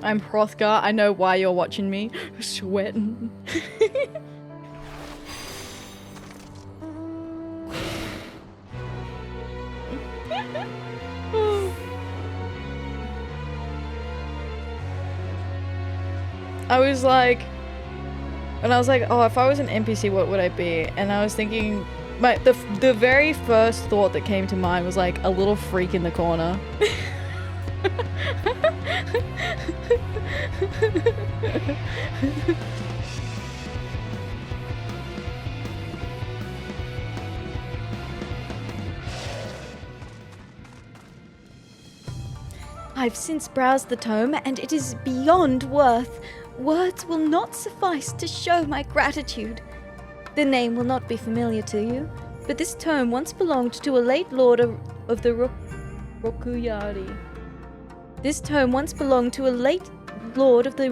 I'm Hrothgar, I know why you're watching me. Sweating. I was like, and I was like, oh, if I was an NPC, what would I be? And I was thinking, the very first thought that came to mind was like a little freak in the corner. I've since browsed the tome, and it is beyond worth. Words will not suffice to show my gratitude. The name will not be familiar to you, but this tome once belonged to a late lord of the Rokuyari. This tome once belonged to a late lord of the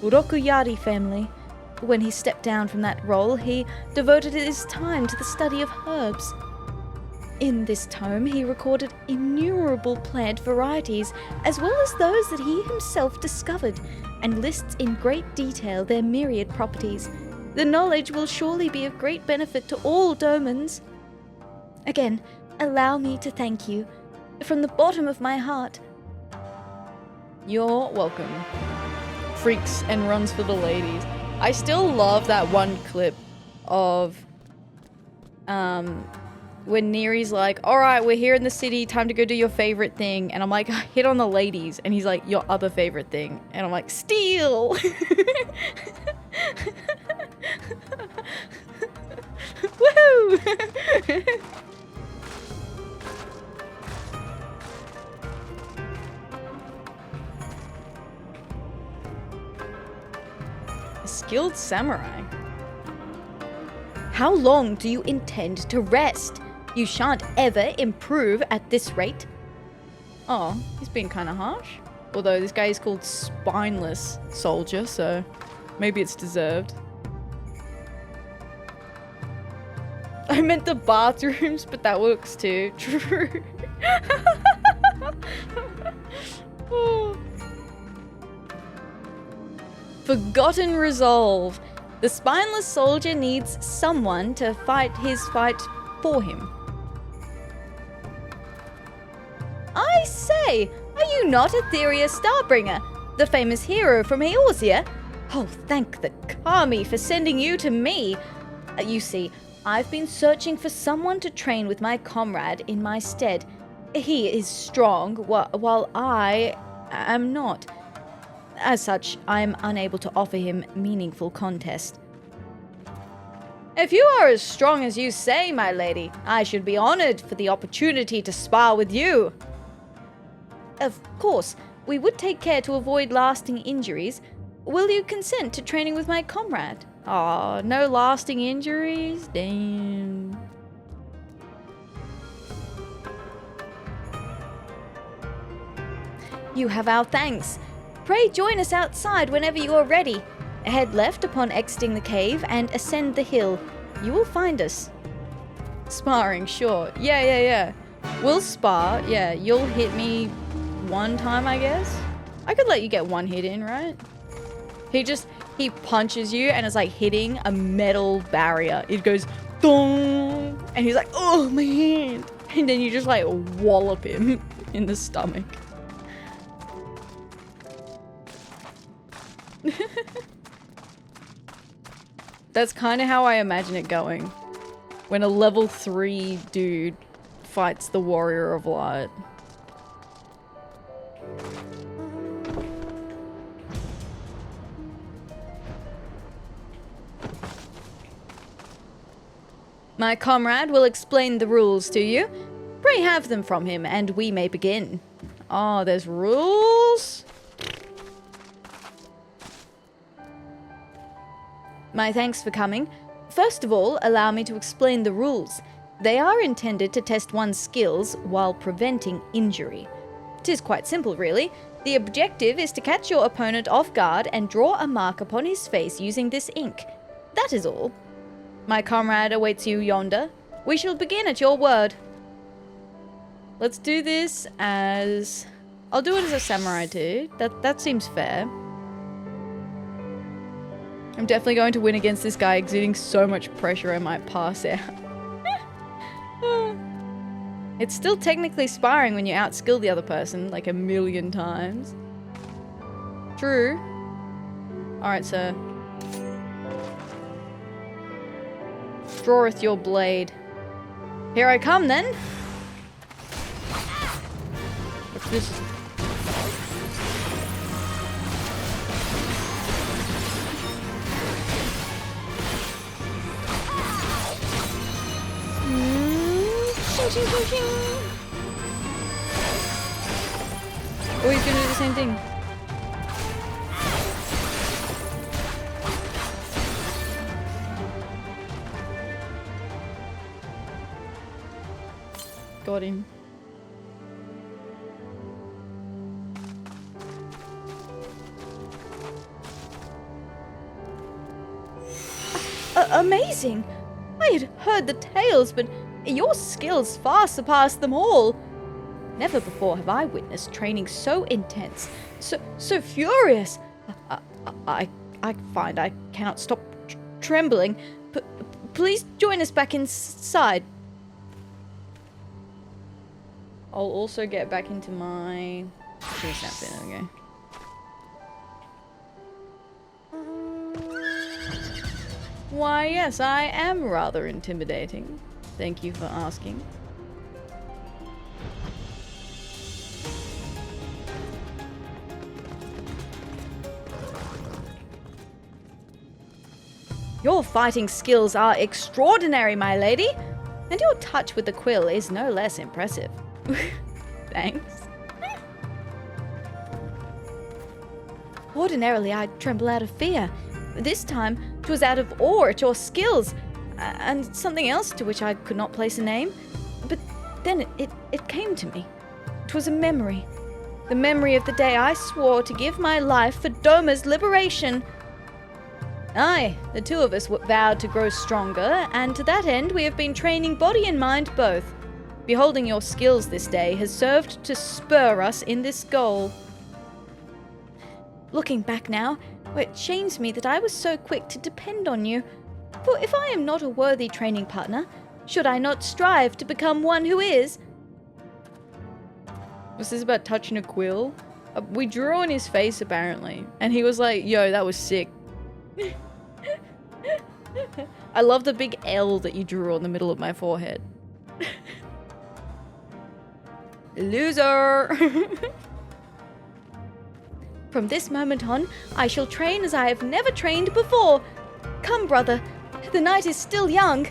Rokuyari family. When he stepped down from that role, he devoted his time to the study of herbs. In this tome, he recorded innumerable plant varieties, as well as those that he himself discovered, and lists in great detail their myriad properties. The knowledge will surely be of great benefit to all Domans. Again, allow me to thank you, from the bottom of my heart. You're welcome. Freaks and runs for the ladies. I still love that one clip of when Neri's like, alright, we're here in the city, time to go do your favorite thing. And I'm like, hit on the ladies. And he's like, your other favorite thing. And I'm like, steal! Woo! A skilled samurai. How long do you intend to rest? You shan't ever improve at this rate. Oh, he's been kind of harsh. Although this guy is called Spineless Soldier, so maybe it's deserved. I meant the bathrooms, but that works too. True. Oh. Forgotten resolve. The spineless soldier needs someone to fight his fight for him. I say, are you not Atheria Starbringer, the famous hero from Eorzea? Oh, thank the Kami for sending you to me. You see, I've been searching for someone to train with my comrade in my stead. He is strong, while I am not. As such, I am unable to offer him meaningful contest. If you are as strong as you say, my lady, I should be honored for the opportunity to spar with you. Of course, we would take care to avoid lasting injuries. Will you consent to training with my comrade? Aw, no lasting injuries? Damn. You have our thanks. Pray join us outside whenever you are ready. Head left upon exiting the cave and ascend the hill. You will find us. Sparring, sure. Yeah. We'll spar. Yeah, you'll hit me one time, I guess. I could let you get one hit in, right? He punches you and it's like hitting a metal barrier. It goes, dong, and he's like, oh, my hand. And then you just like wallop him in the stomach. That's kind of how I imagine it going. When a level 3 dude fights the Warrior of Light. My comrade will explain the rules to you. Pray have them from him, and we may begin. Oh, there's rules? My thanks for coming. First of all, allow me to explain the rules. They are intended to test one's skills while preventing injury. 'Tis quite simple, really. The objective is to catch your opponent off guard and draw a mark upon his face using this ink. That is all. My comrade awaits you yonder. We shall begin at your word. Let's do this as... I'll do it as a samurai too. That seems fair. I'm definitely going to win against this guy exuding so much pressure I might pass out. It's still technically sparring when you outskill the other person like 1,000,000 times. True. Alright, sir. Draweth your blade. Here I come then. What's this? Oh, he's gonna do the same thing. Got him. Amazing! I had heard the tales, but your skills far surpass them all. Never before have I witnessed training so intense, so furious. I find I cannot stop trembling. Please join us back inside. I'll also get back into my... There we go. Why, yes, I am rather intimidating. Thank you for asking. Your fighting skills are extraordinary, my lady, and your touch with the quill is no less impressive. Thanks. Ordinarily, I'd tremble out of fear. This time, 'twas out of awe at your skills, and something else to which I could not place a name. But then it came to me. 'Twas a memory. The memory of the day I swore to give my life for Doma's liberation. Aye, the two of us vowed to grow stronger, and to that end we have been training body and mind both. Beholding your skills this day has served to spur us in this goal. Looking back now, it shames me that I was so quick to depend on you. For if I am not a worthy training partner, should I not strive to become one who is? Was this about touching a quill? We drew on his face apparently, and he was like, yo, that was sick. I love the big L that you drew on the middle of my forehead. Loser! From this moment on, I shall train as I have never trained before. Come, brother, the night is still young.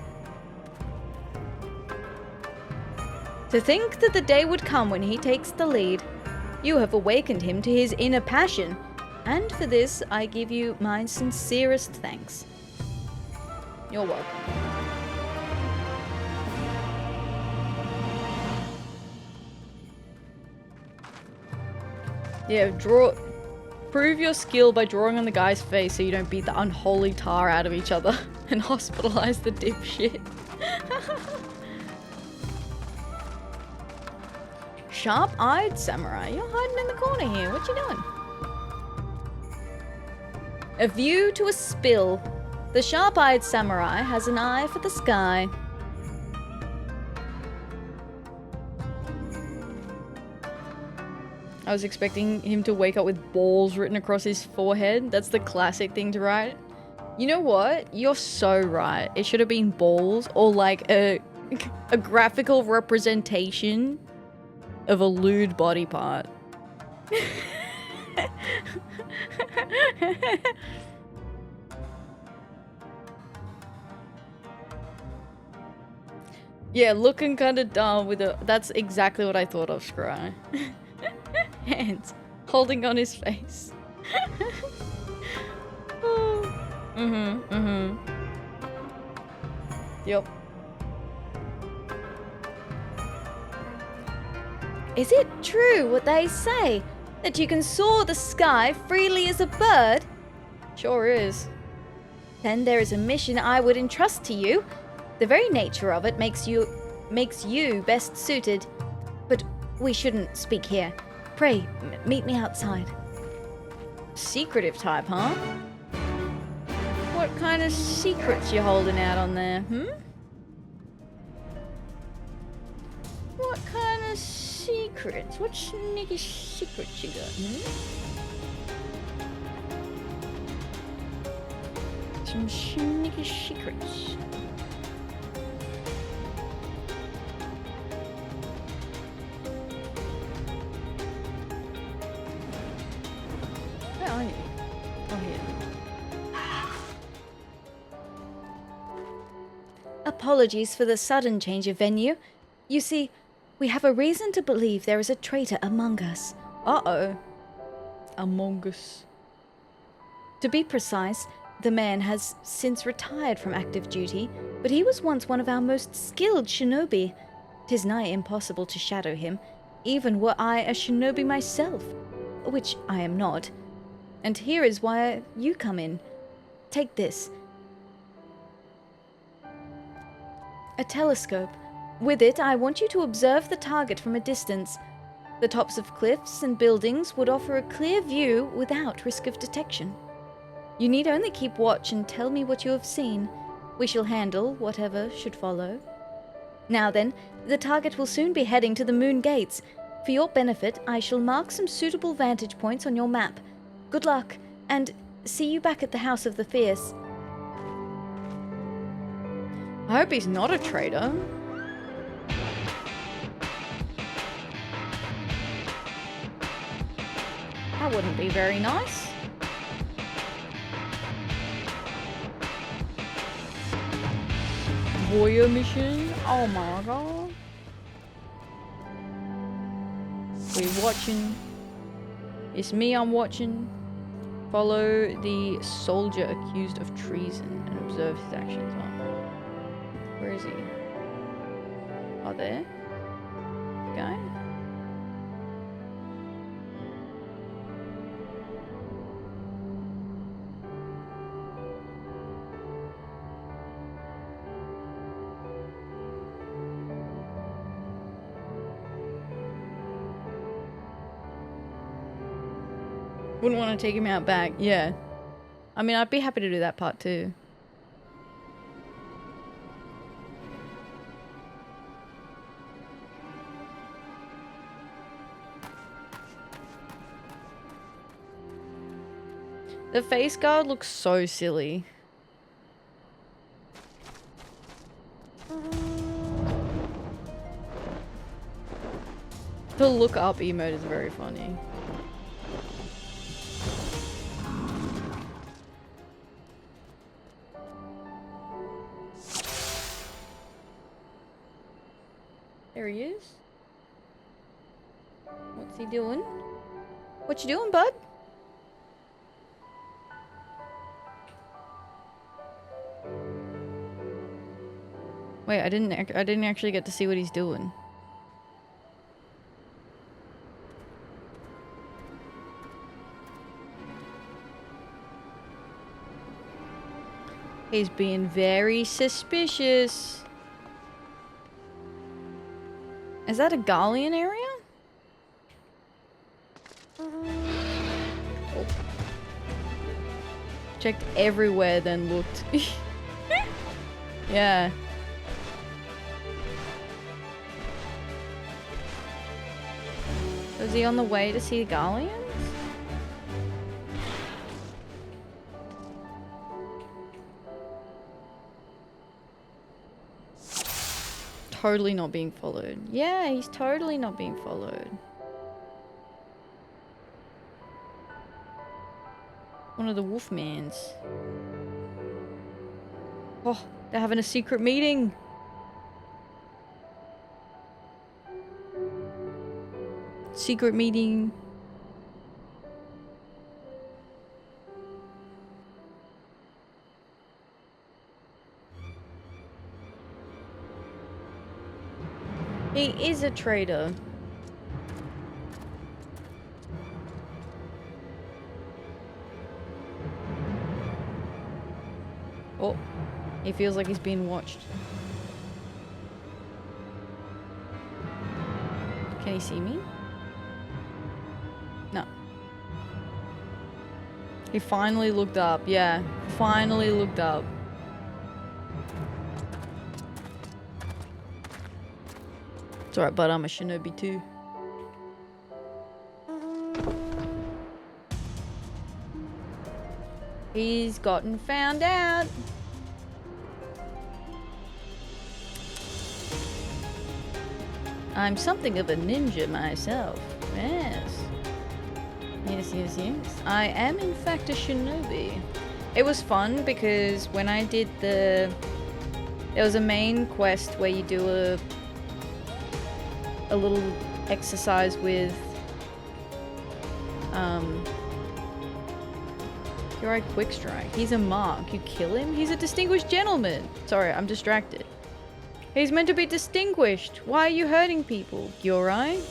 To think that the day would come when he takes the lead. You have awakened him to his inner passion, and for this I give you my sincerest thanks. You're welcome. Yeah, prove your skill by drawing on the guy's face so you don't beat the unholy tar out of each other and hospitalize the dipshit. Sharp-eyed samurai, you're hiding in the corner here. What you doing? A view to a spill. The sharp-eyed samurai has an eye for the sky. I was expecting him to wake up with balls written across his forehead. That's the classic thing to write. You know what? You're so right. It should have been balls or like a graphical representation of a lewd body part. Yeah, looking kind of dumb with a... That's exactly what I thought of, Scry. Hands holding on his face. Yep. Is it true what they say? That you can soar the sky freely as a bird? Sure is. Then there is a mission I would entrust to you. The very nature of it makes you best suited. But we shouldn't speak here. Pray, meet me outside. Secretive type, huh? What kind of secrets you holding out on there, What kind of secrets? What sneaky secrets you got, Some sneaky secrets. Where are you? Oh, here. Apologies for the sudden change of venue. You see, we have a reason to believe there is a traitor among us. Uh-oh. Among us. To be precise, the man has since retired from active duty, but he was once one of our most skilled shinobi. 'Tis nigh impossible to shadow him, even were I a shinobi myself, which I am not. And here is why you come in. Take this. A telescope. With it, I want you to observe the target from a distance. The tops of cliffs and buildings would offer a clear view without risk of detection. You need only keep watch and tell me what you have seen. We shall handle whatever should follow. Now then, the target will soon be heading to the moon gates. For your benefit, I shall mark some suitable vantage points on your map. Good luck, and see you back at the House of the Fierce. I hope he's not a traitor. That wouldn't be very nice. Warrior mission? Oh my god. We're watching. It's me I'm watching. Follow the soldier accused of treason and observe his actions. Oh. Where is he? Oh, there? Guy? Wouldn't want to take him out back. Yeah. I mean, I'd be happy to do that part too. The face guard looks so silly. The look up emote is very funny. There he is. What's he doing? What you doing, bud? Wait, I didn't actually get to see what he's doing. He's being very suspicious. Is that a Galleon area? Oh. Checked everywhere, then looked. Yeah. Was he on the way to see the Galleons? Totally not being followed. Yeah, he's totally not being followed. One of the Wolfmans. Oh, they're having a secret meeting. Secret meeting. He is a traitor. Oh, he feels like he's being watched. Can he see me? No. He finally looked up. Yeah, finally looked up. It's alright, but I'm a shinobi too. He's gotten found out. I'm something of a ninja myself. Yes. Yes, yes, yes. I am in fact a shinobi. It was fun because when I did there was a main quest where you do a little exercise with Kirai Quick Strike. He's a mark. You kill him? He's a distinguished gentleman. Sorry, I'm distracted. He's meant to be distinguished. Why are you hurting people, Kirai?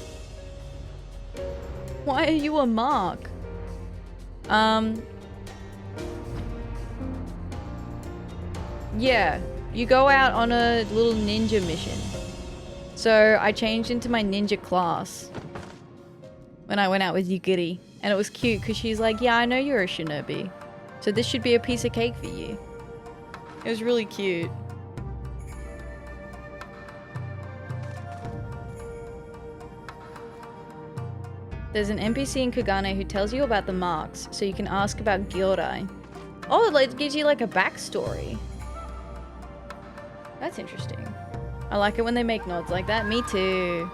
Why are you a mark? Yeah, you go out on a little ninja mission. So I changed into my ninja class when I went out with Yugiri. And it was cute because she's like, yeah, I know you're a shinobi. So this should be a piece of cake for you. It was really cute. There's an NPC in Kugane who tells you about the marks, so you can ask about Gyorai. Oh, it like, gives you like a backstory. That's interesting. I like it when they make nods like that. Me too.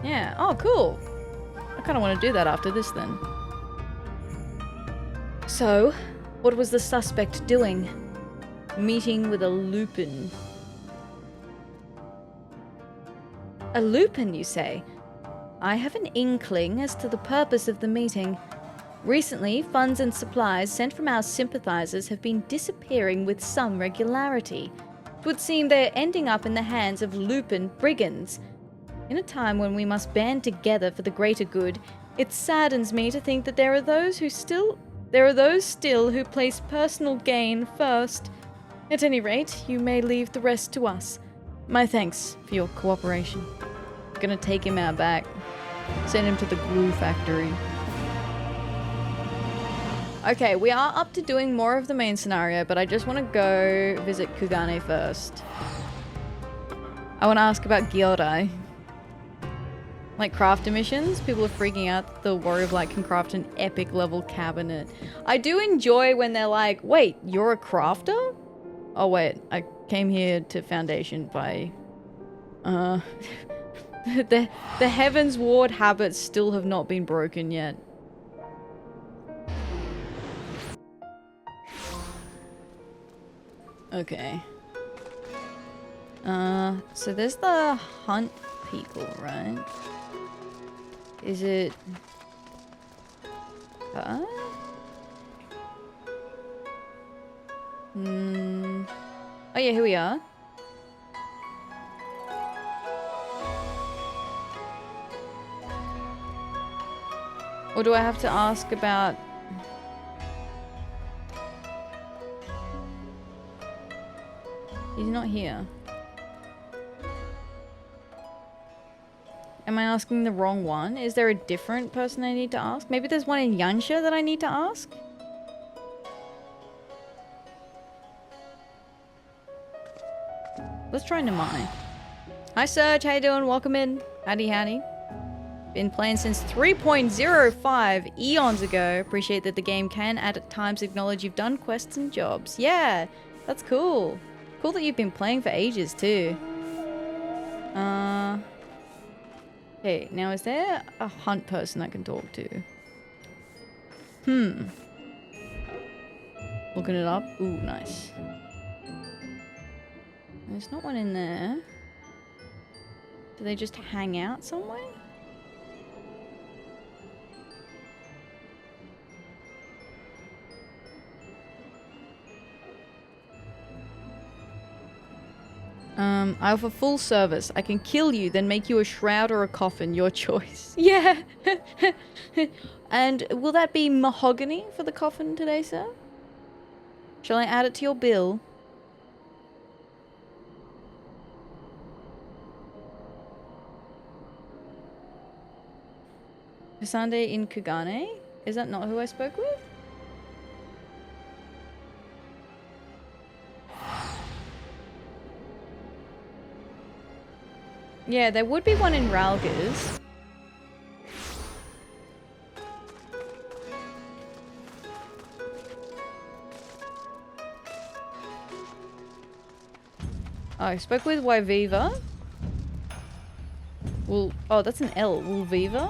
Yeah. Oh, cool. I kind of want to do that after this then. So, what was the suspect doing? Meeting with a Lupin. A Lupin, you say? I have an inkling as to the purpose of the meeting. Recently, funds and supplies sent from our sympathizers have been disappearing with some regularity. It would seem they are ending up in the hands of Lupin brigands. In a time when we must band together for the greater good, it saddens me to think that there are those still who place personal gain first. At any rate, you may leave the rest to us. My thanks for your cooperation. I'm gonna take him out back. Send him to the glue factory. Okay, we are up to doing more of the main scenario, but I just want to go visit Kugane first. I want to ask about Gyorai. Like crafter missions, people are freaking out that the Warrior of Light can craft an epic level cabinet. I do enjoy when they're like, wait, you're a crafter? Oh wait, I came here to Foundation by... the Heaven's Ward habits still have not been broken yet. Okay. So there's the hunt people, right? Is it... Oh yeah, here we are. Or do I have to ask about... He's not here. Am I asking the wrong one? Is there a different person I need to ask? Maybe there's one in Yansha that I need to ask? Let's try Namai. Hi Serge, how you doing? Welcome in. Howdy howdy. Been playing since 3.05 eons ago. Appreciate that the game can at times acknowledge you've done quests and jobs. Yeah, that's cool. Cool that you've been playing for ages too. Okay, now is there a hunt person I can talk to? Looking it up. Ooh, nice. There's not one in there. Do they just hang out somewhere? I offer full service. I can kill you, then make you a shroud or a coffin. Your choice. Yeah. And will that be mahogany for the coffin today, sir? Shall I add it to your bill? Hisande in Kugane? Is that not who I spoke with? Yeah, there would be one in Ralgers. Oh, I spoke with Wyviva. Well, oh, that's an L. Wolviva?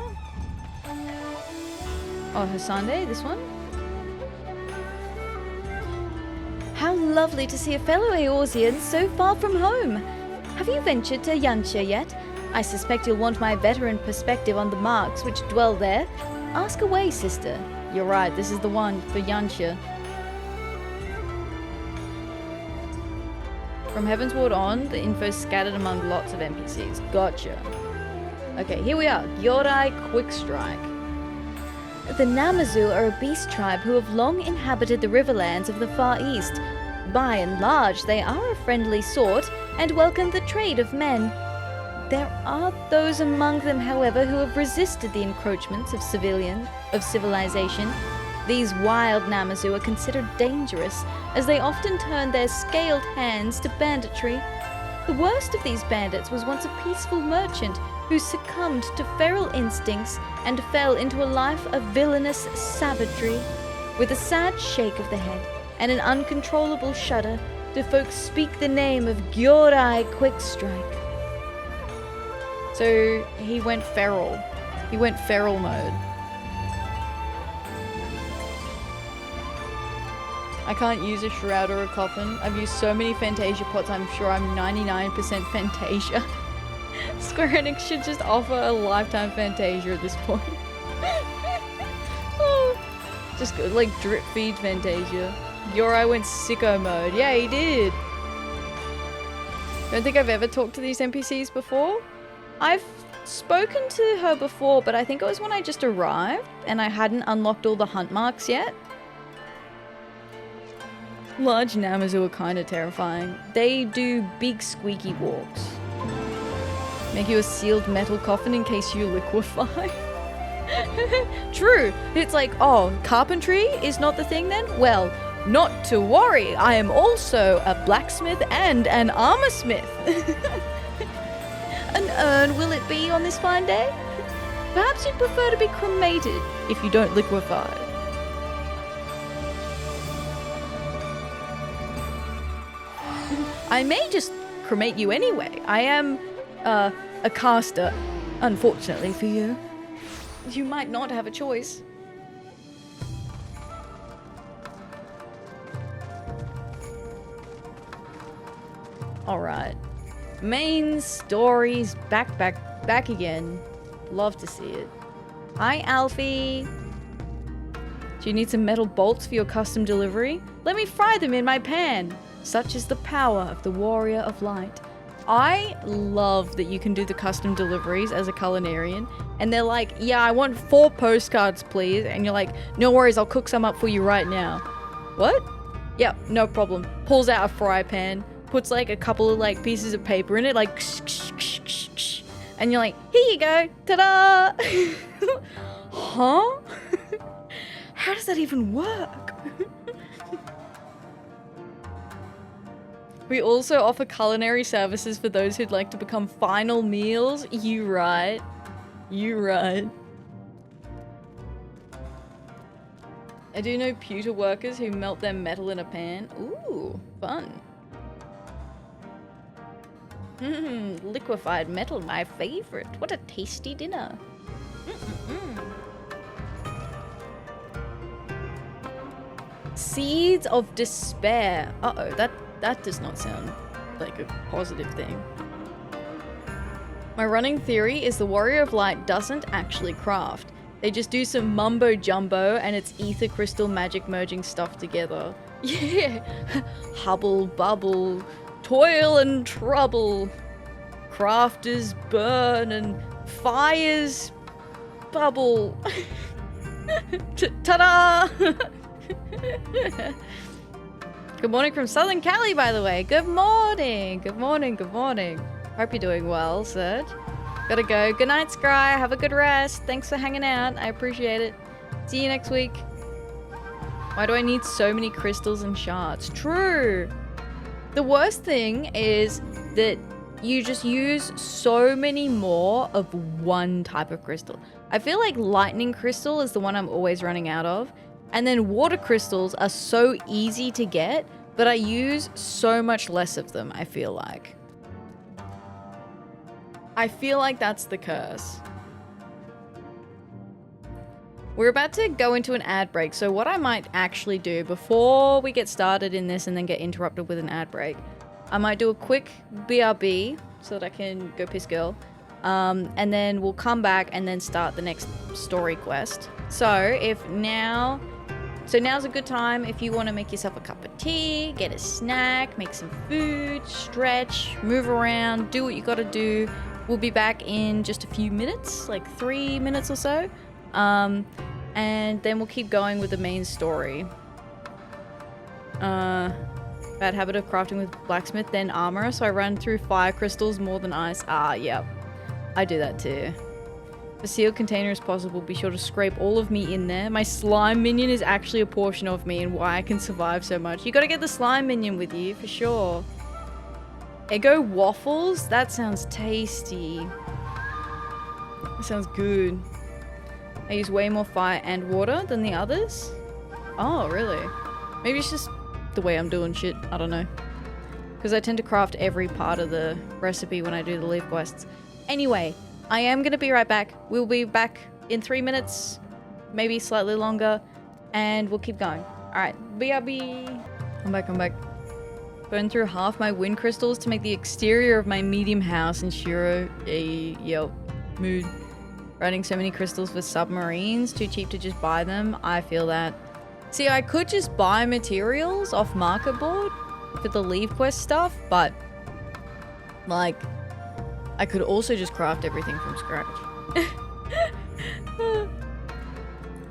Oh, Hisande, this one? How lovely to see a fellow Eorzean so far from home. Have you ventured to Yansha yet? I suspect you'll want my veteran perspective on the marks which dwell there. Ask away, sister. You're right, this is the one for Yansha. From Heavensward on, the info's scattered among lots of NPCs. Gotcha. Okay, here we are. Gyorai Quickstrike. The Namazu are a beast tribe who have long inhabited the riverlands of the Far East. By and large, they are a friendly sort and welcome the trade of men. There are those among them, however, who have resisted the encroachments of civilization. These wild Namazu are considered dangerous, as they often turn their scaled hands to banditry. The worst of these bandits was once a peaceful merchant who succumbed to feral instincts and fell into a life of villainous savagery. With a sad shake of the head and an uncontrollable shudder, do folks speak the name of Gyorai Quickstrike. So he went feral. He went feral mode. I can't use a shroud or a coffin. I've used so many Fantasia pots, I'm sure I'm 99% Fantasia. Square Enix should just offer a lifetime Fantasia at this point. Oh, just like drip feed Fantasia. Yorai went sicko mode. Yeah, he did. Don't think I've ever talked to these NPCs before. I've spoken to her before, but I think it was when I just arrived and I hadn't unlocked all the hunt marks yet. Large Namazu are kind of terrifying. They do big squeaky walks. Make you a sealed metal coffin in case you liquefy. True. It's like, oh, carpentry is not the thing then? Well, not to worry. I am also a blacksmith and an armor smith. An urn will it be on this fine day? Perhaps you'd prefer to be cremated if you don't liquefy. I may just cremate you anyway. I am a caster, unfortunately for you. You might not have a choice. Alright. Main stories back again. Love to see it. Hi, Alfie. Do you need some metal bolts for your custom delivery? Let me fry them in my pan. Such is the power of the Warrior of Light. I love that you can do the custom deliveries as a culinarian. And they're like, yeah, I want 4 postcards, please. And you're like, no worries, I'll cook some up for you right now. What? Yep, no problem. Pulls out a fry pan, puts like a couple of like pieces of paper in it, like, and you're like, here you go, ta-da! Huh? How does that even work? We also offer culinary services for those who'd like to become final meals. You right. You right. I do know pewter workers who melt their metal in a pan. Ooh, fun. Liquefied metal, my favorite. What a tasty dinner. Seeds of despair. Uh-oh, that does not sound like a positive thing. My running theory is the Warrior of Light doesn't actually craft. They just do some mumbo jumbo and it's ether crystal magic merging stuff together. Yeah. Hubble bubble. Toil and trouble. Crafters burn and fires bubble. Ta-da! Good morning from Southern Cali, by the way. Good morning. Good morning. Good morning. Hope you're doing well, Serge. Gotta go. Good night, Scry. Have a good rest. Thanks for hanging out. I appreciate it. See you next week. Why do I need so many crystals and shards? True. The worst thing is that you just use so many more of one type of crystal. I feel like lightning crystal is the one I'm always running out of. And then water crystals are so easy to get, but I use so much less of them, I feel like. I feel like that's the curse. We're about to go into an ad break, so what I might actually do before we get started in this and then get interrupted with an ad break, I might do a quick BRB so that I can go piss girl, and then we'll come back and then start the next story quest. So now's a good time if you want to make yourself a cup of tea, get a snack, make some food, stretch, move around, do what you gotta do. We'll be back in just a few minutes, like 3 minutes or so. And then we'll keep going with the main story. Bad habit of crafting with blacksmith, then armor. So I run through fire crystals more than ice. Ah, yep. I do that too. If a sealed container is possible, be sure to scrape all of me in there. My slime minion is actually a portion of me and why I can survive so much. You gotta get the slime minion with you, for sure. Eggo waffles? That sounds tasty. That sounds good. I use way more fire and water than the others. Oh, really? Maybe it's just the way I'm doing shit. I don't know. Because I tend to craft every part of the recipe when I do the leaf quests. Anyway, I am going to be right back. We'll be back in 3 minutes. Maybe slightly longer. And we'll keep going. Alright, BRB. I'm back. Burn through half my wind crystals to make the exterior of my medium house in Shiro. Yep. Mood. Running so many crystals for submarines. Too cheap to just buy them. I feel that. See, I could just buy materials off market board for the leave quest stuff, but like I could also just craft everything from scratch.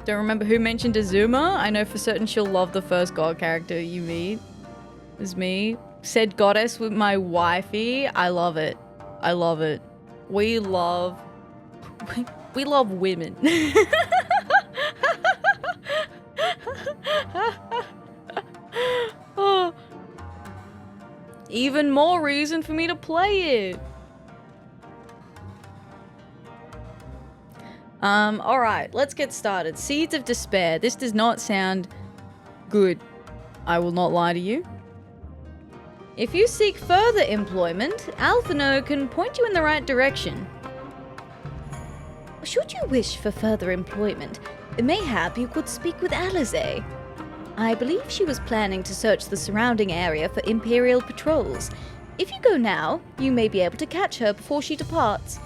Don't remember who mentioned Azuma. I know for certain she'll love the first god character you meet. It was me. Said goddess with my wifey. I love it. I love it. We love women. Oh. Even more reason for me to play it. Alright, let's get started. Seeds of Despair. This does not sound good. I will not lie to you. If you seek further employment, Alphino can point you in the right direction. Should you wish for further employment, mayhap you could speak with Alize. I believe she was planning to search the surrounding area for Imperial patrols. If you go now, you may be able to catch her before she departs.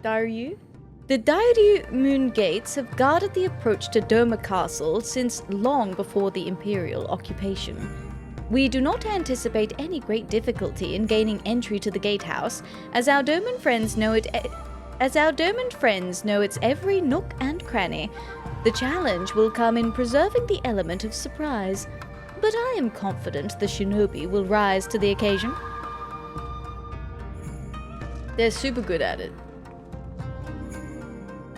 Dairyu? The Diadu Moon Gates have guarded the approach to Doma Castle since long before the Imperial occupation. We do not anticipate any great difficulty in gaining entry to the gatehouse, as our Doman friends know its every nook and cranny. The challenge will come in preserving the element of surprise, but I am confident the shinobi will rise to the occasion. They're super good at it.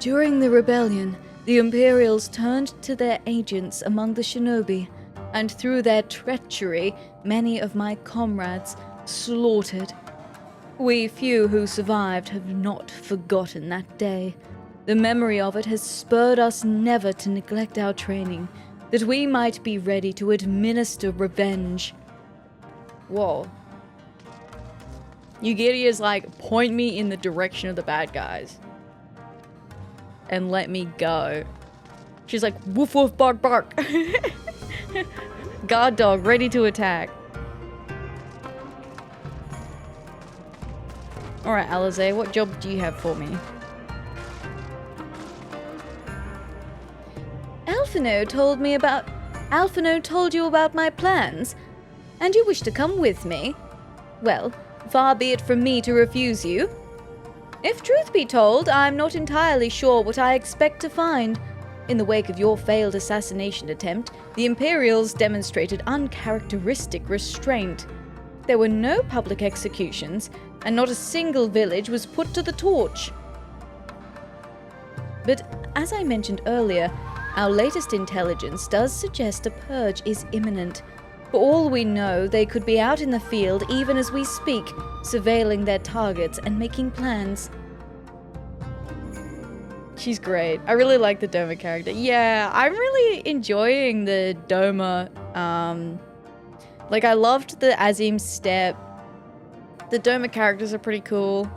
During the rebellion, the Imperials turned to their agents among the shinobi, and through their treachery, many of my comrades slaughtered. We few who survived have not forgotten that day. The memory of it has spurred us never to neglect our training, that we might be ready to administer revenge. Whoa. Yugiri is like, point me in the direction of the bad guys. And let me go. She's like, woof woof bark bark. Guard dog ready to attack. Alright, Alize, what job do you have for me? Alphino told you about my plans, and you wish to come with me? Well, far be it from me to refuse you. If truth be told, I'm not entirely sure what I expect to find. In the wake of your failed assassination attempt, the Imperials demonstrated uncharacteristic restraint. There were no public executions, and not a single village was put to the torch. But as I mentioned earlier, our latest intelligence does suggest a purge is imminent. For all we know, they could be out in the field even as we speak, surveilling their targets and making plans. She's great. I really like the Doma character. Yeah, I'm really enjoying the Doma. Like, I loved the Azim step. The Doma characters are pretty cool.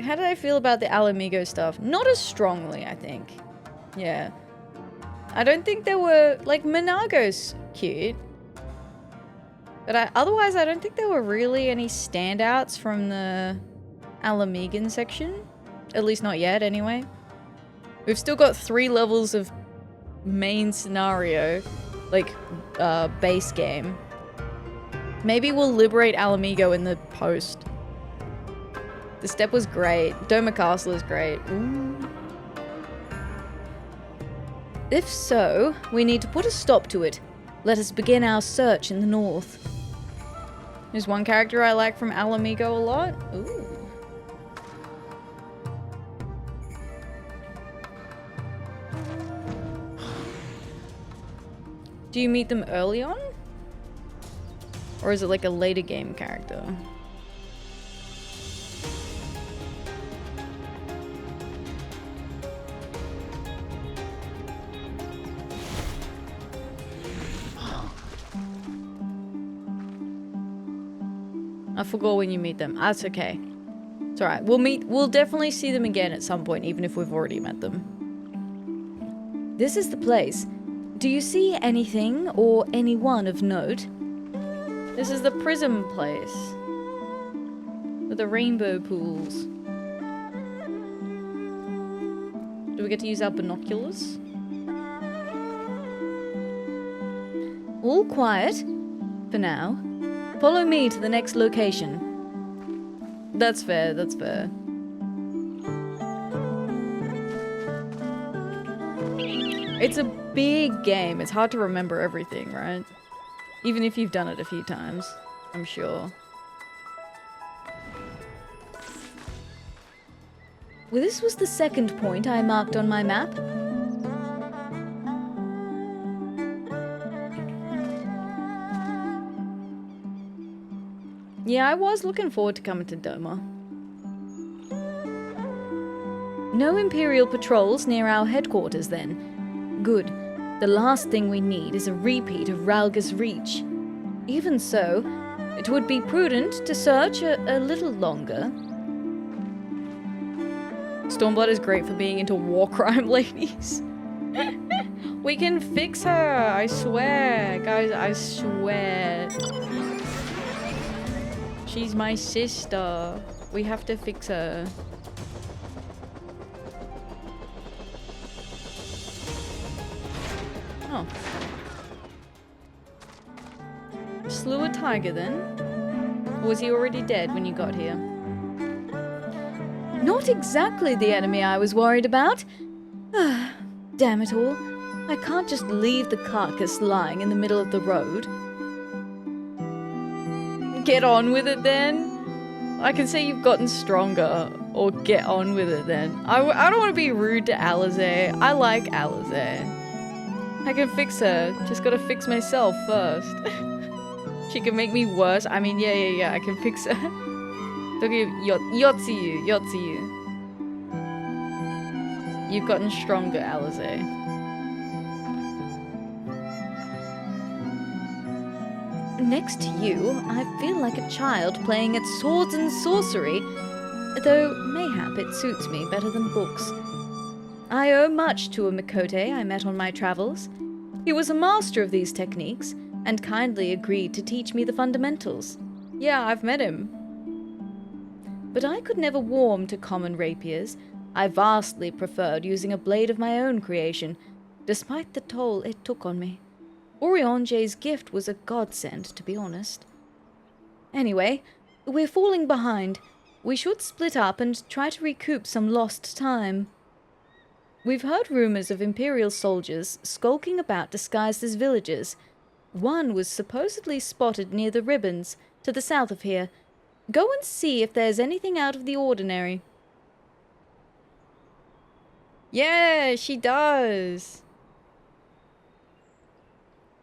How did I feel about the Alamigo stuff? Not as strongly, I think. Yeah. I don't think there were... Like, Monago's cute. But otherwise, I don't think there were really any standouts from the Alamigan section. At least not yet, anyway. We've still got 3 levels of main scenario. Like, base game. Maybe we'll liberate Alamigo in the post. The step was great. Doma Castle is great. Ooh. If so, we need to put a stop to it. Let us begin our search in the north. There's one character I like from Alamigo a lot. Ooh. Do you meet them early on? Or is it like a later game character? I forgot when you meet them. That's okay. It's alright. We'll definitely see them again at some point, even if we've already met them. This is the place. Do you see anything or anyone of note? This is the prism place. With the rainbow pools. Do we get to use our binoculars? All quiet. For now. Follow me to the next location. That's fair, that's fair. It's a big game. It's hard to remember everything, right? Even if you've done it a few times, I'm sure. Well, this was the second point I marked on my map. Yeah, I was looking forward to coming to Doma. No Imperial patrols near our headquarters then. Good. The last thing we need is a repeat of Ralga's Reach. Even so, it would be prudent to search a little longer. Stormblood is great for being into war crime ladies. We can fix her, I swear. Guys, I swear. She's my sister. We have to fix her. Oh. Slew a tiger then? Or was he already dead when you got here? Not exactly the enemy I was worried about. Damn it all. I can't just leave the carcass lying in the middle of the road. Get on with it then. I can say you've gotten stronger. Or get on with it then. I don't want to be rude to Alize. I like Alize. I can fix her. Just gotta fix myself first. She can make me worse. I mean, yeah. I can fix her. Look at Yotsuyu. You've gotten stronger, Alize. Next to you, I feel like a child playing at swords and sorcery, though mayhap it suits me better than books. I owe much to a Mikote I met on my travels. He was a master of these techniques, and kindly agreed to teach me the fundamentals. Yeah, I've met him. But I could never warm to common rapiers. I vastly preferred using a blade of my own creation, despite the toll it took on me. Orionje's gift was a godsend, to be honest. Anyway, we're falling behind. We should split up and try to recoup some lost time. We've heard rumors of Imperial soldiers skulking about disguised as villagers. One was supposedly spotted near the ribbons, to the south of here. Go and see if there's anything out of the ordinary. Yeah, she does.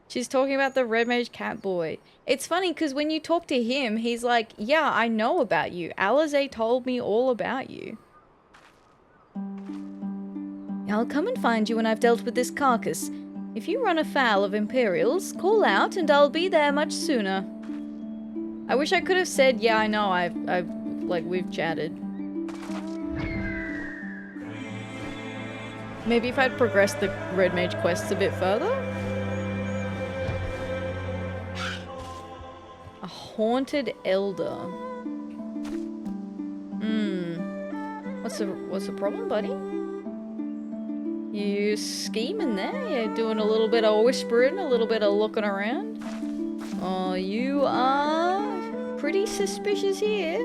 She's talking about the Red Mage Cat Boy. It's funny because when you talk to him, he's like, yeah, I know about you. Alize told me all about you. I'll come and find you when I've dealt with this carcass. If you run afoul of Imperials, call out and I'll be there much sooner. I wish I could have said, yeah, I know, we've chatted. Maybe if I'd progressed the Red Mage quests a bit further? A haunted elder. What's the problem, buddy? You scheming there? You're doing a little bit of whispering, a little bit of looking around. Oh, you are pretty suspicious here.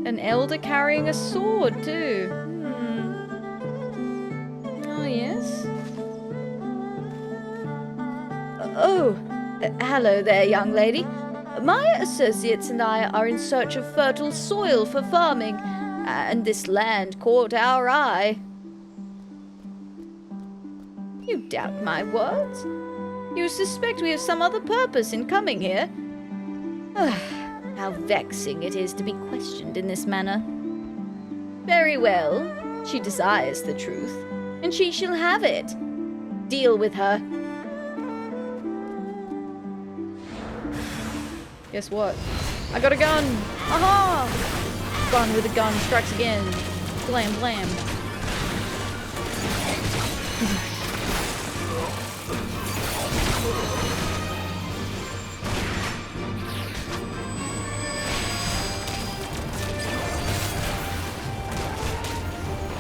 An elder carrying a sword, too. Oh, yes. Hello there, young lady. My associates and I are in search of fertile soil for farming, and this land caught our eye. You doubt my words? You suspect we have some other purpose in coming here? How vexing it is to be questioned in this manner. Very well, she desires the truth, and she shall have it. Deal with her. Guess what? I got a gun! Aha! Gun with a gun strikes again. Blam, blam.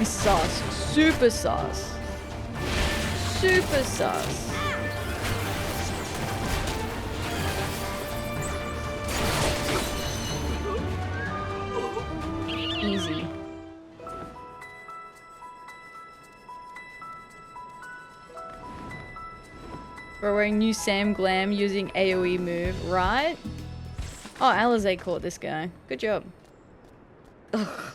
Sauce. Super sauce. Super sauce. Easy. We're wearing new Sam Glam using AoE move, right? Oh, Alize caught this guy. Good job. Ugh.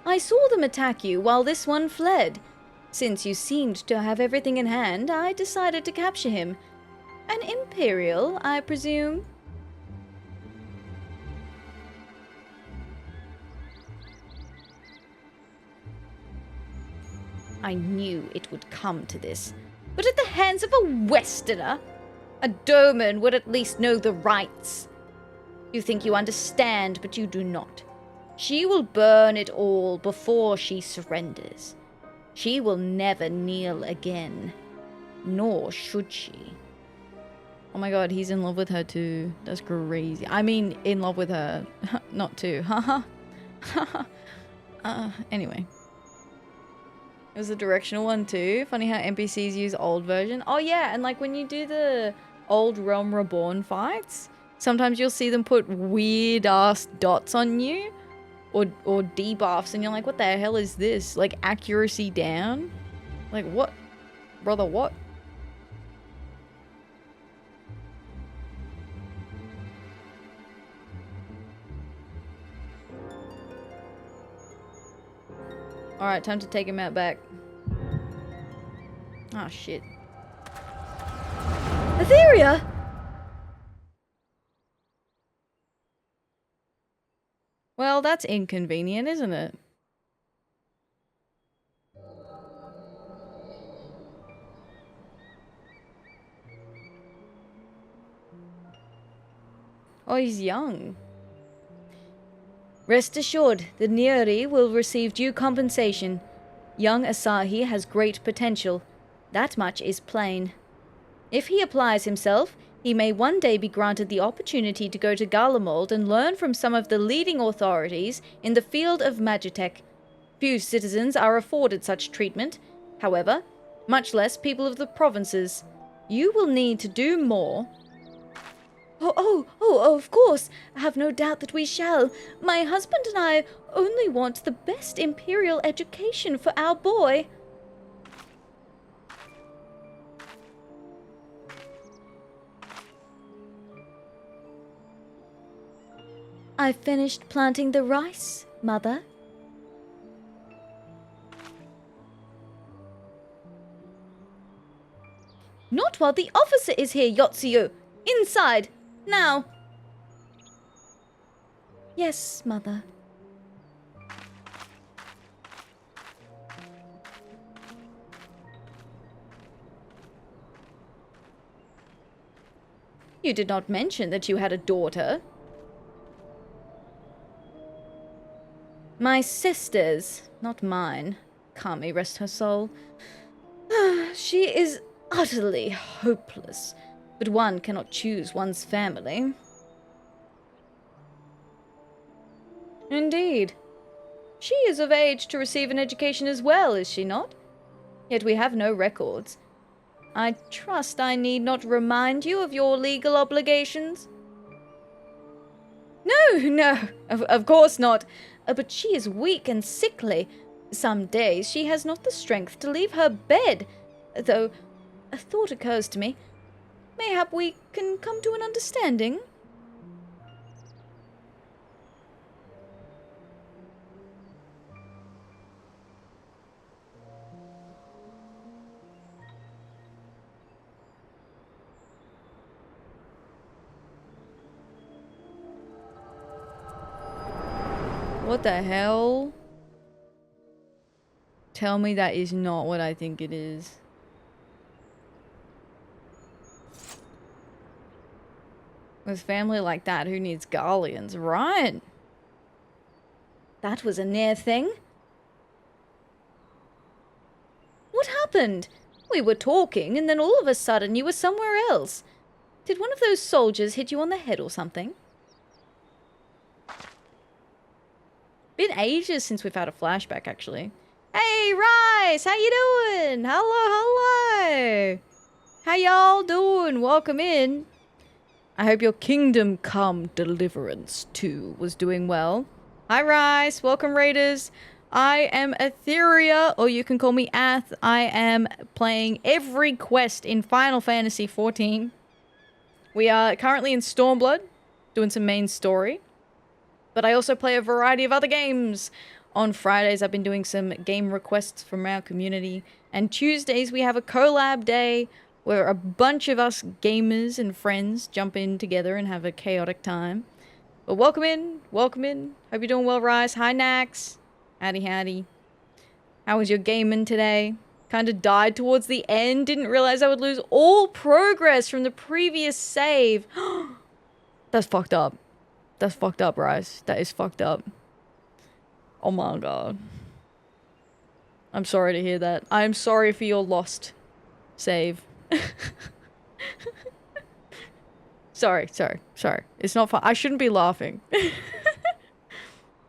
I saw them attack you while this one fled. Since you seemed to have everything in hand, I decided to capture him. An Imperial, I presume? I knew it would come to this. But at the hands of a Westerner? A Doman would at least know the rights. You think you understand, but you do not. She will burn it all before she surrenders. She will never kneel again. Nor should she. Oh my god, he's in love with her too. That's crazy. I mean, in love with her. Not too. Haha. Anyway. It was a directional one too. Funny how NPCs use old version. Oh yeah, and like when you do the old Realm Reborn fights, sometimes you'll see them put weird ass dots on you. Or debuffs, and you're like, what the hell is this? Like accuracy down? Like what? Brother, what? Alright, time to take him out back. Oh shit. Atheria! Well, that's inconvenient, isn't it? Oh, he's young. Rest assured, the Nyeri will receive due compensation. Young Asahi has great potential. That much is plain. If he applies himself, he may one day be granted the opportunity to go to Garlemald and learn from some of the leading authorities in the field of magitech. Few citizens are afforded such treatment, however, much less people of the provinces. You will need to do more. Oh, of course. I have no doubt that we shall. My husband and I only want the best imperial education for our boy. I finished planting the rice, Mother. Not while the officer is here, Yotsuyu! Inside! Now! Yes, Mother. You did not mention that you had a daughter. My sister's, not mine. Kami, rest her soul. She is utterly hopeless, but one cannot choose one's family. Indeed. She is of age to receive an education as well, is she not? Yet we have no records. I trust I need not remind you of your legal obligations? No, of course not. But she is weak and sickly. Some days she has not the strength to leave her bed. Though, a thought occurs to me. Mayhap we can come to an understanding? What the hell? Tell me that is not what I think it is. With family like that, who needs Garleans, right? That was a near thing. What happened? We were talking, and then all of a sudden you were somewhere else. Did one of those soldiers hit you on the head or something? Been ages since we've had a flashback, actually. Hey, Rice! How you doing? Hello. How y'all doing? Welcome in. I hope your Kingdom Come Deliverance 2 was doing well. Hi, Rice. Welcome, Raiders. I am Atheria, or you can call me Ath. I am playing every quest in Final Fantasy XIV. We are currently in Stormblood, doing some main story. But I also play a variety of other games. On Fridays, I've been doing some game requests from our community. And Tuesdays, we have a collab day where a bunch of us gamers and friends jump in together and have a chaotic time. But welcome in. Welcome in. Hope you're doing well, Rice. Hi, Nax. Howdy. How was your gaming today? Kind of died towards the end. Didn't realize I would lose all progress from the previous save. That's fucked up. That's fucked up, Rice. That is fucked up. Oh my god. I'm sorry to hear that. I'm sorry for your lost save. Sorry. It's not fun. I shouldn't be laughing.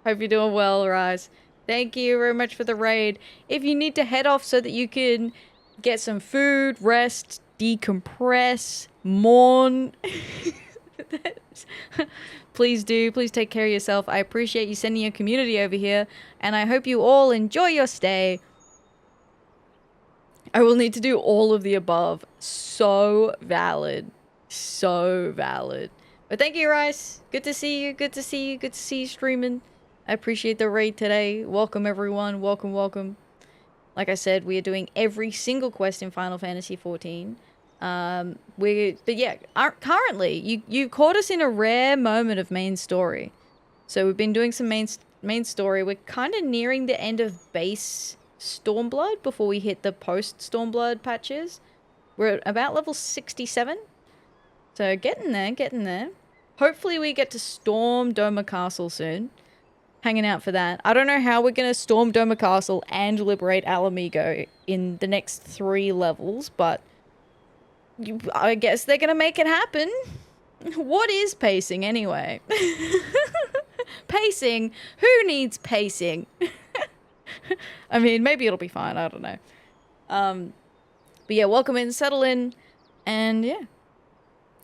Hope you're doing well, Rise. Thank you very much for the raid. If you need to head off so that you can get some food, rest, decompress, mourn, please do. Please take care of yourself. I appreciate you sending your community over here, and I hope you all enjoy your stay. I will need to do all of the above. So valid. So valid. But thank you, Rice. Good to see you. Good to see you. Good to see you streaming. I appreciate the raid today. Welcome, everyone. Welcome. Like I said, we are doing every single quest in Final Fantasy XIV. Currently, you caught us in a rare moment of main story. So we've been doing some main story. We're kind of nearing the end of base Stormblood before we hit the post Stormblood patches. We're at about level 67. So getting there. Hopefully we get to storm Doma Castle soon. Hanging out for that. I don't know how we're going to storm Doma Castle and liberate Alamigo in the next 3 levels, but I guess they're going to make it happen. What is pacing anyway? Pacing? Who needs pacing? I mean, maybe it'll be fine. I don't know. But yeah, welcome in, settle in, and yeah.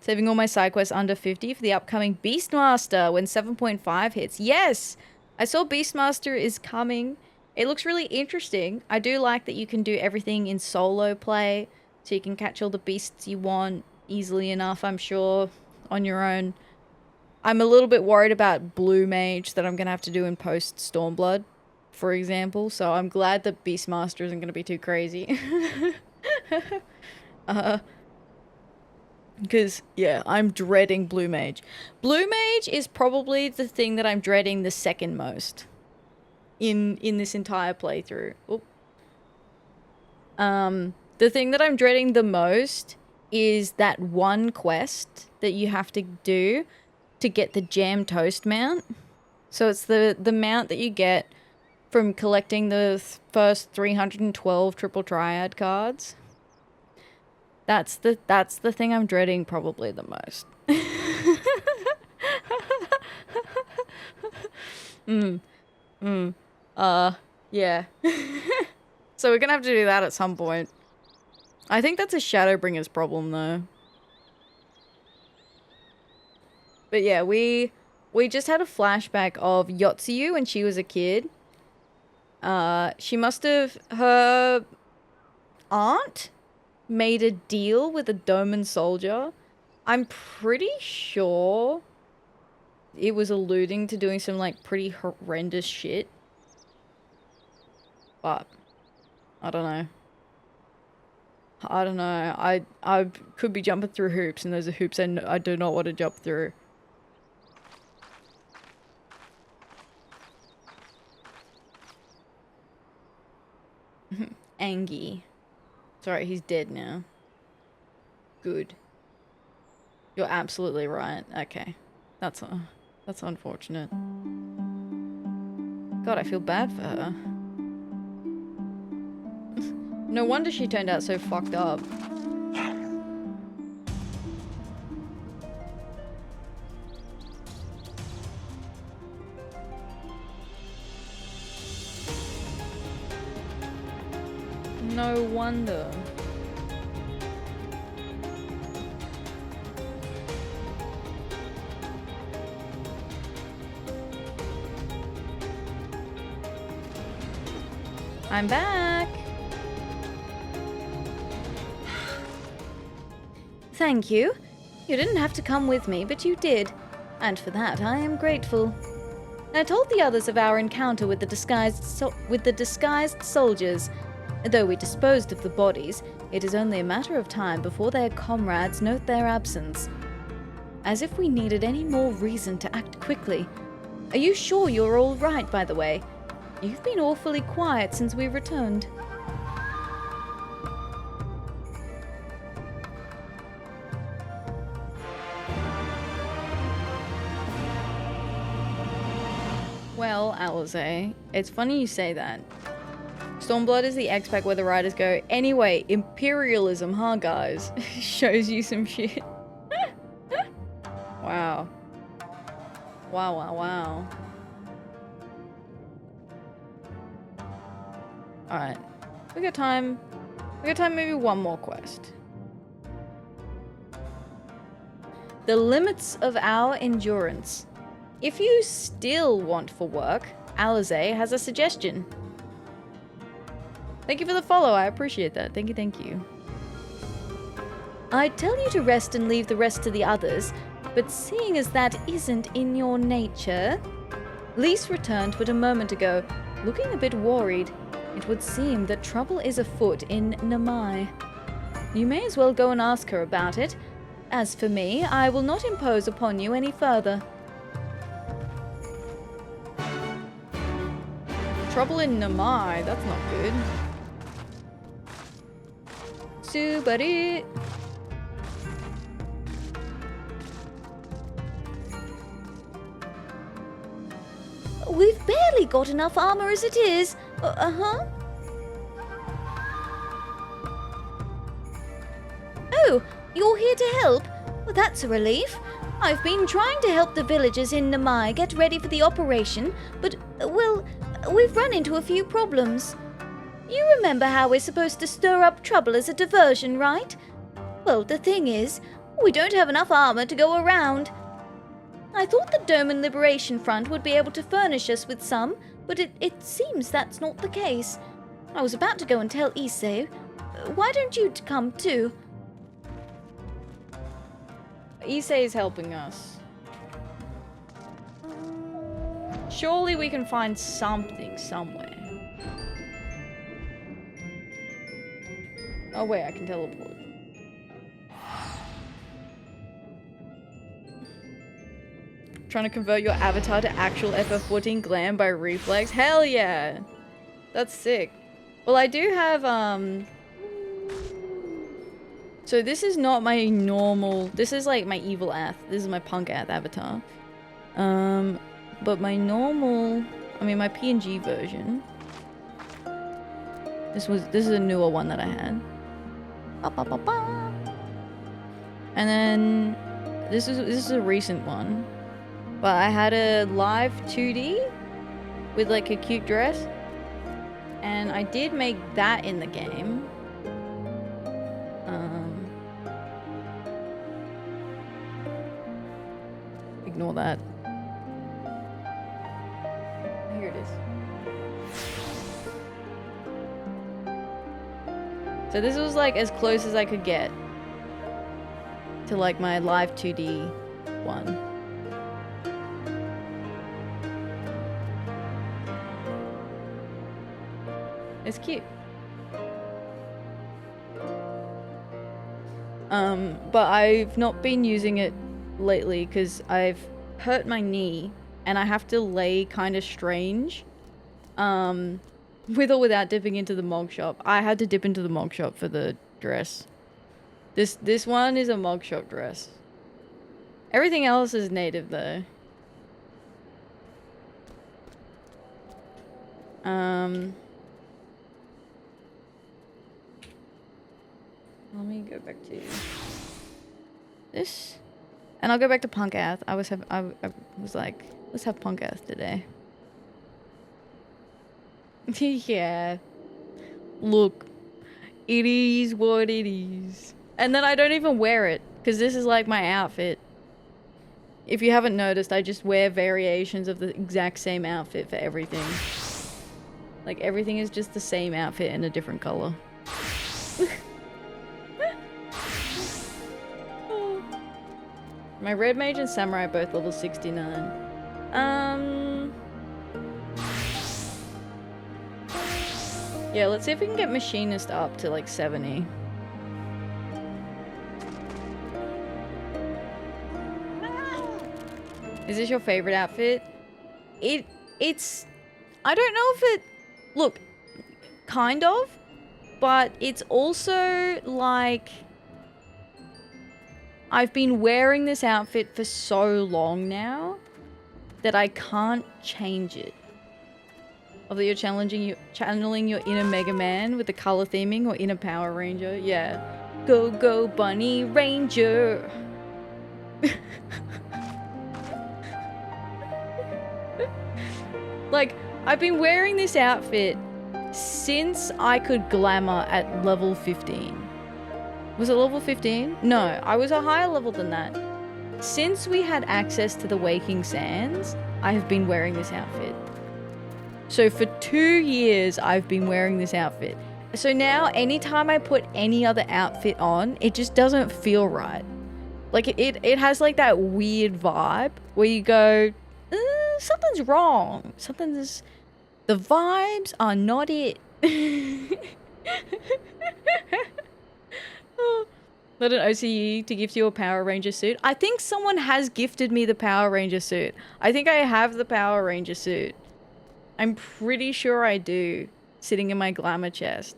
Saving all my side quests under 50 for the upcoming Beastmaster when 7.5 hits. Yes! I saw Beastmaster is coming. It looks really interesting. I do like that you can do everything in solo play, so you can catch all the beasts you want easily enough, I'm sure, on your own. I'm a little bit worried about Blue Mage that I'm going to have to do in post Stormblood, for example, so I'm glad that Beastmaster isn't going to be too crazy. Because, yeah, I'm dreading Blue Mage. Blue Mage is probably the thing that I'm dreading the second most in this entire playthrough. Oop. The thing that I'm dreading the most is that one quest that you have to do to get the Jam Toast mount. So it's the mount that you get from collecting the first 312 Triple Triad cards. That's the thing I'm dreading probably the most. Yeah. So we're gonna have to do that at some point. I think that's a Shadowbringer's problem though. But yeah, we just had a flashback of Yotsuyu when she was a kid. She must have, her aunt made a deal with a Doman soldier. I'm pretty sure it was alluding to doing some like pretty horrendous shit. But I don't know. I could be jumping through hoops, and those are hoops I do not want to jump through. Angie. Sorry, he's dead now. Good. You're absolutely right. Okay. That's unfortunate. God, I feel bad for her. No wonder she turned out so fucked up. No wonder. I'm back. Thank you. You didn't have to come with me, but you did. And for that, I am grateful. I told the others of our encounter with the disguised soldiers. Though we disposed of the bodies, it is only a matter of time before their comrades note their absence. As if we needed any more reason to act quickly. Are you sure you're all right, by the way? You've been awfully quiet since we returned. Well, Alize, it's funny you say that. Stormblood is the X-Pack where the riders go, anyway, imperialism, huh guys? Shows you some shit. Wow. Wow, wow, wow. Alright. We got time. We got time maybe one more quest. The limits of our endurance. If you still want for work, Alize has a suggestion. Thank you for the follow, I appreciate that. Thank you, thank you. I'd tell you to rest and leave the rest to the others, but seeing as that isn't in your nature... Lise returned but a moment ago, looking a bit worried. It would seem that trouble is afoot in Namai. You may as well go and ask her about it. As for me, I will not impose upon you any further. Trouble in Namai, that's not good. Subari. We've barely got enough armor as it is. Uh-huh. Oh, you're here to help? Well, that's a relief. I've been trying to help the villagers in Namai get ready for the operation, but, well, we've run into a few problems. You remember how we're supposed to stir up trouble as a diversion, right? Well, the thing is, we don't have enough armor to go around. I thought the Doman Liberation Front would be able to furnish us with some, but it seems that's not the case. I was about to go and tell Issei. Why don't you come too? Issei is helping us. Surely we can find something somewhere. Oh wait, I can teleport. Trying to convert your avatar to actual FF14 glam by reflex? Hell yeah! That's sick. Well, I do have, so this is not my normal... This is like my evil Ath. This is my punk Ath avatar. But my normal... I mean, my PNG version. This is a newer one that I had. Ba, ba, ba, ba. And then... This is a recent one. But I had a live 2D with like a cute dress. And I did make that in the game. Ignore that. Here it is. So this was like as close as I could get to like my live 2D one. It's cute. But I've not been using it lately because I've hurt my knee and I have to lay kind of strange. With or without dipping into the mog shop. I had to dip into the mog shop for the dress. This one is a mog shop dress. Everything else is native though. Let me go back to this, and I'll go back to Punk Ath. I was like, let's have Punk Ath today. Yeah. Look, it is what it is. And then I don't even wear it because this is like my outfit. If you haven't noticed, I just wear variations of the exact same outfit for everything. Like everything is just the same outfit in a different color. My Red Mage and Samurai are both level 69. Yeah, let's see if we can get Machinist up to like 70. Is this your favorite outfit? It's... I don't know if it... Look, kind of. But it's also like... I've been wearing this outfit for so long now that I can't change it. Although you're channeling your inner Mega Man with the color theming or inner Power Ranger. Yeah. Go, go, Bunny Ranger. Like, I've been wearing this outfit since I could glamour at level 15. Was it level 15? No, I was a higher level than that. Since we had access to the Waking Sands, I have been wearing this outfit. So for 2 years, I've been wearing this outfit. So now, anytime I put any other outfit on, it just doesn't feel right. Like, it has like that weird vibe where you go, something's wrong. The vibes are not it. Let an OCE to gift you a Power Ranger suit. I think someone has gifted me the Power Ranger suit. I think I have the Power Ranger suit. I'm pretty sure I do. Sitting in my glamour chest.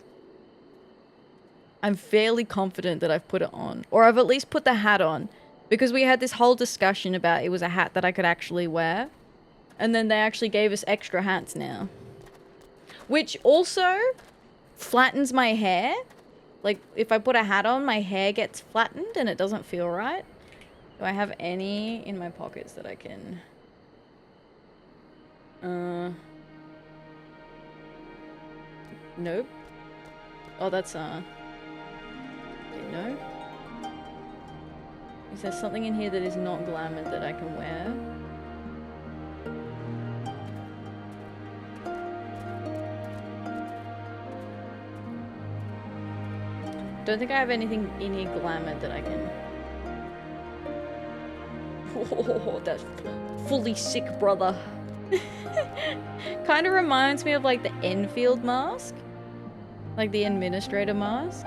I'm fairly confident that I've put it on. Or I've at least put the hat on. Because we had this whole discussion about it was a hat that I could actually wear. And then they actually gave us extra hats now. Which also flattens my hair. Like, if I put a hat on, my hair gets flattened and it doesn't feel right. Do I have any in my pockets that I can... Nope. Oh, that's, okay, no. Is there something in here that is not glamoured that I can wear? Don't think I have anything in here glamoured that I can... Oh, that's fully sick, brother. Kind of reminds me of like the Enfield mask. Like the administrator mask.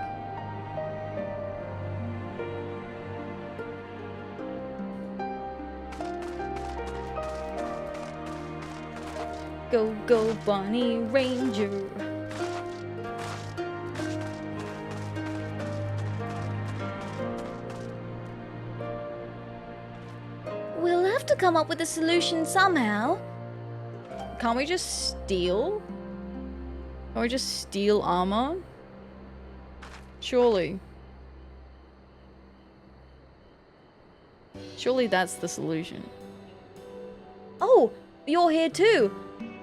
Go, go, Bunny Ranger. We'll have to come up with a solution somehow. Can't we just steal? Can't we just steal armor? Surely. Surely that's the solution. Oh, you're here too.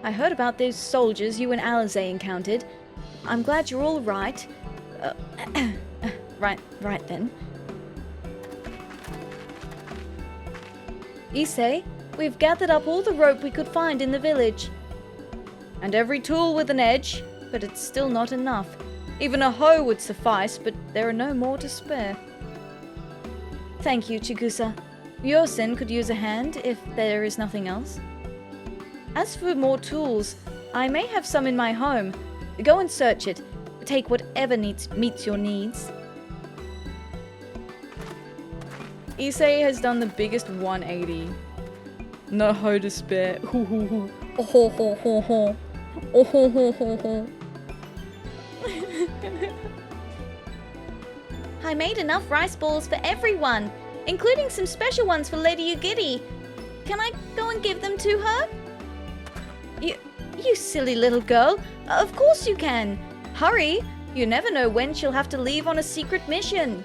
I heard about those soldiers you and Alize encountered. I'm glad you're all right. Right then. Issei, we've gathered up all the rope we could find in the village. And every tool with an edge, but it's still not enough. Even a hoe would suffice, but there are no more to spare. Thank you, Chigusa. Yosen could use a hand if there is nothing else. As for more tools, I may have some in my home. Go and search it. Take whatever meets your needs. Issei has done the biggest 180. No hoe to spare. Hoo hoo hoo. Oh ho ho ho ho. Oh ho ho ho ho. I made enough rice balls for everyone, including some special ones for Lady Ugiri. Can I go and give them to her? You silly little girl. Of course you can. Hurry. You never know when she'll have to leave on a secret mission.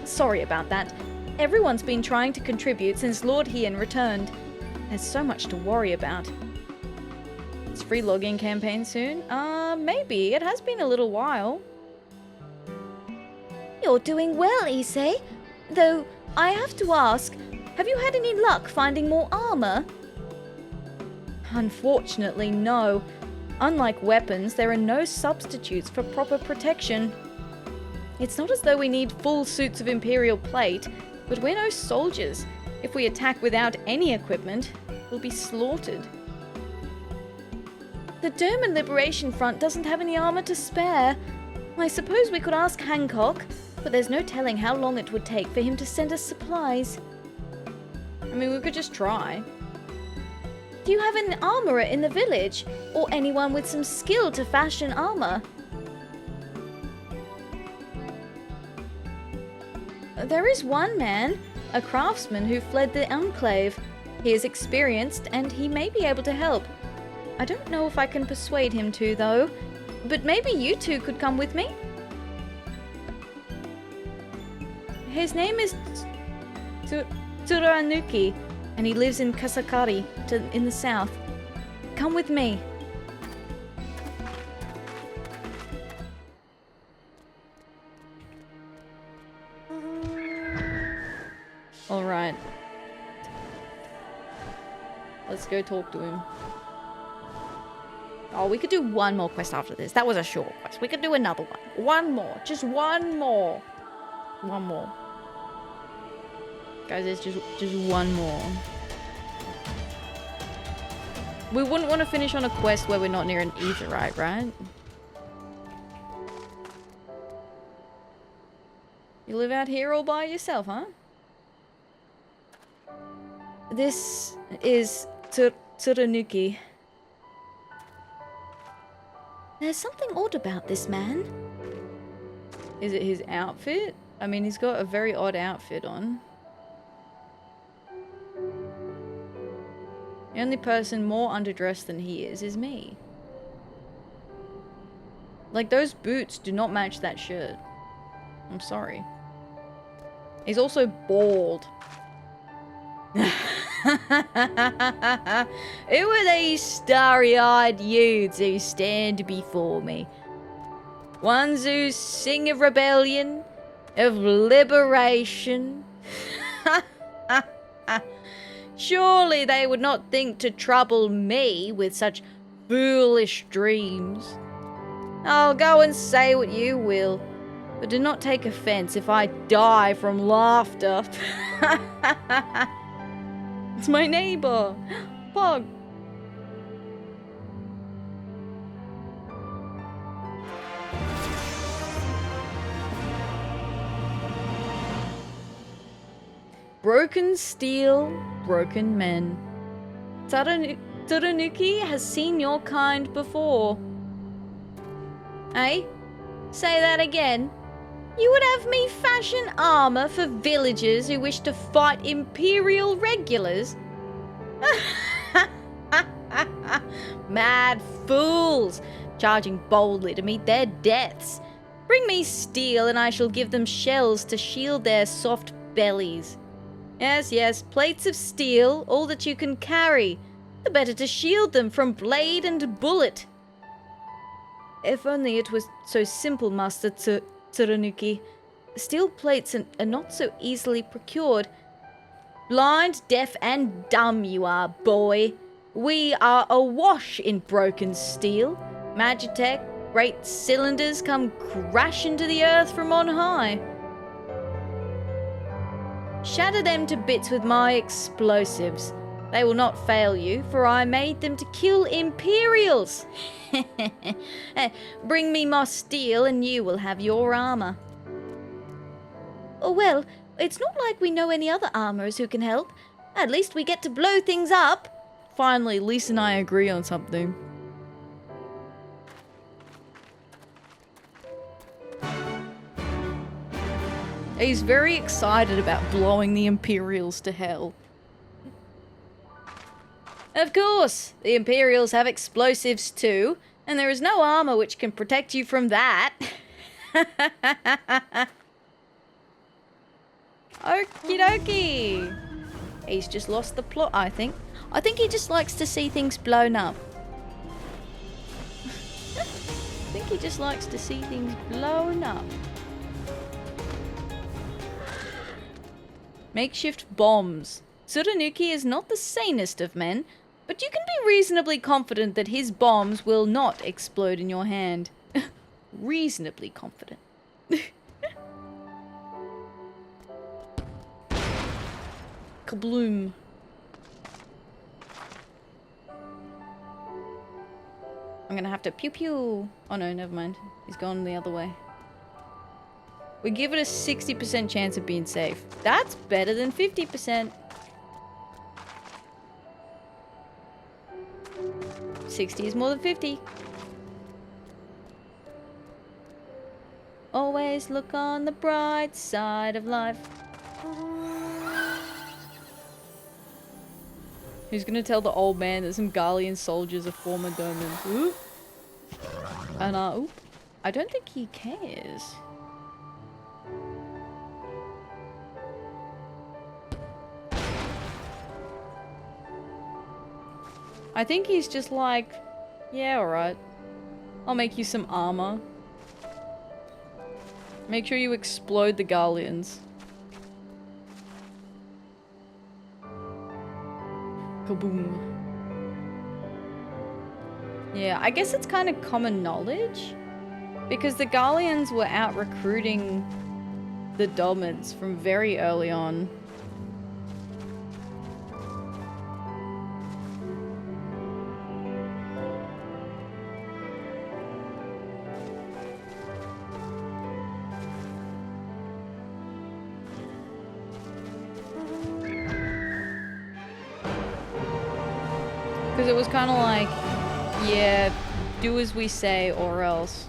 Sorry about that. Everyone's been trying to contribute since Lord Heian returned. There's so much to worry about. It's free login campaign soon? Maybe. It has been a little while. You're doing well, Issei. Though, I have to ask, have you had any luck finding more armor? Unfortunately, no. Unlike weapons, there are no substitutes for proper protection. It's not as though we need full suits of Imperial plate, but we're no soldiers. If we attack without any equipment, we'll be slaughtered. The Doma Liberation Front doesn't have any armor to spare. I suppose we could ask Hancock, but there's no telling how long it would take for him to send us supplies. I mean, we could just try. Do you have an armorer in the village, or anyone with some skill to fashion armor? There is one man, a craftsman who fled the Enclave. He is experienced and he may be able to help. I don't know if I can persuade him to, though. But maybe you two could come with me? His name is Turanuki, and he lives in Kasakari, in the south. Come with me. Alright. Let's go talk to him. Oh, we could do one more quest after this. That was a short quest. We could do another one. One more. Just one more. One more. Guys, there's just one more. We wouldn't want to finish on a quest where we're not near an Atheria, right? You live out here all by yourself, huh? This is Turanuki. There's something odd about this man. Is it his outfit? I mean, he's got a very odd outfit on. The only person more underdressed than he is me. Like, those boots do not match that shirt. I'm sorry. He's also bald. Who are these starry-eyed youths who stand before me? Ones who sing of rebellion, of liberation. Surely they would not think to trouble me with such foolish dreams. I'll go and say what you will, but do not take offense if I die from laughter. It's my neighbor, Pog. Broken steel, broken men. Turanuki has seen your kind before. Eh? Say that again. You would have me fashion armor for villagers who wish to fight Imperial regulars? Mad fools, charging boldly to meet their deaths. Bring me steel and I shall give them shells to shield their soft bellies. Yes, yes, plates of steel, all that you can carry. The better to shield them from blade and bullet. If only it was so simple, Master Turanuki. Steel plates are not so easily procured. Blind, deaf, and dumb you are, boy. We are awash in broken steel. Magitech, great cylinders come crashing to the earth from on high. Shatter them to bits with my explosives. They will not fail you, for I made them to kill Imperials. Bring me my steel and you will have your armor. Oh well, it's not like we know any other armorers who can help. At least we get to blow things up. Finally, Lisa and I agree on something. He's very excited about blowing the Imperials to hell. Of course, the Imperials have explosives too, and there is no armor which can protect you from that. Okie dokie. He's just lost the plot, I think. I think he just likes to see things blown up. I think he just likes to see things blown up. Makeshift bombs. Turanuki is not the sanest of men, but you can be reasonably confident that his bombs will not explode in your hand. Reasonably confident. Kabloom. I'm gonna have to pew pew. Oh no, never mind. He's gone the other way. We give it a 60% chance of being safe. That's better than 50%. 60 is more than 50. Always look on the bright side of life. Who's gonna tell the old man that some Garlean soldiers are former Domans? Ooh. And oop. I don't think he cares. I think he's just like, yeah, alright. I'll make you some armor. Make sure you explode the Garleans. Kaboom. Yeah, I guess it's kind of common knowledge. Because the Garleans were out recruiting the Domids from very early on. Because it was kind of like, yeah, do as we say or else.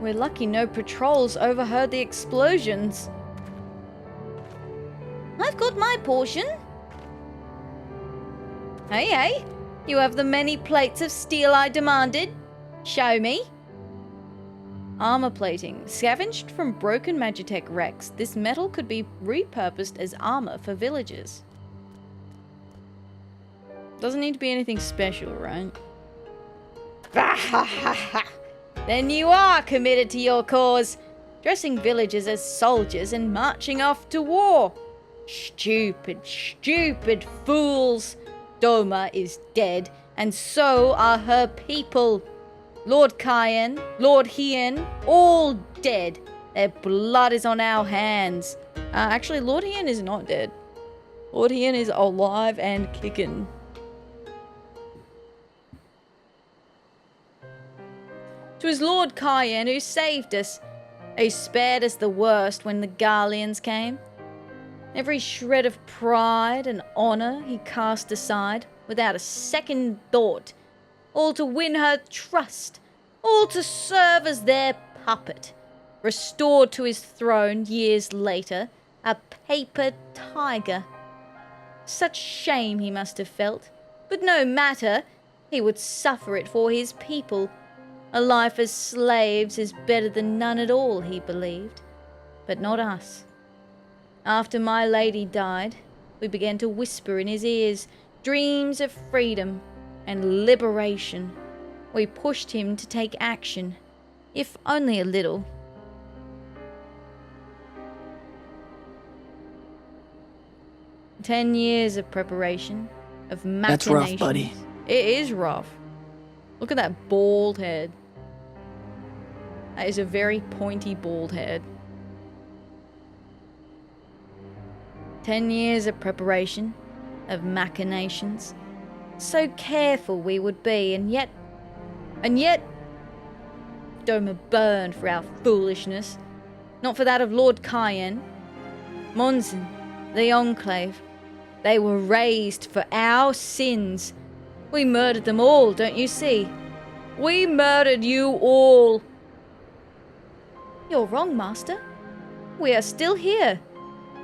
We're lucky no patrols overheard the explosions. I've got my portion. Hey, hey. You have the many plates of steel I demanded. Show me. Armor plating. Scavenged from broken Magitech wrecks, this metal could be repurposed as armor for villagers. Doesn't need to be anything special, right? Then you are committed to your cause, dressing villagers as soldiers and marching off to war. Stupid, stupid fools. Doma is dead, and so are her people. Lord Cayenne, Lord Hien, all dead. Their blood is on our hands. Actually, Lord Hien is not dead. Lord Hien is alive and kicking. Twas Lord Cayenne who saved us, who spared us the worst when the Garleans came. Every shred of pride and honour he cast aside, without a second thought, all to win her trust, all to serve as their puppet. Restored to his throne years later, a paper tiger. Such shame he must have felt, but no matter, he would suffer it for his people. A life as slaves is better than none at all, he believed, but not us. After my lady died, we began to whisper in his ears dreams of freedom and liberation. We pushed him to take action, if only a little. "10 years of preparation, of machinations." That's rough, buddy. It is rough. Look at that bald head. That is a very pointy bald head. 10 years of preparation, of machinations. So careful we would be, and yet, Doma burned for our foolishness, not for that of Lord Cayenne. Monzon, the Enclave, they were raised for our sins. We murdered them all, don't you see? We murdered you all. You're wrong, Master. We are still here.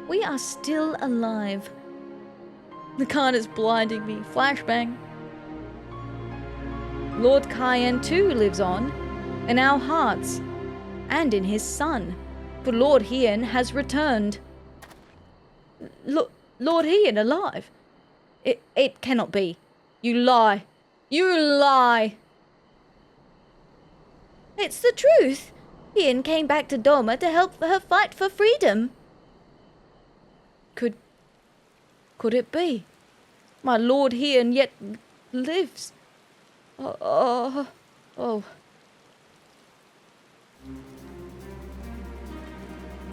We are still alive. The card is blinding me. Flashbang. Lord Cayenne too lives on, in our hearts, and in his son, for Lord Hien has returned. Lord Hien alive? It cannot be. You lie. You lie. It's the truth. Hien came back to Doma to help her fight for freedom. Could it be? My Lord Hien yet lives. Oh.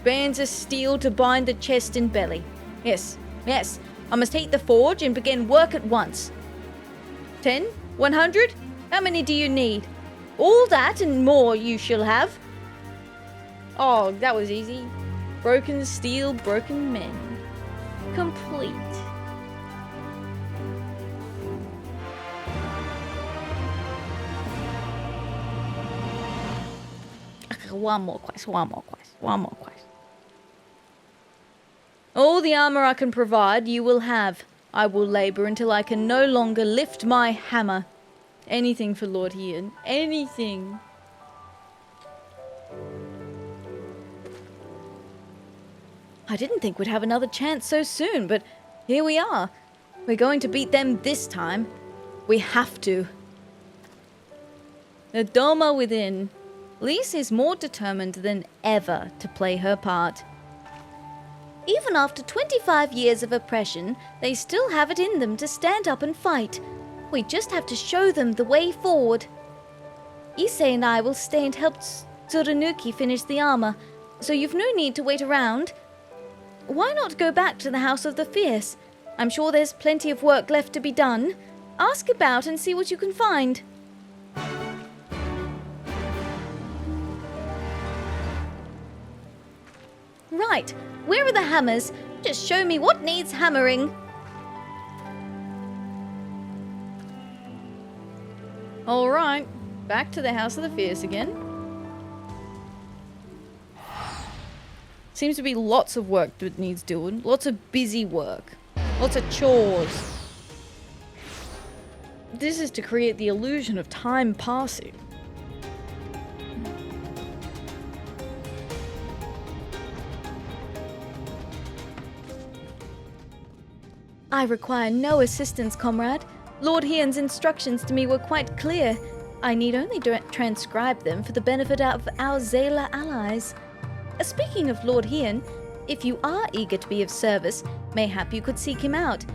Bands of steel to bind the chest and belly. Yes. I must heat the forge and begin work at once. 10? 100? How many do you need? All that and more you shall have. Oh, that was easy. Broken steel, broken men. Complete. Okay, one more quest. All the armor I can provide, you will have. I will labor until I can no longer lift my hammer. Anything for Lord Ian. Anything. I didn't think we'd have another chance so soon, but here we are. We're going to beat them this time. We have to. The Doma Within. Lise is more determined than ever to play her part. Even after 25 years of oppression, they still have it in them to stand up and fight. We just have to show them the way forward. Issei and I will stay and help Tsurunuki finish the armor, so you've no need to wait around. Why not go back to the House of the Fierce? I'm sure there's plenty of work left to be done. Ask about and see what you can find. Right, where are the hammers? Just show me what needs hammering. Alright, back to the House of the Fierce again. Seems to be lots of work that needs doing. Lots of busy work. Lots of chores. This is to create the illusion of time passing. I require no assistance, comrade. Lord Hian's instructions to me were quite clear. I need only transcribe them for the benefit of our Zayla allies. Speaking of Lord Hian, if you are eager to be of service, mayhap you could seek him out.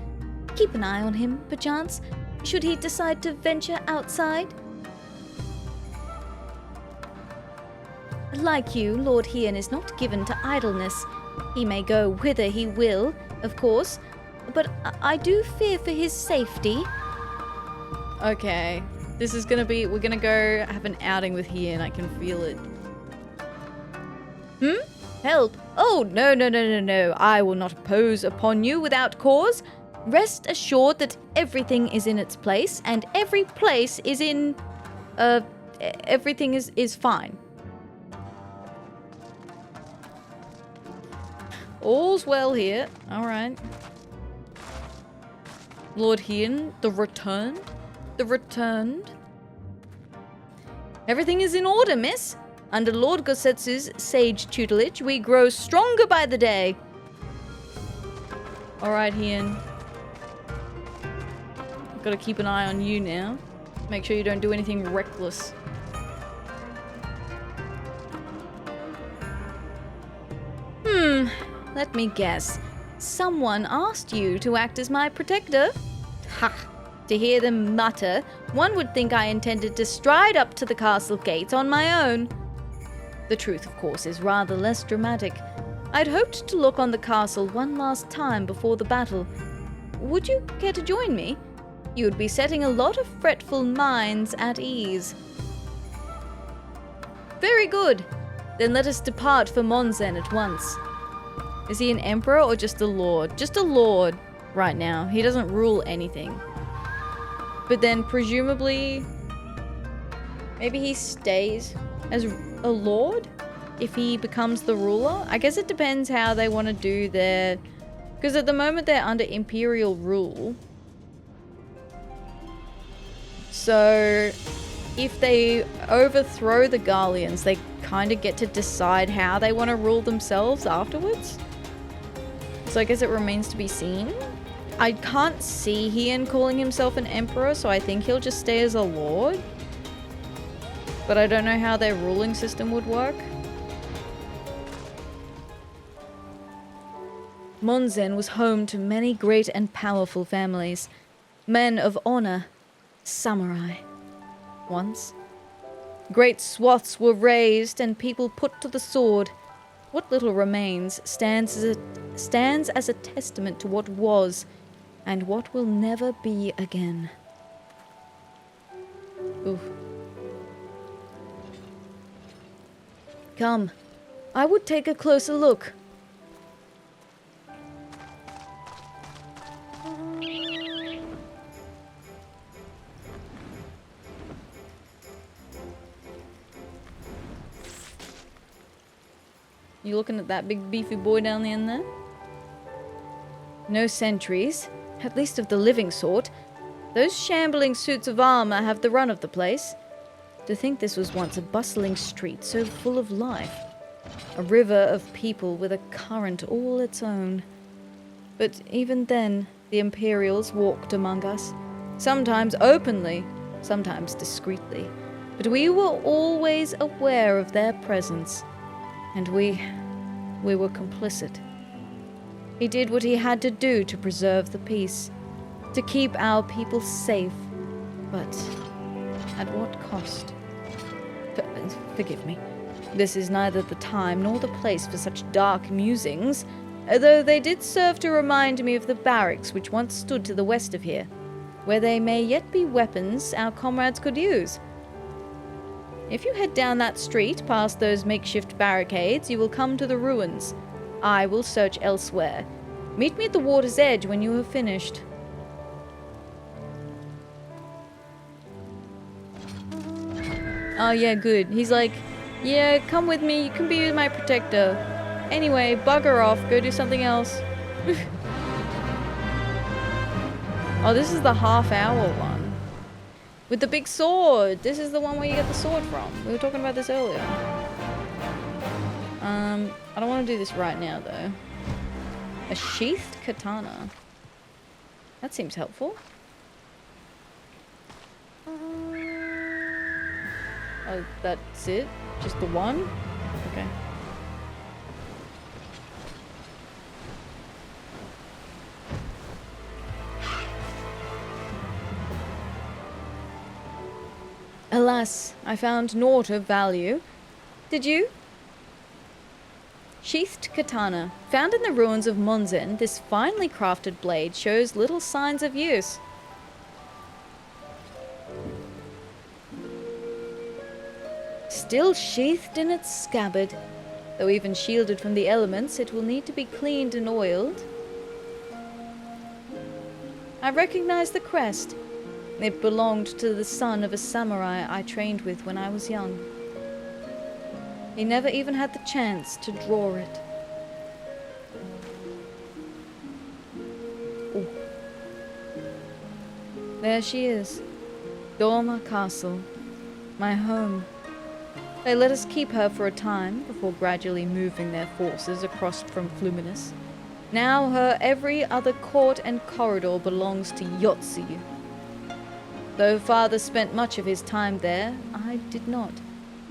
Keep an eye on him, perchance, should he decide to venture outside. Like you, Lord Hian is not given to idleness. He may go whither he will, of course, but I do fear for his safety. Okay, this is gonna be... We're gonna go have an outing with Hian. I can feel it. Help! Oh, no. I will not oppose upon you without cause. Rest assured that everything is in its place, and every place is in... everything is fine. All's well here. Alright. Lord Hian, the returned? The returned? Everything is in order, miss. Under Lord Gosetsu's sage tutelage, we grow stronger by the day. Alright, Hian. Gotta keep an eye on you now. Make sure you don't do anything reckless. Let me guess. Someone asked you to act as my protector? Ha! To hear them mutter, one would think I intended to stride up to the castle gates on my own. The truth, of course, is rather less dramatic. I'd hoped to look on the castle one last time before the battle. Would you care to join me? You would be setting a lot of fretful minds at ease. Very good. Then let us depart for Monzen at once. Is he an emperor or just a lord? Just a lord right now. He doesn't rule anything. But then presumably, maybe he stays as a lord if he becomes the ruler. I guess it depends how they want to do their... Because at the moment they're under imperial rule. So if they overthrow the Garleans, they kind of get to decide how they want to rule themselves afterwards. So I guess it remains to be seen. I can't see Hian calling himself an emperor, so I think he'll just stay as a lord. But I don't know how their ruling system would work. Monzen was home to many great and powerful families. Men of honor, samurai. Once. Great swaths were razed and people put to the sword. What little remains stands as a testament to what was and what will never be again. Oof. Come, I would take a closer look. You looking at that big beefy boy down the end there? No sentries, at least of the living sort. Those shambling suits of armor have the run of the place. To think this was once a bustling street so full of life. A river of people with a current all its own. But even then, the Imperials walked among us. Sometimes openly, sometimes discreetly. But we were always aware of their presence. And we were complicit. He did what he had to do to preserve the peace. To keep our people safe. But at what cost? Forgive me. This is neither the time nor the place for such dark musings, though they did serve to remind me of the barracks which once stood to the west of here, where there may yet be weapons our comrades could use. If you head down that street past those makeshift barricades, you will come to the ruins. I will search elsewhere. Meet me at the water's edge when you have finished. Oh yeah, good. He's like, yeah, come with me, you can be my protector. Anyway, bugger off, go do something else. Oh, this is the half-hour one. With the big sword. This is the one where you get the sword from. We were talking about this earlier. I don't want to do this right now, though. A sheathed katana. That seems helpful. Oh, that's it? Just the one? Okay. Alas, I found naught of value. Did you? Sheathed katana. Found in the ruins of Monzen, this finely crafted blade shows little signs of use. Still sheathed in its scabbard. Though even shielded from the elements, it will need to be cleaned and oiled. I recognize the crest. It belonged to the son of a samurai I trained with when I was young. He never even had the chance to draw it. Ooh. There she is. Doma Castle. My home. They let us keep her for a time, before gradually moving their forces across from Fluminus. Now her every other court and corridor belongs to Yotsuyu. Though father spent much of his time there, I did not.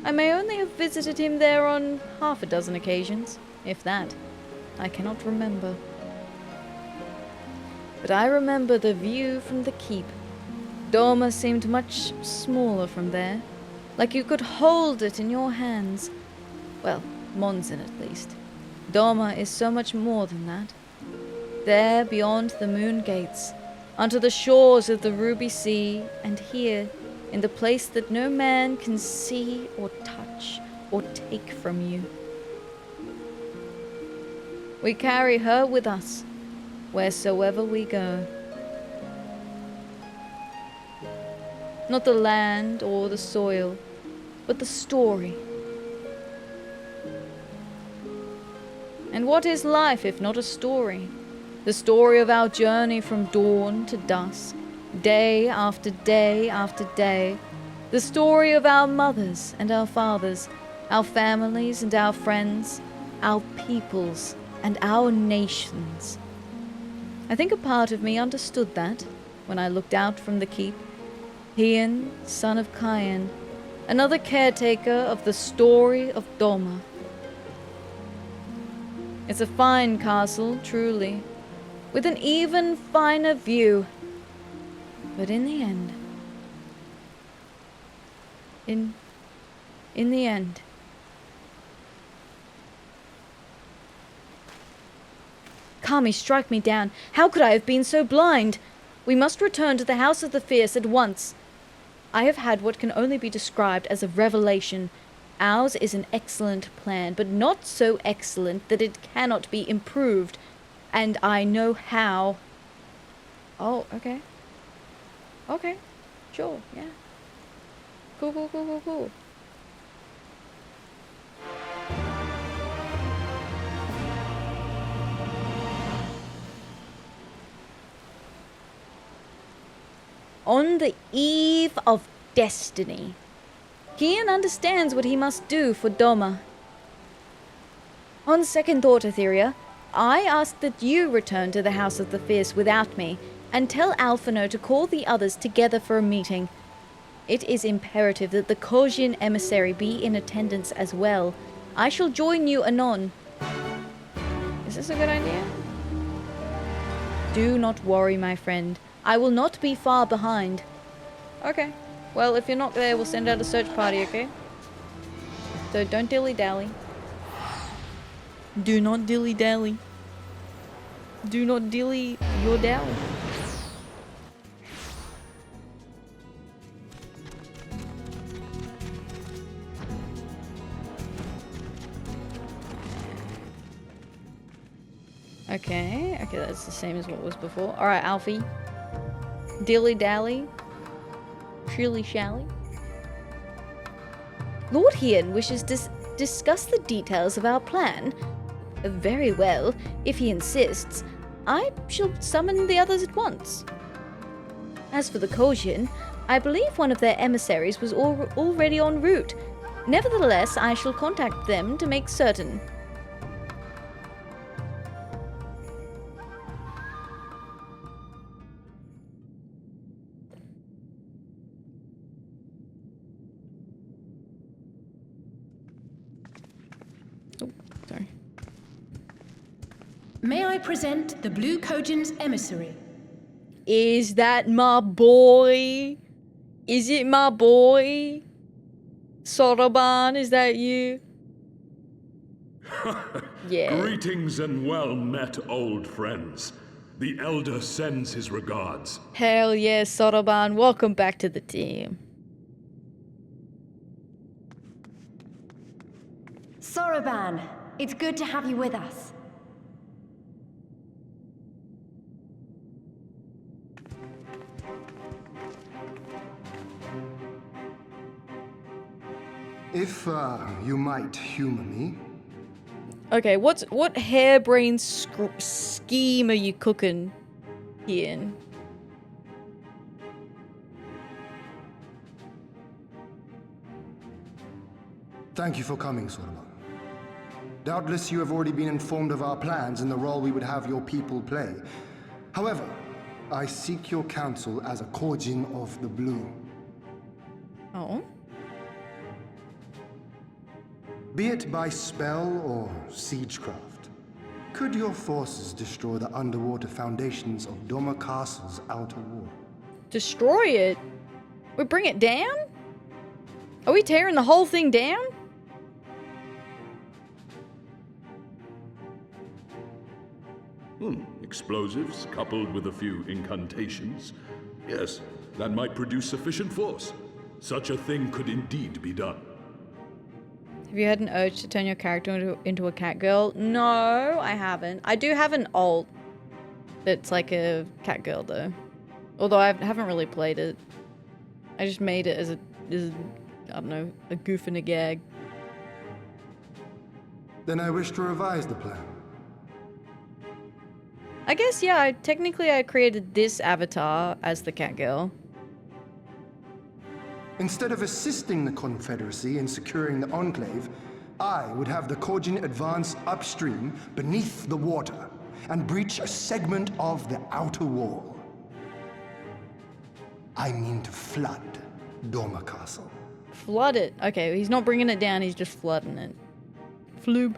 I may only have visited him there on half a dozen occasions, if that. I cannot remember. But I remember the view from the keep. Doma seemed much smaller from there. Like you could hold it in your hands. Well, Monzen at least. Doma is so much more than that. There, beyond the moon gates, onto the shores of the Ruby Sea, and here, in the place that no man can see or touch or take from you. We carry her with us, wheresoever we go. Not the land or the soil, but the story. And what is life if not a story? The story of our journey from dawn to dusk, day after day after day. The story of our mothers and our fathers, our families and our friends, our peoples and our nations. I think a part of me understood that when I looked out from the keep. Heian, son of Kyan, another caretaker of the story of Doma. It's a fine castle, truly, with an even finer view. But in the end, in the end, Kami, strike me down. How could I have been so blind? We must return to the House of the Fierce at once. I have had what can only be described as a revelation. Ours is an excellent plan, but not so excellent that it cannot be improved. And I know how. Oh, okay. Okay. Sure, yeah. Cool. On the eve of destiny. Kian understands what he must do for Doma. On second thought, Atheria, I ask that you return to the House of the Fierce without me, and tell Alphino to call the others together for a meeting. It is imperative that the Kojin emissary be in attendance as well. I shall join you anon. Is this a good idea? Do not worry, my friend. I will not be far behind. Okay. Well, if you're not there, we'll send out a search party, okay? So don't dilly-dally. Do not dilly-dally. Do not dilly your dally. Okay, that's the same as what was before. Alright, Alfie. Dilly-dally. Shilly-shally. Lord Hian wishes to discuss the details of our plan. Very well, if he insists. I shall summon the others at once. As for the Kojin, I believe one of their emissaries was already en route. Nevertheless, I shall contact them to make certain. Sorry. May I present the Blue Kojin's emissary? Is that my boy? Is it my boy? Soroban, is that you? Yeah. Greetings and well met, old friends. The Elder sends his regards. Hell yeah, Soroban. Welcome back to the team. Soroban, it's good to have you with us. If you might humor me. Okay, what harebrained scheme are you cooking, Ian? Thank you for coming, Soroban. Doubtless you have already been informed of our plans and the role we would have your people play. However, I seek your counsel as a Kojin of the Blue. Oh? Be it by spell or siegecraft, could your forces destroy the underwater foundations of Doma Castle's outer wall? Destroy it? We bring it down? Are we tearing the whole thing down? Explosives coupled with a few incantations. Yes, that might produce sufficient force. Such a thing could indeed be done. Have you had an urge to turn your character into a cat girl? No, I haven't. I do have an alt that's like a cat girl though. Although I haven't really played it. I just made it as a I don't know, a goof and a gag. Then I wish to revise the plan. I guess, yeah, technically I created this avatar as the cat girl. Instead of assisting the Confederacy in securing the Enclave, I would have the Kojin advance upstream beneath the water and breach a segment of the outer wall. I mean to flood Doma Castle. Flood it? Okay, he's not bringing it down, he's just flooding it. Floob.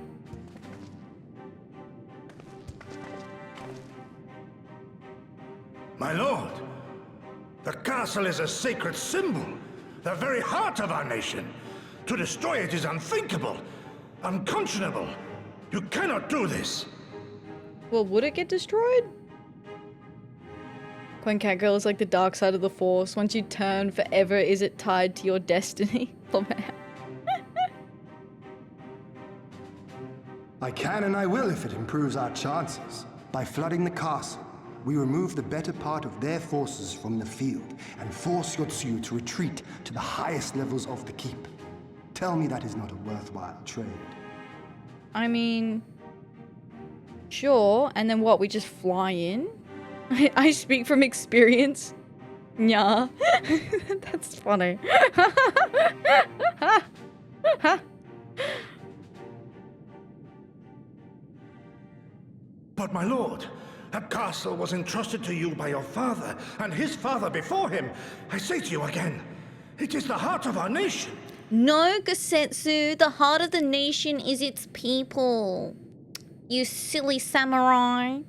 My lord, the castle is a sacred symbol, the very heart of our nation. To destroy it is unthinkable, unconscionable. You cannot do this. Well, would it get destroyed? When Catgirl is like the dark side of the Force. Once you turn forever, is it tied to your destiny? I can and I will if it improves our chances. By flooding the castle, we remove the better part of their forces from the field and force Yotsuyu to retreat to the highest levels of the keep. Tell me that is not a worthwhile trade. I mean, sure. And then what? We just fly in? I speak from experience. Yeah. That's funny. But my lord, that castle was entrusted to you by your father, and his father before him. I say to you again, it is the heart of our nation. No, Gosetsu, the heart of the nation is its people. You silly samurai.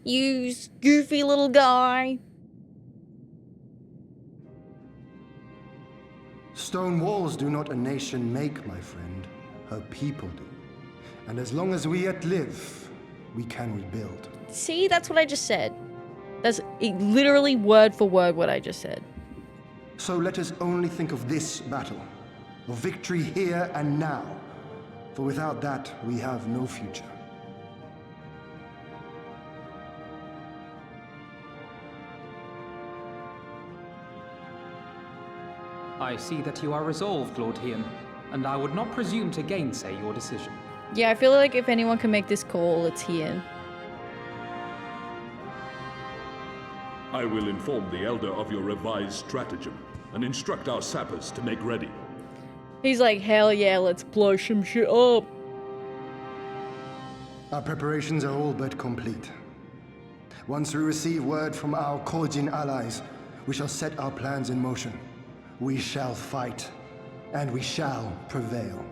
You goofy little guy. Stone walls do not a nation make, my friend. Her people do. And as long as we yet live, we can rebuild. See, that's what I just said. That's literally word for word what I just said. So let us only think of this battle, of victory here and now. For without that, we have no future. I see that you are resolved, Lord Hien, and I would not presume to gainsay your decision. Yeah, I feel like if anyone can make this call, it's Hien. I will inform the Elder of your revised stratagem and instruct our sappers to make ready. He's like, hell yeah, let's blow some shit up. Our preparations are all but complete. Once we receive word from our Kojin allies, we shall set our plans in motion. We shall fight, and we shall prevail.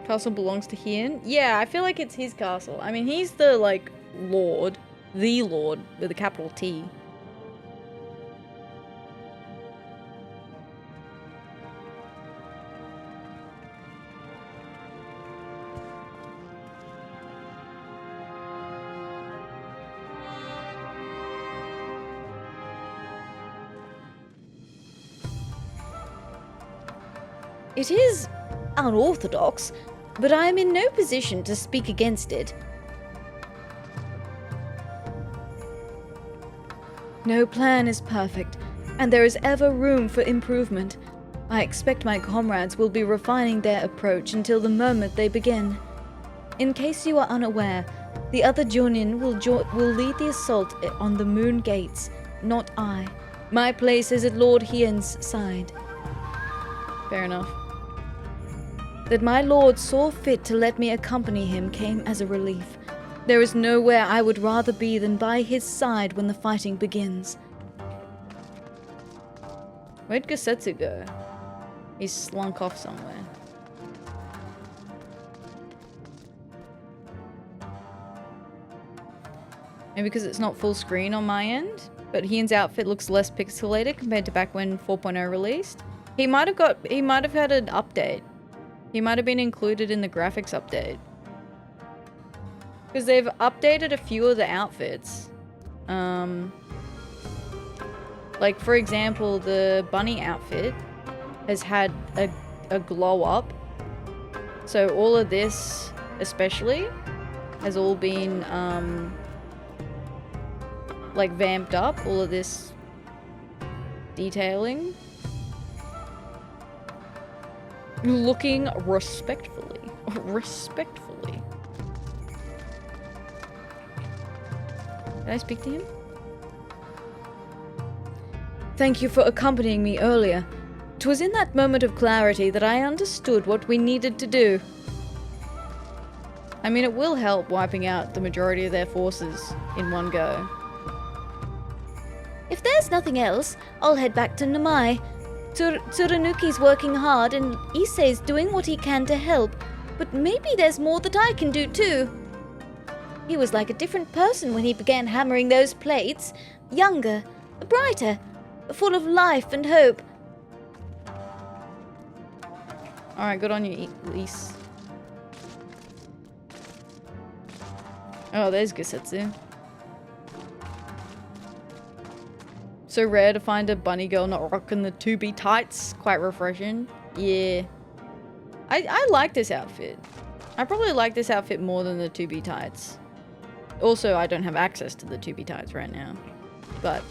Castle belongs to Hien? Yeah, I feel like it's his castle. I mean, he's the, like, lord. The lord, with a capital T. It is unorthodox, but I am in no position to speak against it. No plan is perfect, and there is ever room for improvement. I expect my comrades will be refining their approach until the moment they begin. In case you are unaware, the other Jonin will lead the assault on the Moon Gates, not I. My place is at Lord Hien's side. Fair enough. That my lord saw fit to let me accompany him came as a relief. There is nowhere I would rather be than by his side when the fighting begins. Where'd Gosetsu go? He slunk off somewhere. Maybe because it's not full screen on my end, but Hien's outfit looks less pixelated compared to back when 4.0 released. He might have had an update. He might have been included in the graphics update. Because they've updated a few of the outfits. Like, for example, the bunny outfit has had a glow up. So all of this, especially, has all been, like, vamped up. All of this detailing. Looking respectfully. Respectfully. Did I speak to him? Thank you for accompanying me earlier. 'Twas in that moment of clarity that I understood what we needed to do. I mean, it will help wiping out the majority of their forces in one go. If there's nothing else, I'll head back to Namai. Tsurunuki's working hard and Issei's doing what he can to help, but maybe there's more that I can do too. He was like a different person when he began hammering those plates. Younger, brighter, full of life and hope. Alright, good on you, Elise. Oh, there's Gosetsu. So rare to find a bunny girl not rocking the 2B tights. Quite refreshing. Yeah. I like this outfit. I probably like this outfit more than the 2B tights. Also, I don't have access to the 2B tights right now. But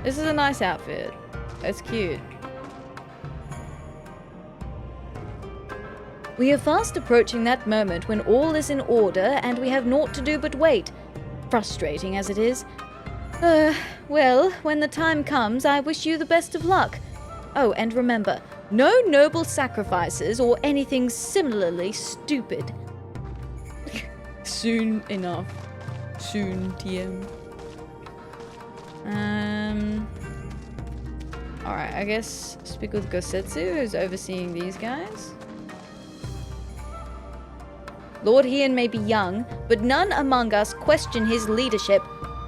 this is a nice outfit. It's cute. We are fast approaching that moment when all is in order and we have naught to do but wait. Frustrating as it is. Well, when the time comes, I wish you the best of luck. Oh, and remember, no noble sacrifices or anything similarly stupid. Soon enough. Soon, TM. Alright, I guess speak with Gosetsu, who's overseeing these guys. Lord Heian may be young, but none among us question his leadership.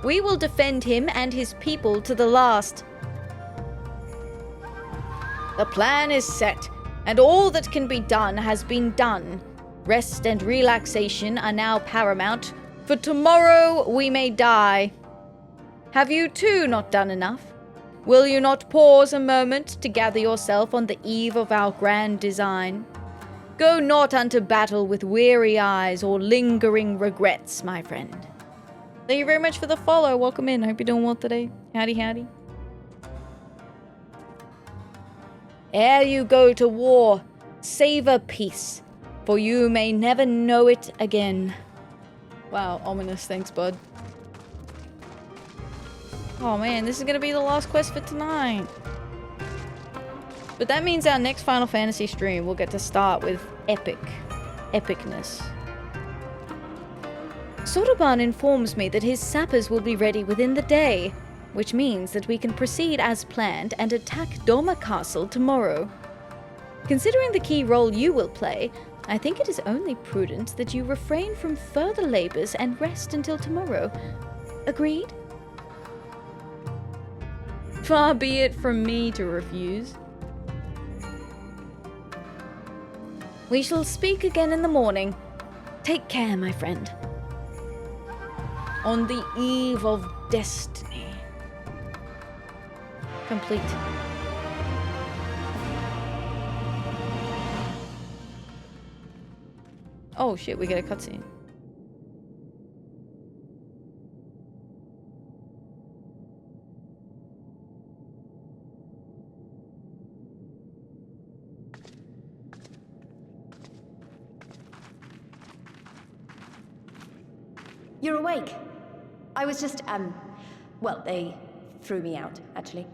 We will defend him and his people to the last. The plan is set, and all that can be done has been done. Rest and relaxation are now paramount, for tomorrow we may die. Have you too not done enough? Will you not pause a moment to gather yourself on the eve of our grand design? Go not unto battle with weary eyes or lingering regrets, my friend. Thank you very much for the follow. Welcome in. Hope you're doing well today. Howdy, howdy. Ere you go to war, savor peace, for you may never know it again. Wow, ominous. Thanks, bud. Oh man, this is gonna be the last quest for tonight. But that means our next Final Fantasy stream will get to start with epicness. Sotoban informs me that his sappers will be ready within the day, which means that we can proceed as planned and attack Doma Castle tomorrow. Considering the key role you will play, I think it is only prudent that you refrain from further labors and rest until tomorrow. Agreed? Far be it from me to refuse. We shall speak again in the morning. Take care, my friend. On the eve of destiny. Complete. Oh shit, we get a cutscene. You're awake. I was just, well, they threw me out, actually.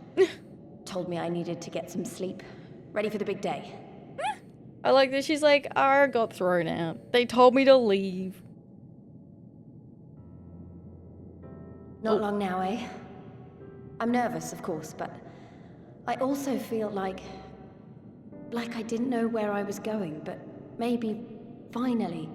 Told me I needed to get some sleep. Ready for the big day. I like that she's like, I got thrown out. They told me to leave. Not long now, eh? I'm nervous, of course, but I also feel like I didn't know where I was going, but maybe, finally.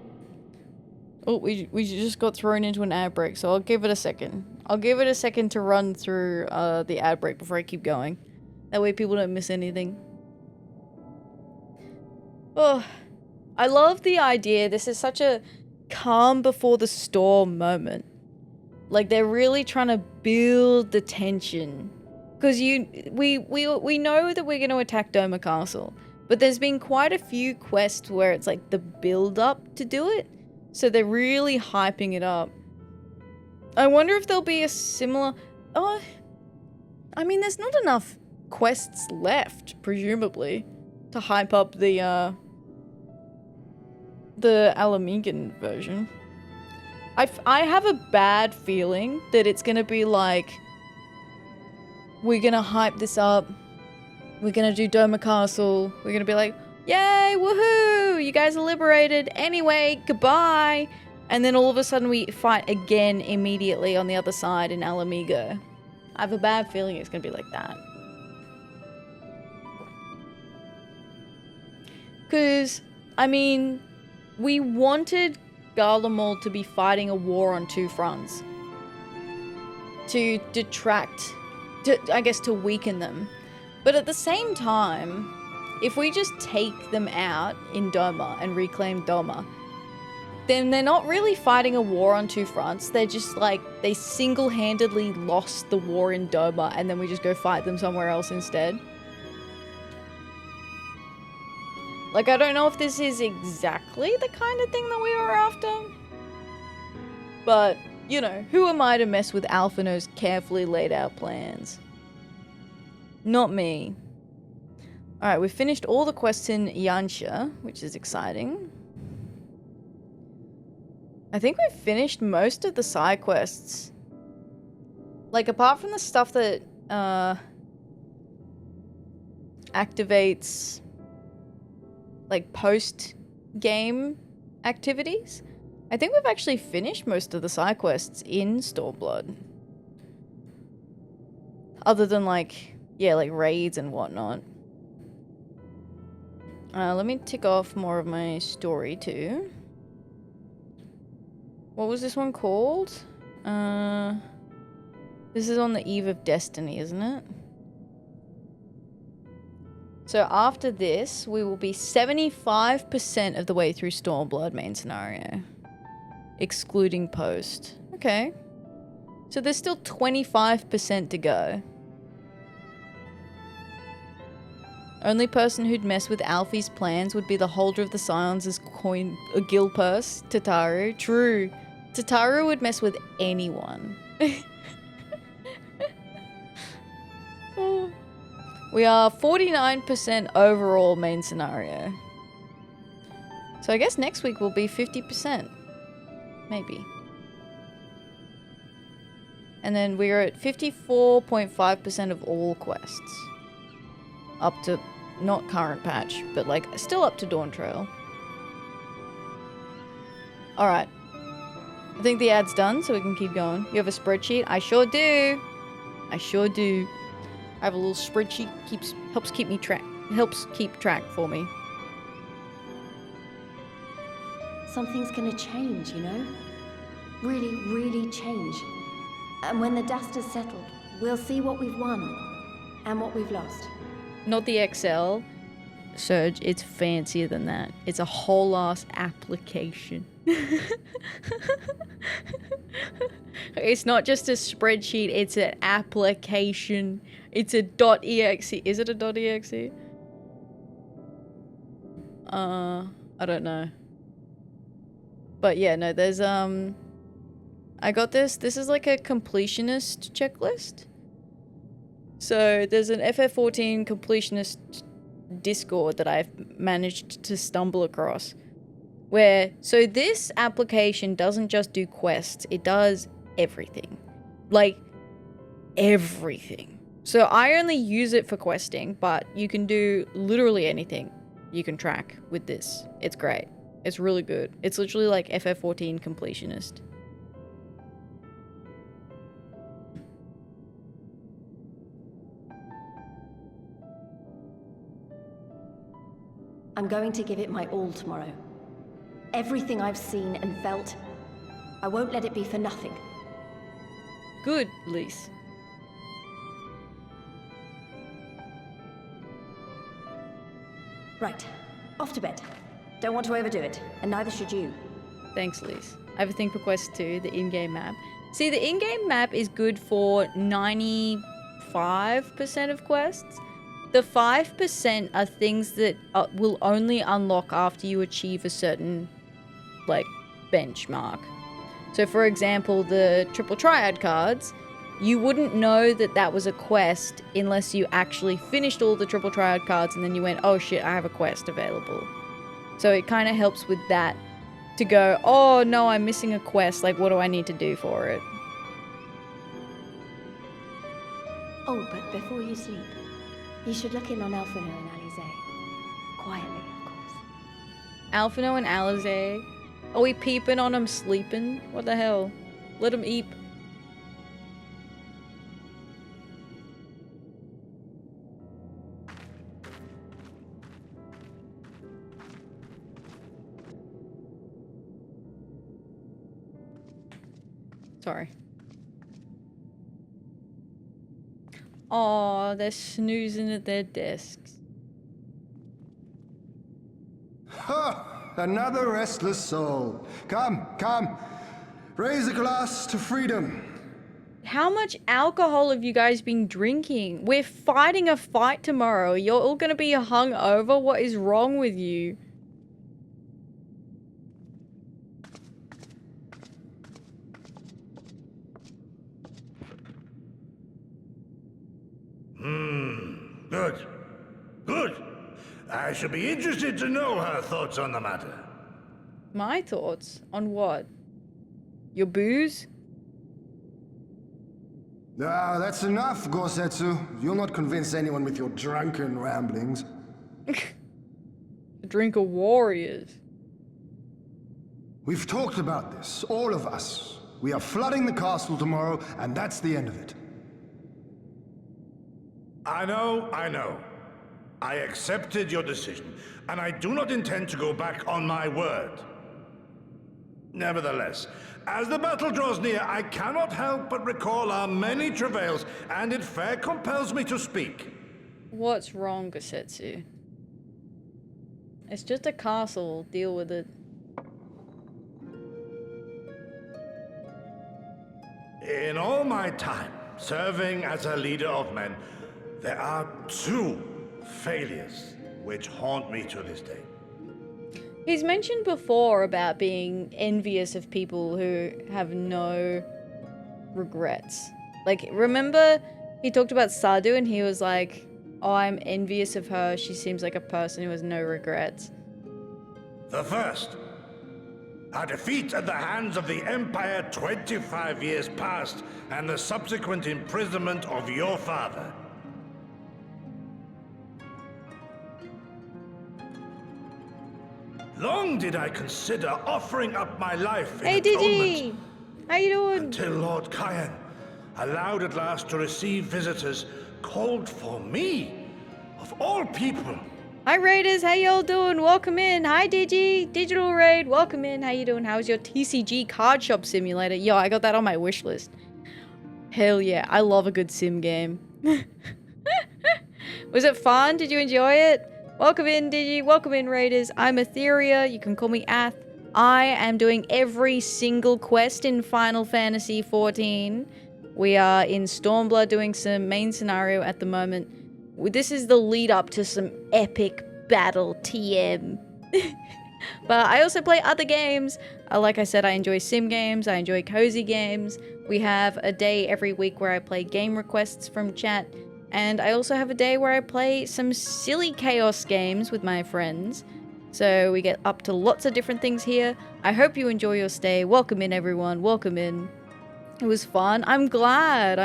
Oh, we just got thrown into an ad break, so I'll give it a second. I'll give it a second to run through the ad break before I keep going. That way people don't miss anything. Oh, I love the idea. This is such a calm before the storm moment. Like, they're really trying to build the tension. Because we know that we're going to attack Doma Castle. But there's been quite a few quests where it's like the build-up to do it. So they're really hyping it up. I wonder if there'll be a similar... Oh, I mean, there's not enough quests left, presumably, to hype up the Alamegan version. I have a bad feeling that it's gonna be like, we're gonna hype this up, we're gonna do Doma Castle, we're gonna be like, yay, woohoo, you guys are liberated, anyway, goodbye, and then all of a sudden we fight again immediately on the other side in Alamego. I have a bad feeling it's gonna be like that. Because, I mean, we wanted Garlemald to be fighting a war on two fronts. To detract, I guess to weaken them. But at the same time, if we just take them out in Doma and reclaim Doma, then they're not really fighting a war on two fronts. They're just like, they single-handedly lost the war in Doma and then we just go fight them somewhere else instead. Like, I don't know if this is exactly the kind of thing that we were after. But, you know, who am I to mess with Alphino's carefully laid out plans? Not me. Alright, we've finished all the quests in Yansha, which is exciting. I think we've finished most of the side quests. like, apart from the stuff that, activates, like, post-game activities, I think we've actually finished most of the side quests in Stormblood. Other than, like, yeah, like, raids and whatnot. Let me tick off more of my story, too. What was this one called? This is on the Eve of Destiny, isn't it? So after this, we will be 75% of the way through Stormblood main scenario. Excluding post. Okay. So there's still 25% to go. Only person who'd mess with Alfie's plans would be the holder of the Scion's coin, guild purse, Tataru. True. Tataru would mess with anyone. We are 49% overall main scenario. So I guess next week will be 50%. Maybe. And then we're at 54.5% of all quests. Up to, not current patch, but like still up to Dawn Trail. Alright. I think the ad's done, so we can keep going. You have a spreadsheet? I sure do. I sure do. I have a little spreadsheet, helps keep track for me. Something's gonna change, you know? Really, really change. And when the dust has settled, we'll see what we've won and what we've lost. Not the Excel, Surge, it's fancier than that. It's a whole ass application. It's not just a spreadsheet, it's an application. It's a .exe. Is it a .exe? I don't know. But yeah, no, there's, I got this. This is like a completionist checklist. So there's an FF14 completionist Discord that I've managed to stumble across. Where, so this application doesn't just do quests, it does everything. Like, everything. So I only use it for questing, but you can do literally anything you can track with this. It's great. It's really good. It's literally like FF14 completionist. I'm going to give it my all tomorrow. Everything I've seen and felt, I won't let it be for nothing. Good, Lise. Right, off to bed. Don't want to overdo it, and neither should you. Thanks, Lise. I have a thing for Quest 2, the in-game map. See, the in-game map is good for 95% of quests. The 5% are things that will only unlock after you achieve a certain, like, benchmark. So, for example, the Triple Triad cards, you wouldn't know that that was a quest unless you actually finished all the Triple Triad cards and then you went, oh shit, I have a quest available. So it kind of helps with that to go, oh no, I'm missing a quest, like what do I need to do for it? Oh, but before you sleep, you should look in on Alphino and Alize. Quietly, of course. Alphino and Alize? Are we peeping on them sleeping? What the hell? Let them eat. Sorry. Aw, they're snoozing at their desks. Ha! Another restless soul. Come, come. Raise a glass to freedom. How much alcohol have you guys been drinking? We're fighting a fight tomorrow. You're all gonna be hungover? What is wrong with you? Good. Good. I shall be interested to know her thoughts on the matter. My thoughts? On what? Your booze? Ah, that's enough, Gosetsu. You'll not convince anyone with your drunken ramblings. Drink of warriors. We've talked about this, all of us. We are flooding the castle tomorrow, and that's the end of it. I know. I accepted your decision, and I do not intend to go back on my word. Nevertheless, as the battle draws near, I cannot help but recall our many travails, and it fair compels me to speak. What's wrong, Gosetsu? It's just a castle. Deal with it. In all my time serving as a leader of men, there are two failures which haunt me to this day. He's mentioned before about being envious of people who have no regrets. Like, remember he talked about Sadu and he was like, oh, I'm envious of her. She seems like a person who has no regrets. The first, a defeat at the hands of the Empire 25 years past, and the subsequent imprisonment of your father. Long did I consider offering up my life in atonement. Digi! How you doing? Until Lord Kyan, allowed at last to receive visitors, called for me, of all people. Hi Raiders, how y'all doing? Welcome in. Hi Digi, Digital Raid, welcome in. How you doing? How's your TCG card shop simulator? Yo, I got that on my wish list. Hell yeah, I love a good sim game. Was it fun? Did you enjoy it? Welcome in Digi, welcome in Raiders. I'm Atheria, you can call me Ath. I am doing every single quest in Final Fantasy XIV. We are in Stormblood doing some main scenario at the moment. This is the lead up to some epic battle TM. But I also play other games. Like I said, I enjoy sim games, I enjoy cozy games. We have a day every week where I play game requests from chat. And I also have a day where I play some silly chaos games with my friends. So we get up to lots of different things here. I hope you enjoy your stay. Welcome in everyone, welcome in. It was fun. I'm glad.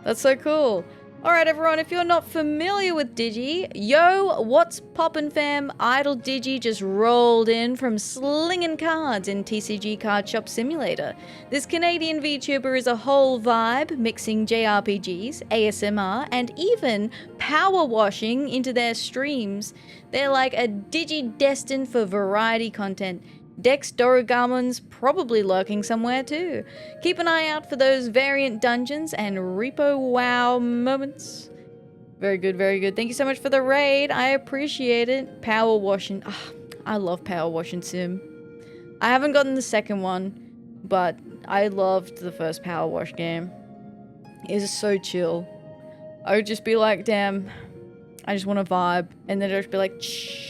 That's so cool. Alright everyone, if you're not familiar with Digi, yo, what's poppin' fam? Idle Digi just rolled in from slinging cards in TCG Card Shop Simulator. This Canadian VTuber is a whole vibe, mixing JRPGs, ASMR, and even power washing into their streams. They're like a Digi destined for variety content. Dex Dorogamon's probably lurking somewhere too. Keep an eye out for those variant dungeons and Repo Wow moments. Very good, very good. Thank you so much for the raid. I appreciate it. Power washing. I love power washing sim. I haven't gotten the second one, but I loved the first power wash game. It was so chill. I would just be like, damn, I just want to vibe. And then I'd just be like, shh.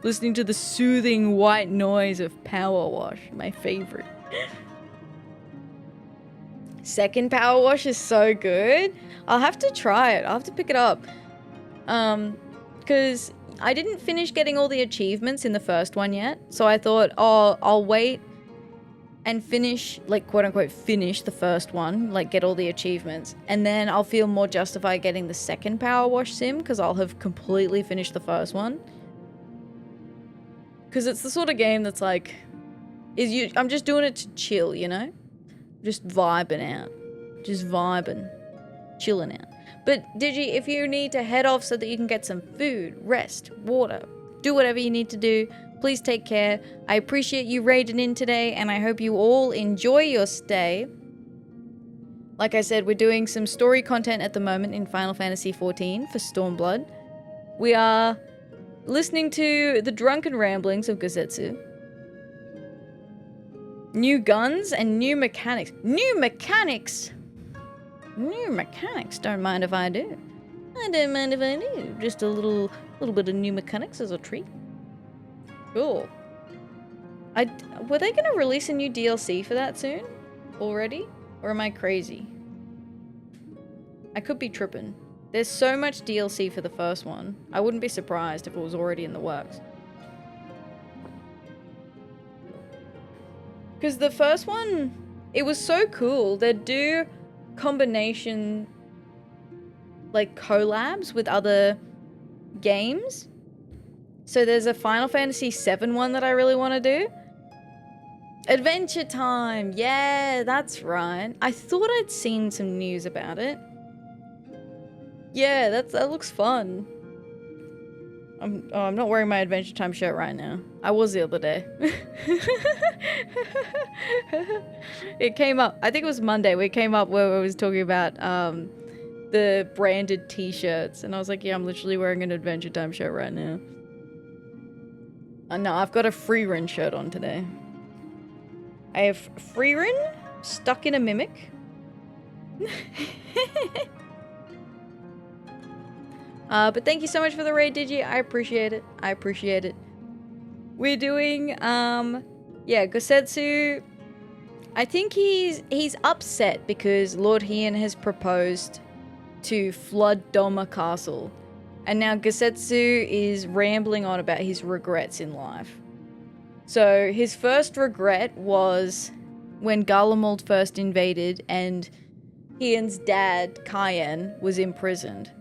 Listening to the soothing white noise of power wash, my favorite. Second power wash is so good. I'll have to try it. I'll have to pick it up. Because I didn't finish getting all the achievements in the first one yet. So I thought, oh, I'll wait and finish, like, quote-unquote, finish the first one, like, get all the achievements, and then I'll feel more justified getting the second Power Wash sim, because I'll have completely finished the first one. Because it's the sort of game that's like, I'm just doing it to chill, you know? Just vibing out. Just vibing. Chilling out. But, Digi, if you need to head off so that you can get some food, rest, water, do whatever you need to do, please take care. I appreciate you raiding in today, and I hope you all enjoy your stay. Like I said, we're doing some story content at the moment in Final Fantasy XIV for Stormblood. We are listening to the drunken ramblings of Gosetsu. New guns and new mechanics. New mechanics! New mechanics, don't mind if I do. I don't mind if I do. Just a little bit of new mechanics as a treat. Cool. Were they gonna release a new DLC for that soon? Already? Or am I crazy? I could be tripping. There's so much DLC for the first one. I wouldn't be surprised if it was already in the works. Because the first one, it was so cool. They'd do combination, like, collabs with other games. So there's a Final Fantasy VII one that I really want to do. Adventure Time! Yeah, that's right. I thought I'd seen some news about it. Yeah, that looks fun. I'm not wearing my Adventure Time shirt right now. I was the other day. It came up, I think it was Monday, we came up where we was talking about the branded t-shirts, and I was like, yeah, I'm literally wearing an Adventure Time shirt right now. No, I've got a Freerun shirt on today. I have Freerun stuck in a mimic. But thank you so much for the raid, Digi. I appreciate it. I appreciate it. We're doing, yeah, Gosetsu. I think he's upset because Lord Heian has proposed to flood Doma Castle. And now Gosetsu is rambling on about his regrets in life. So his first regret was when Garlemald first invaded and Heian's dad, Cayenne, was imprisoned.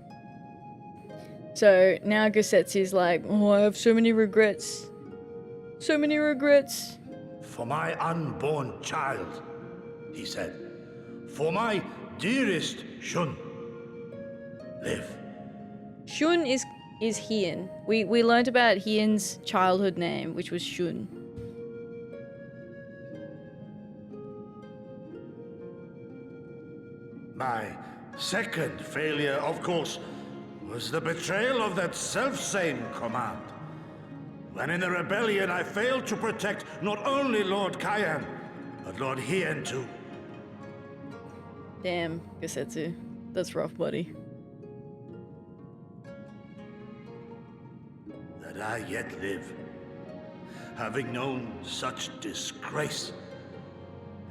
So now Gosetsu's like, oh, I have so many regrets. So many regrets. For my unborn child, he said. For my dearest Shun. Live. Shun is Heian. We learned about Heian's childhood name, which was Shun. My second failure, of course, was the betrayal of that self-same command. When in the rebellion I failed to protect not only Lord Cayenne, but Lord Heian too. Damn, Gosetsu. That's rough, buddy. That I yet live, having known such disgrace,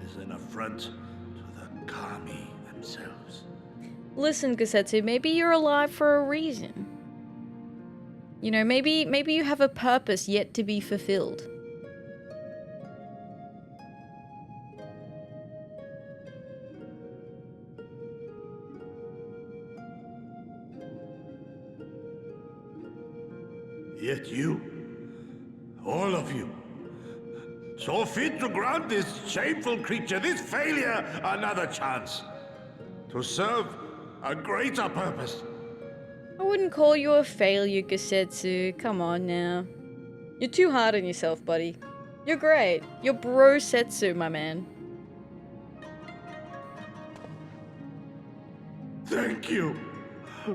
is an affront to the Kami themselves. Listen, Gosetsu, maybe you're alive for a reason. You know, maybe you have a purpose yet to be fulfilled. Yet you, all of you, saw fit to grant this shameful creature, this failure, another chance to serve a greater purpose. I wouldn't call you a failure, Gosetsu. Come on now. You're too hard on yourself, buddy. You're great. You're bro-setsu, my man. Thank you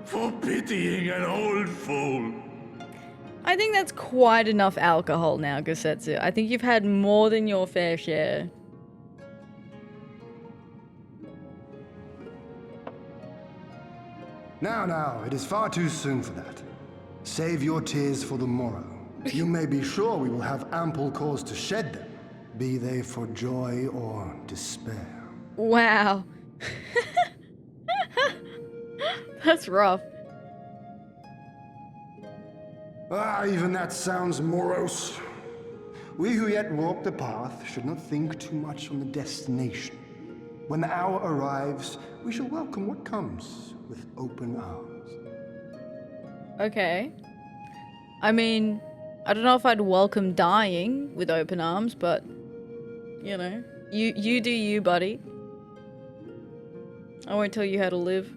for pitying an old fool. I think that's quite enough alcohol now, Gosetsu. I think you've had more than your fair share. Now, it is far too soon for that. Save your tears for the morrow. You may be sure we will have ample cause to shed them, be they for joy or despair. Wow. That's rough. Even that sounds morose. We who yet walk the path should not think too much on the destination. When the hour arrives, we shall welcome what comes with open arms. Okay. I mean, I don't know if I'd welcome dying with open arms, but, you know, you do you, buddy. I won't tell you how to live.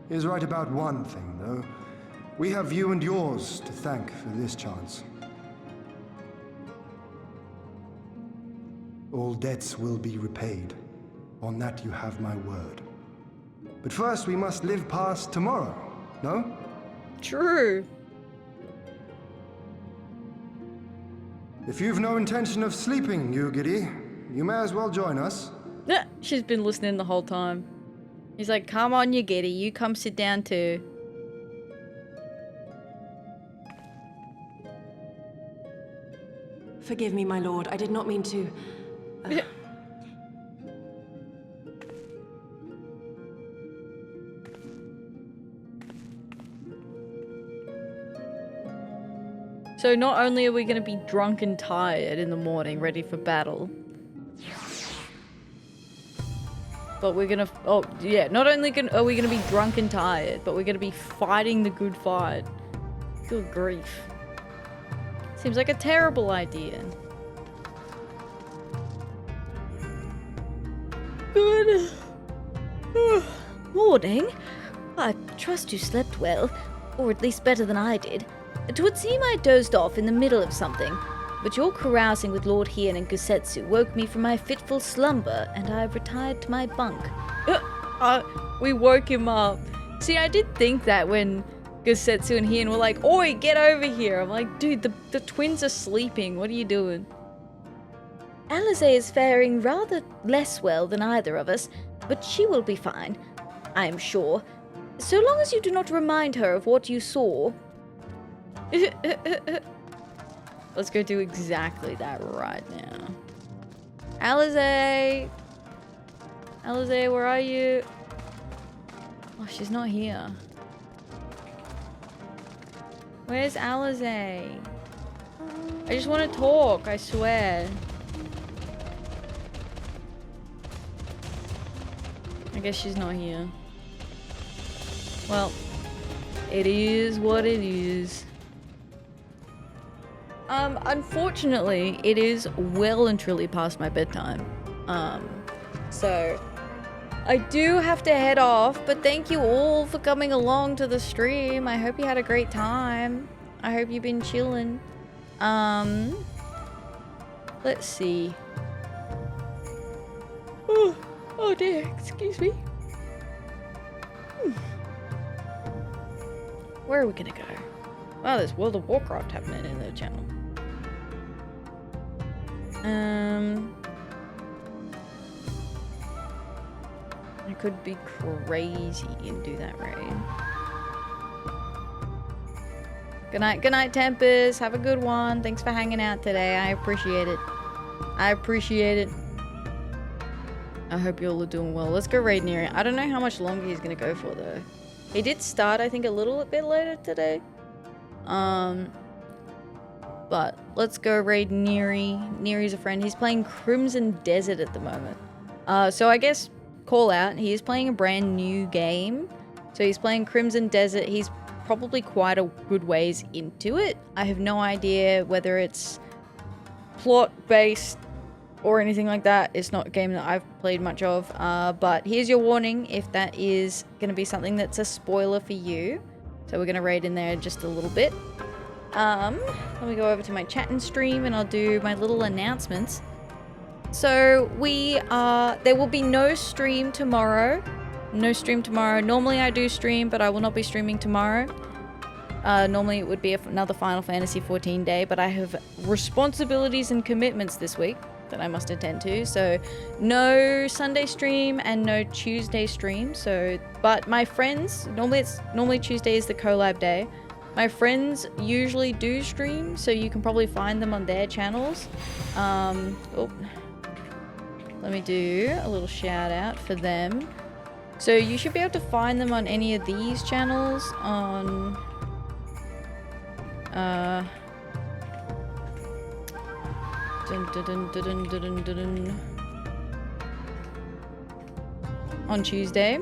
He is right about one thing, though. We have you and yours to thank for this chance. All debts will be repaid. On that you have my word. But first we must live past tomorrow, no? True. If you've no intention of sleeping, Yugiri, you may as well join us. Yeah, she's been listening the whole time. He's like, come on, Yugiri, you come sit down too. Forgive me, my lord. I did not mean to... So not only are we going to be drunk and tired in the morning, ready for battle, but we're going to... Oh, yeah. Not only are we going to be drunk and tired, but we're going to be fighting the good fight. Good grief. Seems like a terrible idea. Good morning. I trust you slept well, or at least better than I did. It would seem I dozed off in the middle of something, but your carousing with Lord Heian and Gusetsu woke me from my fitful slumber, and I retired to my bunk. We woke him up. See, I did think that when Gusetsu and Heian were like, "Oi, get over here." I'm like, dude, the twins are sleeping. What are you doing? Alize is faring rather less well than either of us, but she will be fine, I am sure. So long as you do not remind her of what you saw. Let's go do exactly that right now. Alize! Alize, where are you? Oh, she's not here. Where's Alize? I just want to talk, I swear. I guess she's not here. Well, it is what it is. Unfortunately, it is well and truly past my bedtime. So I do have to head off, but thank you all for coming along to the stream. I hope you had a great time. I hope you've been chilling. Let's see. Oh dear, excuse me. Where are we gonna go? Oh, there's World of Warcraft happening in the channel. I could be crazy and do that raid. Good night, Tempest. Have a good one. Thanks for hanging out today. I appreciate it. I appreciate it. I hope you all are doing well. Let's go raid near it. I don't know how much longer he's gonna go for though. He did start, I think, a little bit later today. But let's go raid Neri. Neri's a friend. He's playing Crimson Desert at the moment. So I guess call out. He is playing a brand new game. So he's playing Crimson Desert. He's probably quite a good ways into it. I have no idea whether it's plot-based or anything like that. It's not a game that I've played much of. But here's your warning if that is going to be something that's a spoiler for you. So we're going to raid in there just a little bit. Let me go over to my chat and stream and I'll do my little announcements. So there will be no stream tomorrow. No stream tomorrow. Normally I do stream, but I will not be streaming tomorrow. Normally it would be another Final Fantasy XIV day, but I have responsibilities and commitments this week that I must attend to. So no Sunday stream and no Tuesday stream. But my friends, normally Tuesday is the collab day. My friends usually do stream, so you can probably find them on their channels. Let me do a little shout out for them. So you should be able to find them on any of these channels on on Tuesday.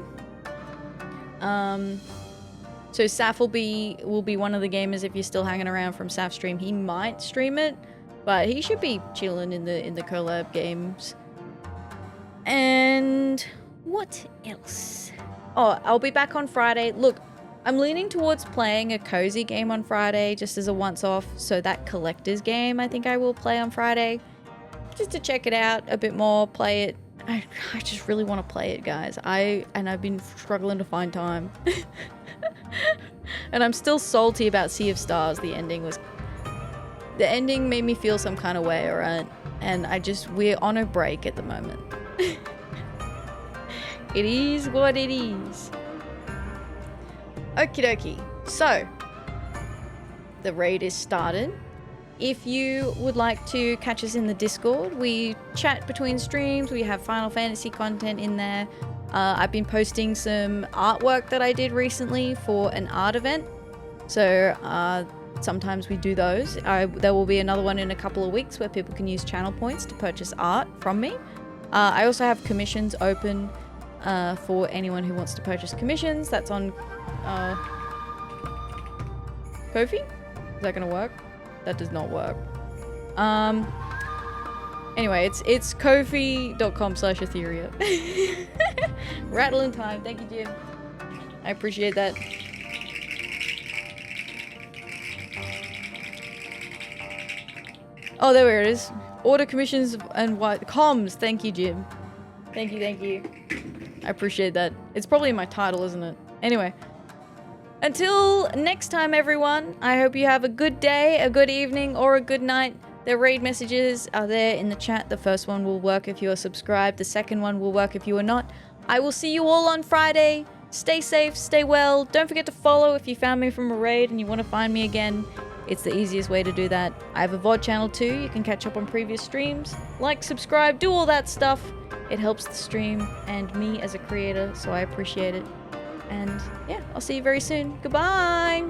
So Saf will be one of the gamers if you're still hanging around from Saf's stream. He might stream it, but he should be chilling in the collab games. And what else? Oh, I'll be back on Friday. Look, I'm leaning towards playing a cozy game on Friday just as a once-off. So that collector's game I think I will play on Friday. Just to check it out a bit more, play it. I just really want to play it, guys. I've been struggling to find time. And I'm still salty about Sea of Stars. The ending made me feel some kind of way, alright? And we're on a break at the moment. It is what it is. Okie dokie. So, the raid is started. If you would like to catch us in the Discord, we chat between streams. We have Final Fantasy content in there. I've been posting some artwork that I did recently for an art event. So Sometimes we do those. There will be another one in a couple of weeks where people can use channel points to purchase art from me. I also have commissions open for anyone who wants to purchase commissions. That's on Ko-fi? Is that gonna work? That does not work. Anyway, it's ko-fi.com/Atheria. Rattling time. Thank you, Jim. I appreciate that. Oh, there it is. Order commissions and what? Comms. Thank you, Jim. Thank you, thank you. I appreciate that. It's probably in my title, isn't it? Anyway. Until next time, everyone, I hope you have a good day, a good evening, or a good night. The raid messages are there in the chat. The first one will work if you are subscribed. The second one will work if you are not. I will see you all on Friday. Stay safe, stay well. Don't forget to follow if you found me from a raid and you want to find me again. It's the easiest way to do that. I have a VOD channel too. You can catch up on previous streams. Like, subscribe, do all that stuff. It helps the stream and me as a creator, so I appreciate it. And yeah, I'll see you very soon. Goodbye!